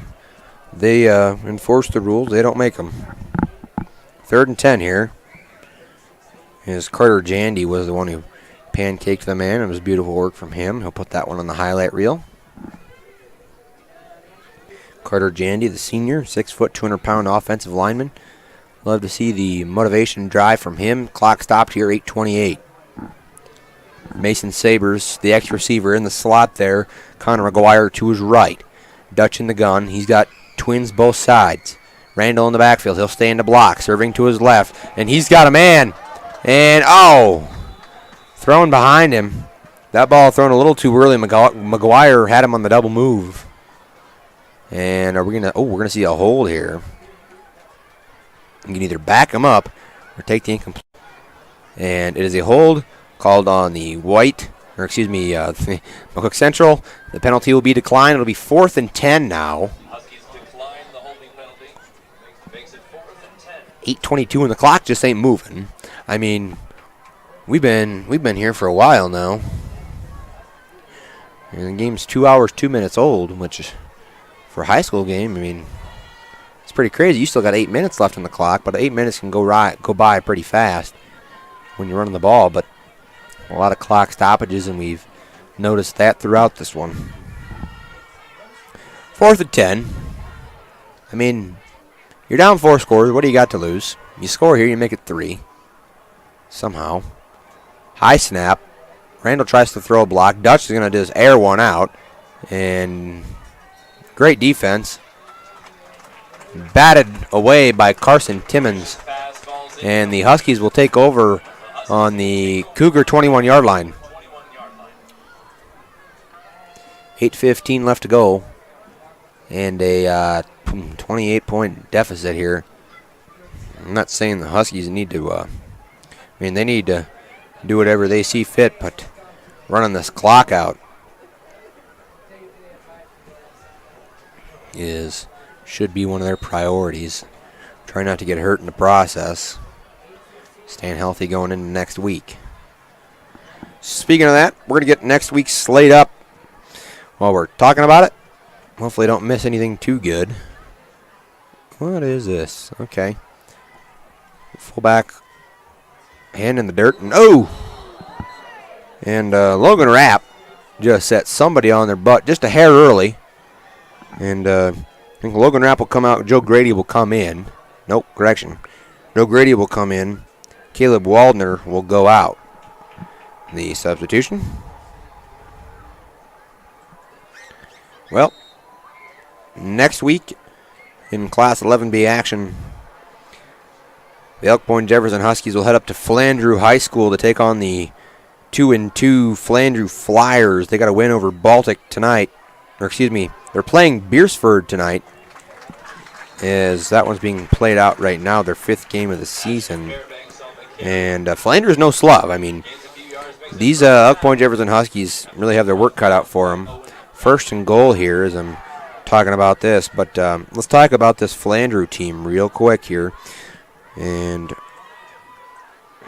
they enforce the rules. They don't make them. 3rd and 10 here. As Carter Jandy was the one who pancaked the man. It was beautiful work from him. He'll put that one on the highlight reel. Carter Jandy, the senior, 6 foot, 200-pound offensive lineman. Love to see the motivation drive from him. Clock stopped here, 8:28. Mason Sabers, the ex-receiver in the slot there. Connor McGuire to his right. Dutch in the gun. He's got twins both sides. Randall in the backfield. He'll stay in the block, serving to his left. And he's got a man. And, thrown behind him. That ball thrown a little too early. McGuire had him on the double move. And we're going to see a hold here. You can either back him up or take the incomplete. And it is a hold called on the McCook Central. The penalty will be declined. It'll be 4th and 10 now. Huskies decline the holding penalty. Makes it 4th and 10. 8:22 and the clock just ain't moving. I mean, we've been here for a while now. And the game's 2 hours, 2 minutes old, which is, for a high school game, I mean, it's pretty crazy. You still got 8 minutes left on the clock, but 8 minutes can go by pretty fast when you're running the ball. But a lot of clock stoppages, and we've noticed that throughout this one. 4th and 10. I mean, you're down 4 scores. What do you got to lose? You score here, you make it 3. Somehow. High snap. Randall tries to throw a block. Dutch is going to just air one out. And great defense. Batted away by Carson Timmons. And the Huskies will take over on the Cougar 21-yard line. 8:15 left to go. And a 28-point deficit here. I'm not saying the Huskies need to, they need to do whatever they see fit, but running this clock out should be one of their priorities. Try not to get hurt in the process. Staying healthy going into next week. Speaking of that, we're going to get next week's slate up while we're talking about it. Hopefully don't miss anything too good. What is this? Okay. Fullback hand in the dirt. And Logan Rapp just set somebody on their butt just a hair early. And I think Logan Rapp will come out. Joe Grady will come in. Nope, correction. Joe Grady will come in. Caleb Waldner will go out. The substitution. Well, next week in Class 11B action, the Elk Point Jefferson Huskies will head up to Flandreau High School to take on the 2-2 Flandreau Flyers. They got a win over Baltic tonight. They're playing Beersford tonight, as that one's being played out right now, their 5th game of the season. And Flandreau's no slub. I mean, these Elk Point Jefferson Huskies really have their work cut out for them. 1st and goal here as I'm talking about this. But let's talk about this Flandreau team real quick here. And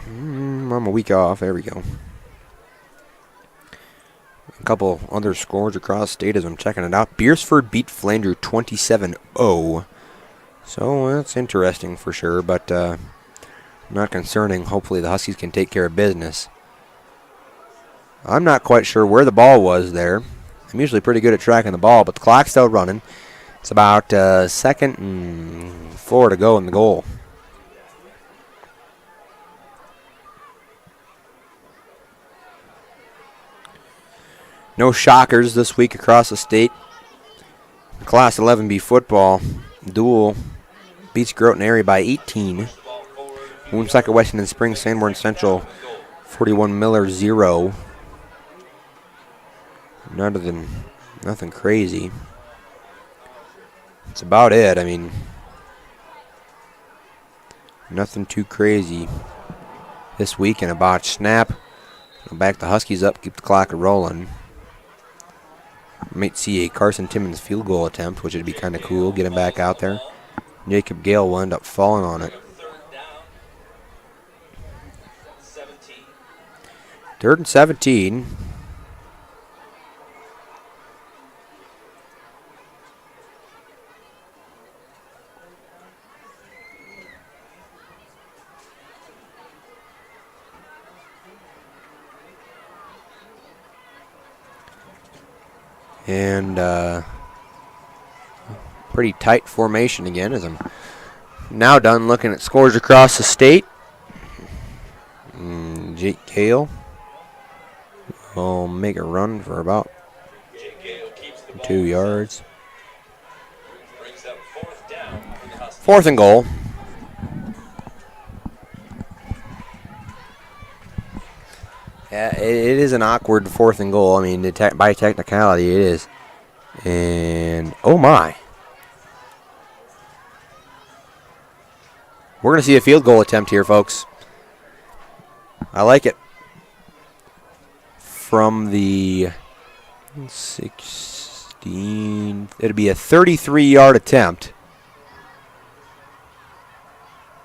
I'm a week off. There we go. A couple other scores across state as I'm checking it out. Beersford beat Flandreau 27-0. So that's interesting for sure, but not concerning. Hopefully the Huskies can take care of business. I'm not quite sure where the ball was there. I'm usually pretty good at tracking the ball, but the clock's still running. It's about 2nd and 4 to go in the goal. No shockers this week across the state. Class 11B football duel beats Groton Area by 18. Woonsocket Weston and Spring Sanborn Central 41 Miller 0. Nothing crazy. That's about it. I mean, nothing too crazy this week. And a botched snap. Back the Huskies up, keep the clock rolling. Might see a Carson Timmons field goal attempt, which would be kind of cool. Get him back out there. Jacob Gale will end up falling on it. Third down. 17. 3rd and 17. And pretty tight formation again as I'm now done looking at scores across the state. Jake Gale will make a run for about 2 yards. Brings up 4th down for the Huskies. 4th and goal. Yeah, it is an awkward 4th and goal. I mean, by technicality, it is. And, oh my. We're going to see a field goal attempt here, folks. I like it. From the 16, it'll be a 33-yard attempt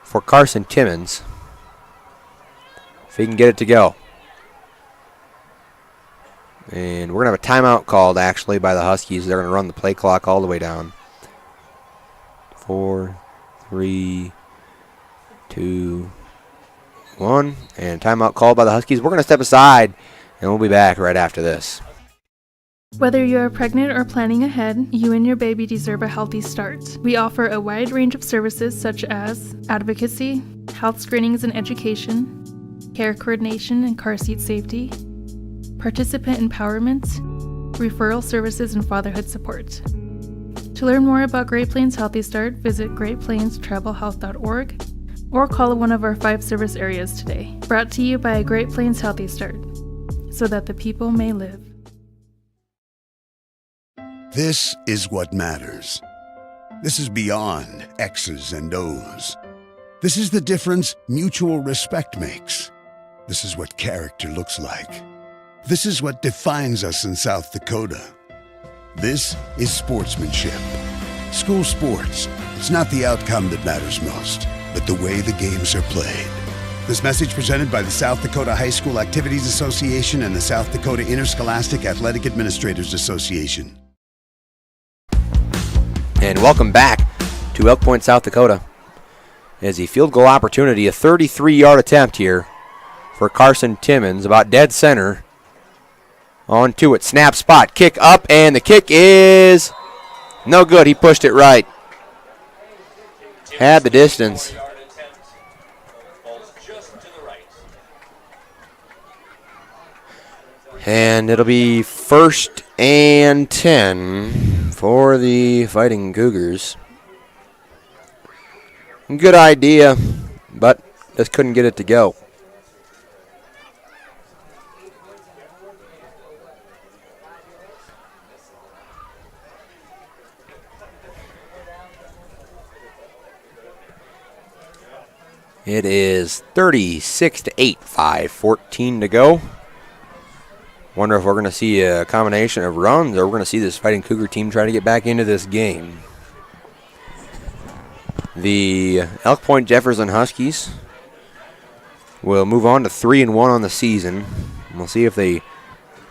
for Carson Timmons. If he can get it to go. And we're going to have a timeout called, actually, by the Huskies. They're going to run the play clock all the way down. 4, 3, 2, 1. And timeout called by the Huskies. We're going to step aside, and we'll be back right after this. Whether you are pregnant or planning ahead, you and your baby deserve a healthy start. We offer a wide range of services such as advocacy, health screenings and education, care coordination and car seat safety, participant empowerment, referral services, and fatherhood support. To learn more about Great Plains Healthy Start, visit greatplainstravelhealth.org or call one of our 5 service areas today. Brought to you by Great Plains Healthy Start, so that the people may live. This is what matters. This is beyond X's and O's. This is the difference mutual respect makes. This is what character looks like. This is what defines us in South Dakota. This is sportsmanship. School sports, it's not the outcome that matters most, but the way the games are played. This message presented by the South Dakota High School Activities Association and the South Dakota Interscholastic Athletic Administrators Association. And welcome back to Elk Point, South Dakota. As a field goal opportunity, a 33-yard attempt here for Carson Timmons, about dead center. On to it, snap spot, kick up, and the kick is no good. He pushed it right. Had the distance. And it'll be 1st and 10 for the Fighting Cougars. Good idea, but just couldn't get it to go. It is 36-8, 5:14 to go. Wonder if we're going to see a combination of runs or we're going to see this Fighting Cougar team try to get back into this game. The Elk Point Jefferson Huskies will move on to 3-1 on the season. We'll see if they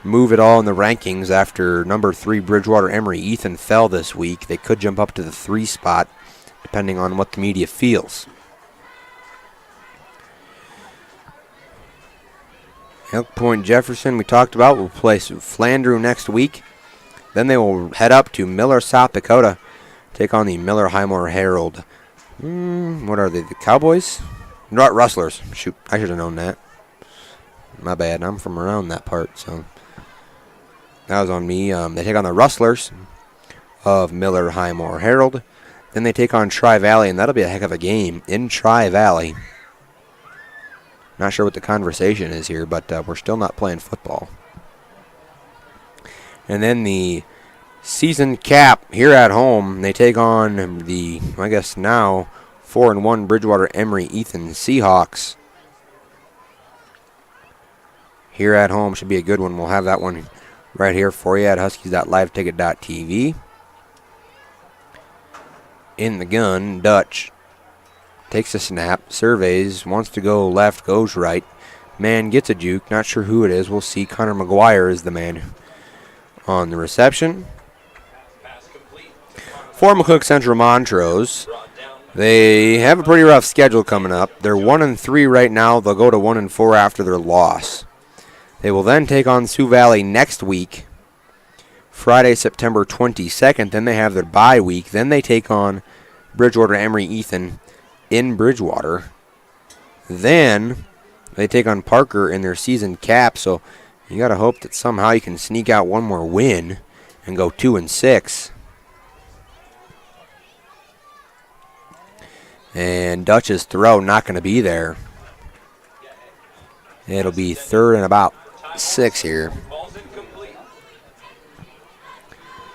move it all in the rankings after number 3 Bridgewater Emory Ethan fell this week. They could jump up to the 3 spot depending on what the media feels. Elk Point Jefferson, we talked about, will play Flandreau next week. Then they will head up to Miller, South Dakota, take on the Miller Highmore Herald. What are they, the Cowboys? Not Rustlers. Shoot, I should have known that. My bad, I'm from around that part, so that was on me. They take on the Rustlers of Miller Highmore Herald. Then they take on Tri-Valley, and that'll be a heck of a game in Tri-Valley. Not sure what the conversation is here, but we're still not playing football. And then the season cap here at home, they take on the, I guess now, 4-1 Bridgewater Emory Ethan Seahawks. Here at home should be a good one. We'll have that one right here for you at huskies.liveticket.tv. in the gun. Dutch takes a snap, surveys, wants to go left, goes right. Man gets a juke, not sure who it is. We'll see. Connor McGuire is the man on the reception. For McCook Central Montrose, they have a pretty rough schedule coming up. They're 1-3 right now. They'll go to 1-4 after their loss. They will then take on Sioux Valley next week, Friday, September 22nd. Then they have their bye week. Then they take on Bridgewater Emery Ethan in Bridgewater. Then they take on Parker in their season cap. So you got to hope that somehow you can sneak out one more win and go 2-6. And Dutch's throw not going to be there. It'll be 3rd and about 6 here.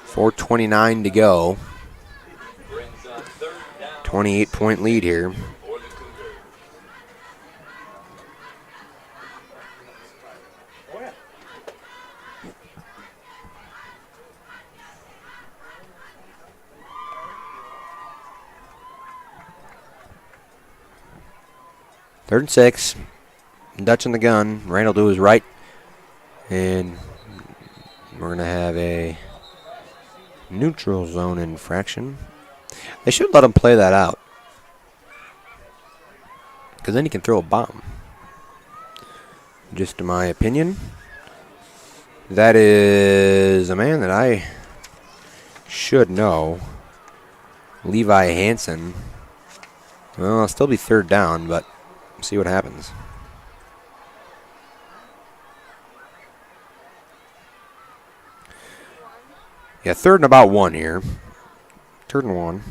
4:29 to go. 28-point lead here. Third and 6. Dutch in the gun. Randall do his right. And we're going to have a neutral zone infraction. They should let him play that out, because then he can throw a bomb. Just in my opinion. That is a man that I should know. Levi Hansen. Well, it'll still be 3rd down, but see what happens. Yeah, 3rd and about 1 here. 3rd and 1.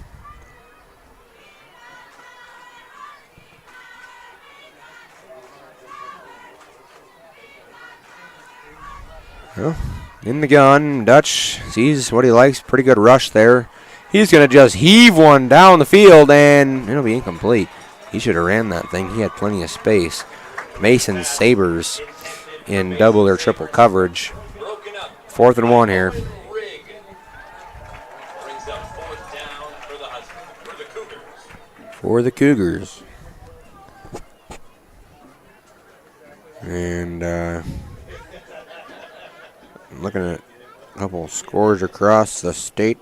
Well, in the gun, Dutch sees what he likes. Pretty good rush there. He's going to just heave one down the field, and it'll be incomplete. He should have ran that thing. He had plenty of space. Mason Sabres in double or triple coverage. 4th and 1 here. For the Cougars. And I'm looking at a couple scores across the state.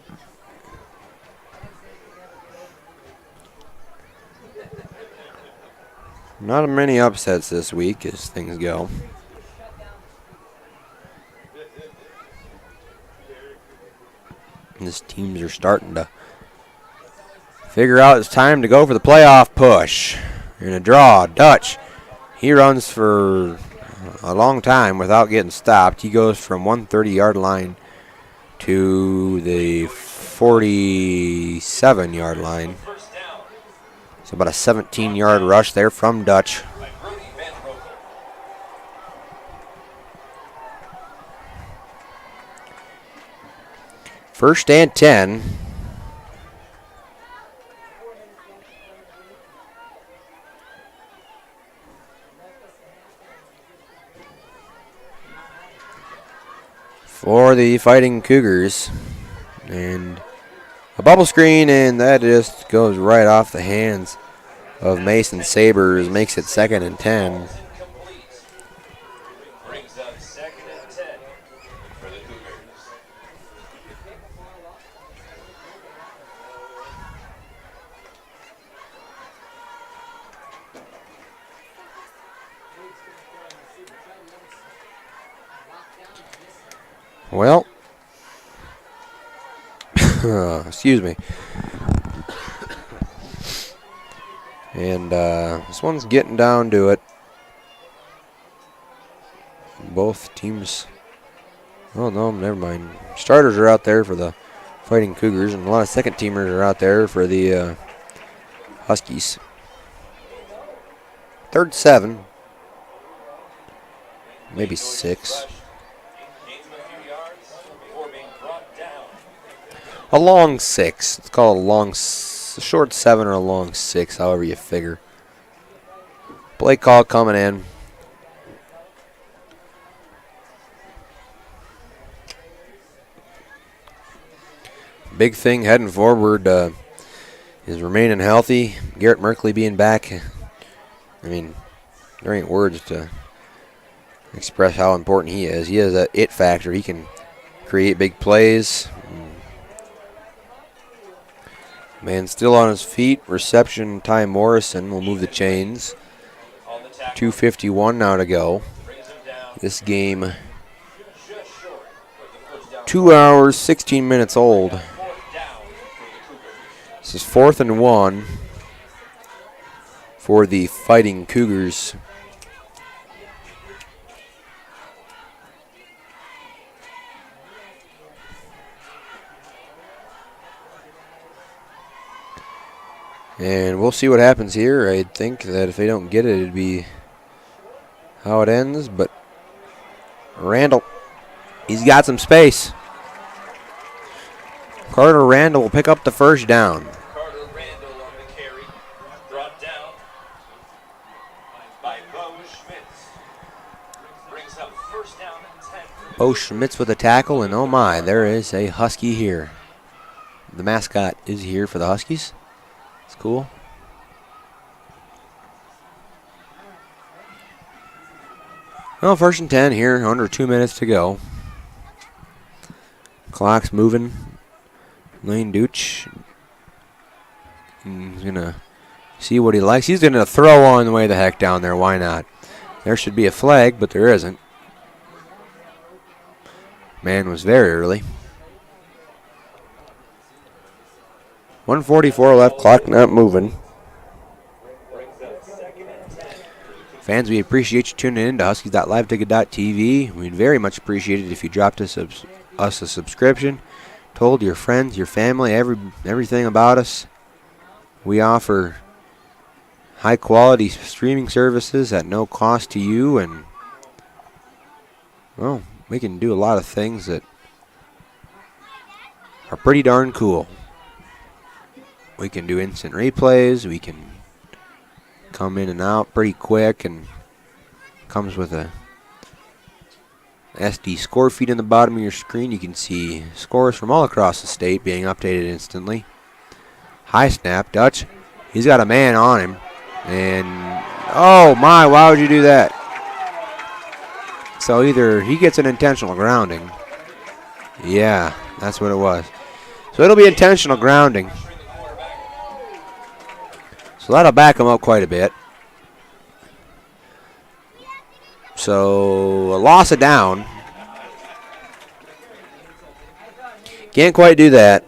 Not many upsets this week as things go. These teams are starting to figure out it's time to go for the playoff push. In a draw, Dutch, he runs for a long time without getting stopped. He goes from 130-yard line to the 47-yard line. So about a 17-yard rush there from Dutch. First and 10. For the Fighting Cougars. And a bubble screen, and that just goes right off the hands of Mason Sabres. Makes it 2nd and 10. Brings up 2nd and 10 for the Cougars. Well, excuse me. And this one's getting down to it. Both teams. Oh, no, never mind. Starters are out there for the Fighting Cougars, and a lot of second teamers are out there for the Huskies. 3rd 7. Maybe 6. A long 6. Let's call it a short 7 or a long 6, however you figure. Play call coming in. Big thing heading forward. is remaining healthy. Garrett Merkley being back. I mean, there ain't words to express how important he is. He has that it factor. He can create big plays. Man still on his feet. Reception, Ty Morrison will move the chains. 2:51 now to go. This game 2 hours, 16 minutes old. This is 4th and 1 for the Fighting Cougars. And we'll see what happens here. I think that if they don't get it, it'd be how it ends. But Randall, he's got some space. Carter Randall will pick up the first down. Carter Randall on the carry. Brought down by Bo Schmitz. Brings up first down and 10. Bo Schmitz with a tackle, and oh my, there is a Husky here. The mascot is here for the Huskies. It's cool. Well, 1st and 10 here, under 2 minutes to go. Clock's moving. Lane Dooch. He's going to see what he likes. He's going to throw on the way the heck down there. Why not? There should be a flag, but there isn't. Man was very early. 1:44 left, clock not moving. Fans, we appreciate you tuning in to Huskies.liveticket.tv. We'd very much appreciate it if you dropped us a subscription, told your friends, your family, everything about us. We offer high-quality streaming services at no cost to you, and, well, we can do a lot of things that are pretty darn cool. We can do instant replays. We can come in and out pretty quick, and comes with a SD score feed in the bottom of your screen. You can see scores from all across the state being updated instantly. High snap, Dutch. He's got a man on him, and oh my, why would you do that? So either he gets an intentional grounding. Yeah, that's what it was. So it'll be intentional grounding. So that'll back him up quite a bit. So a loss of down. Can't quite do that.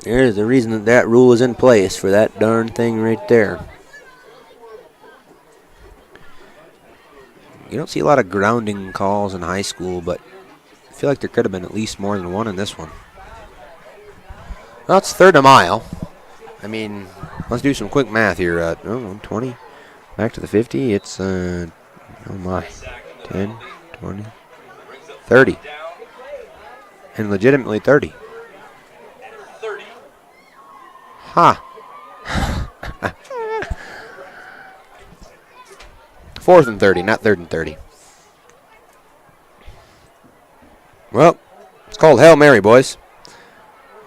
There's the reason that that rule is in place for that darn thing right there. You don't see a lot of grounding calls in high school, but I feel like there could have been at least more than one in this one. Well, it's 3rd and a mile. I mean, let's do some quick math here. 20, back to the 50. It's, oh my, 10, 20, 30. And legitimately 30. Ha. Huh. 4th and 30, not 3rd and 30. Well, it's called Hail Mary, boys.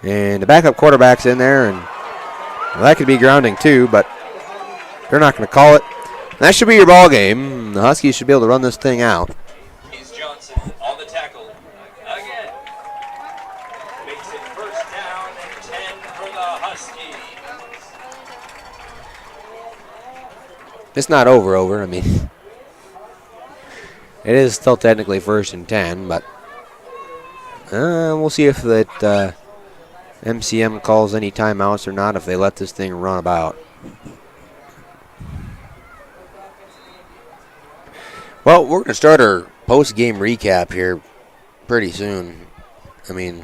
And the backup quarterback's in there, and well, that could be grounding too, but they're not going to call it. That should be your ball game. The Huskies should be able to run this thing out. He's Johnson on the tackle. Again. Makes it first down and 10 for the Huskies. It's not over. I mean, it is still technically 1st and 10, but we'll see if that MCM calls any timeouts or not, if they let this thing run about. Well, we're going to start our post-game recap here pretty soon. I mean,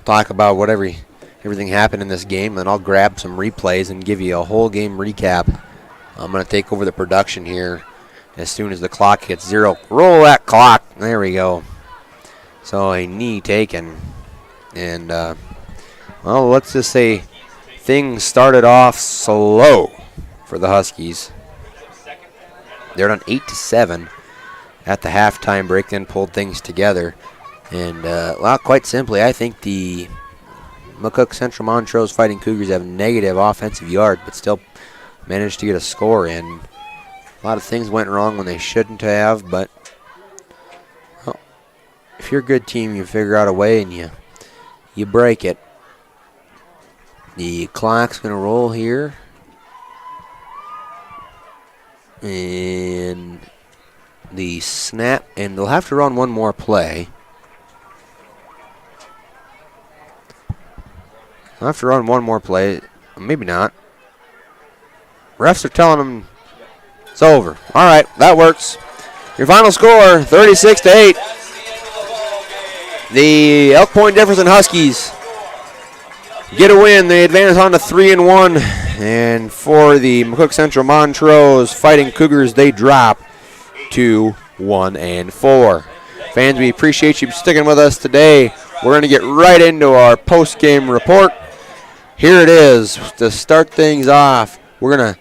talk about everything happened in this game, and I'll grab some replays and give you a whole game recap. I'm going to take over the production here as soon as the clock hits 0. Roll that clock. There we go. So a knee taken. And, well, let's just say things started off slow for the Huskies. They're down 8-7 at the halftime break, then pulled things together. And, well, quite simply, I think the McCook Central Montrose Fighting Cougars have negative offensive yard, but still managed to get a score in. A lot of things went wrong when they shouldn't have, but well, if you're a good team, you figure out a way and you break it. The clock's going to roll here. And the snap, and they'll have to run one more play. They'll have to run one more play. Maybe not. Refs are telling them it's over. All right, that works. Your final score, 36-8. The Elk Point Jefferson Huskies get a win. They advance on to 3-1. And for the McCook Central Montrose Fighting Cougars, they drop to 1-4. Fans, we appreciate you sticking with us today. We're going to get right into our post-game report. Here it is. To start things off, we're going to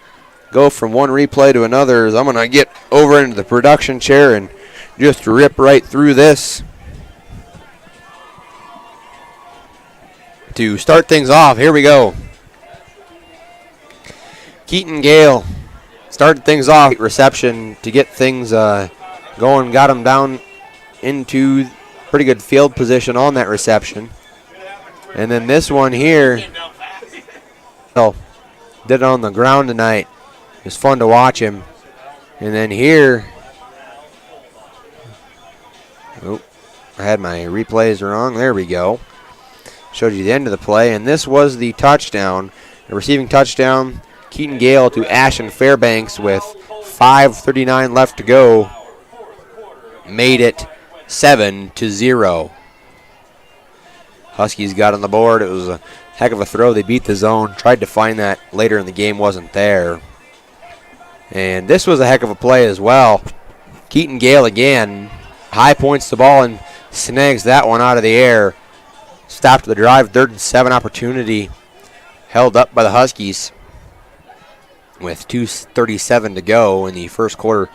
go from one replay to another. I'm going to get over into the production chair and just rip right through this. To start things off, here we go. Keaton Gale started things off. Reception to get things going, got them down into pretty good field position on that reception. And then this one here, did it on the ground tonight. It was fun to watch him. And then here, I had my replays wrong. There we go. Showed you the end of the play. And this was the touchdown, the receiving touchdown. Keaton Gale to Ashton Fairbanks with 5:39 left to go. Made it 7-0. Huskies got on the board. It was a heck of a throw. They beat the zone. Tried to find that later in the game. Wasn't there. And this was a heck of a play as well. Keaton Gale again. High points the ball and snags that one out of the air. Stopped the drive. 3rd and 7 opportunity. Held up by the Huskies. With 2:37 to go in the first quarter,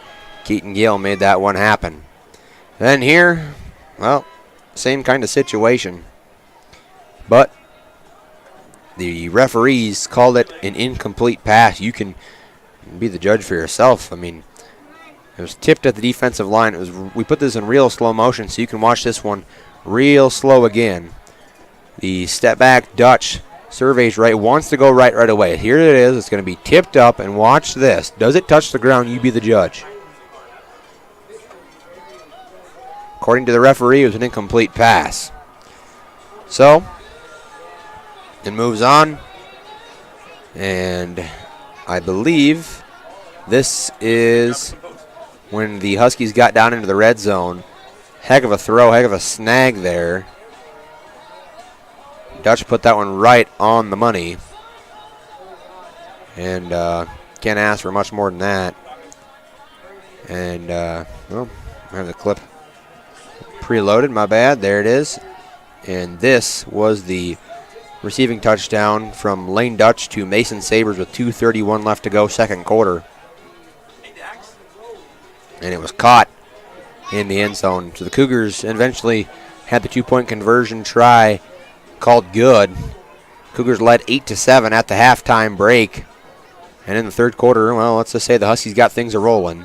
Keaton Gale made that one happen. Then here, well, same kind of situation. But the referees called it an incomplete pass. You can be the judge for yourself. I mean, it was tipped at the defensive line. We put this in real slow motion, so you can watch this one real slow again. The step back Dutch surveys right, wants to go right away. Here it is. It's going to be tipped up, and watch this. Does it touch the ground? You be the judge. According to the referee, it was an incomplete pass. So, it moves on, and I believe this is when the Huskies got down into the red zone. Heck of a throw, heck of a snag there. Dutch put that one right on the money. And can't ask for much more than that. And, well, I have the clip preloaded. My bad. There it is. And this was the receiving touchdown from Lane Dutch to Mason Sabers with 2:31 left to go, second quarter. And it was caught in the end zone. So the Cougars eventually had the 2-point conversion try called good. Cougars led 8-7 at the halftime break. And in the third quarter, well, let's just say the Huskies got things a-rolling.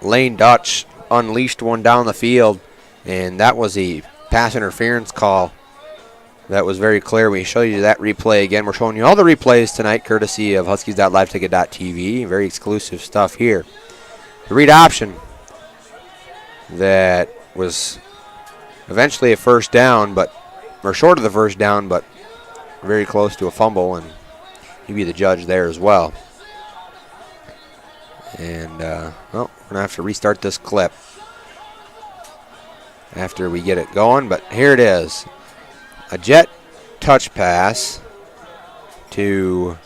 Lane Dutch unleashed one down the field, and that was a pass interference call. That was very clear. We show you that replay again. We're showing you all the replays tonight, courtesy of Huskies.liveticket.tv. Very exclusive stuff here. The read option that was eventually a first down, or short of the first down, but very close to a fumble, and he'd be the judge there as well. And, well, we're going to have to restart this clip after we get it going, but here it is. A jet touch pass from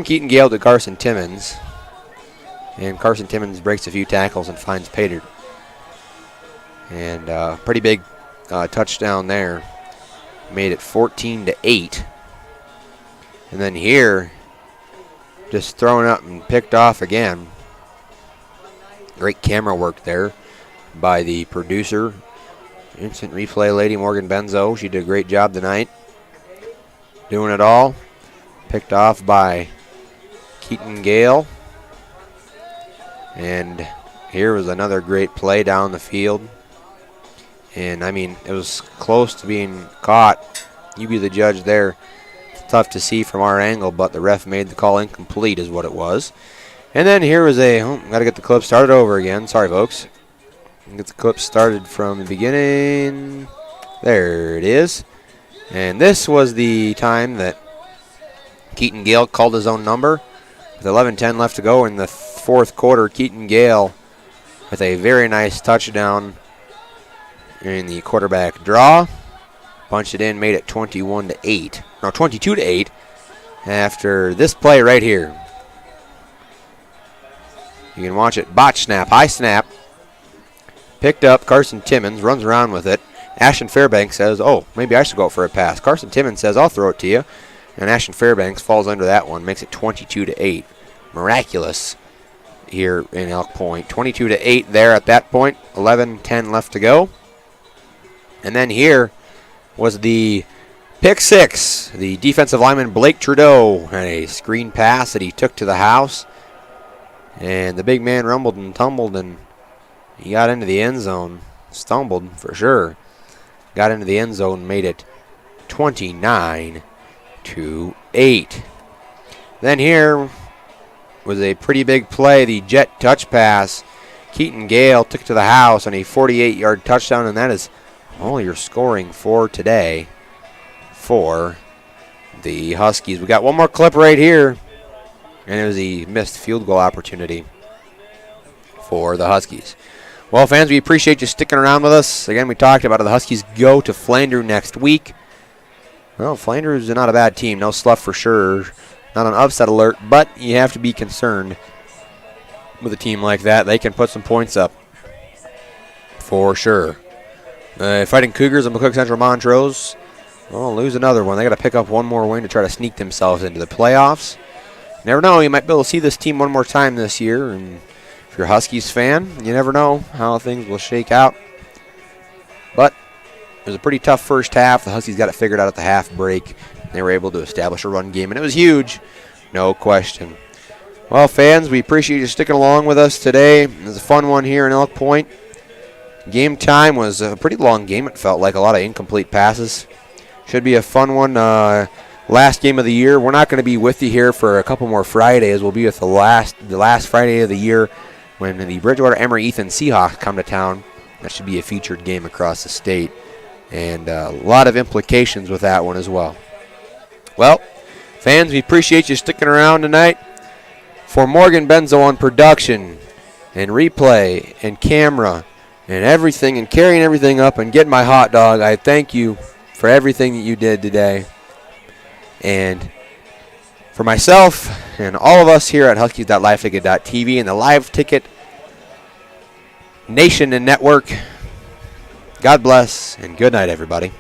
Keaton Gale to Carson Timmons. And Carson Timmons breaks a few tackles and finds Pater. And pretty big touchdown there. Made it 14-8. And then here, just thrown up and picked off again. Great camera work there. by the producer, instant replay lady, Morgan Benzo. She did a great job tonight doing it all. Picked off by Keaton Gale. And here was another great play down the field. And, I mean, it was close to being caught. You be the judge there. It's tough to see from our angle, but the ref made the call incomplete is what it was. And then here was got to get the clip started over again. Sorry, folks. Get the clip started from the beginning. There it is. And this was the time that Keaton Gale called his own number. With 11:10 left to go in the fourth quarter, Keaton Gale with a very nice touchdown in the quarterback draw. Punched it in, made it 22-8 after this play right here. You can watch it. Botch snap, high snap. Picked up, Carson Timmons runs around with it. Ashton Fairbanks says, oh, maybe I should go for a pass. Carson Timmons says, I'll throw it to you. And Ashton Fairbanks falls under that one, makes it 22-8. Miraculous here in Elk Point. 22-8 there at that point. 11:10 left to go. And then here was the pick six. The defensive lineman Blake Trudeau had a screen pass that he took to the house. And the big man rumbled and tumbled, and he got into the end zone. Stumbled for sure. Got into the end zone, made it 29-8. Then here was a pretty big play, the jet touch pass. Keaton Gale took to the house on a 48-yard touchdown, and that is all your scoring for today for the Huskies. We got one more clip right here, and it was a missed field goal opportunity for the Huskies. Well, fans, we appreciate you sticking around with us. Again, we talked about it. The Huskies go to Flanders next week. Well, Flanders is not a bad team. No slough for sure. Not an upset alert, but you have to be concerned with a team like that. They can put some points up for sure. Fighting Cougars and McCook Central Montrose. Well, lose another one. They got to pick up one more win to try to sneak themselves into the playoffs. Never know. You might be able to see this team one more time this year. And if you're a Huskies fan, you never know how things will shake out. But it was a pretty tough first half. The Huskies got it figured out at the half break. They were able to establish a run game, and it was huge. No question. Well, fans, we appreciate you sticking along with us today. It was a fun one here in Elk Point. Game time was a pretty long game. It felt like a lot of incomplete passes. Should be a fun one. Last game of the year. We're not going to be with you here for a couple more Fridays. We'll be with the last Friday of the year when the Bridgewater Emory Ethan Seahawks come to town. That should be a featured game across the state. And a lot of implications with that one as well. Well, fans, we appreciate you sticking around tonight. For Morgan Benzo on production and replay and camera and everything and carrying everything up and getting my hot dog, I thank you for everything that you did today. And for myself and all of us here at Huskies.LiveTicket.tv and the Live Ticket Nation and Network, God bless and good night, everybody.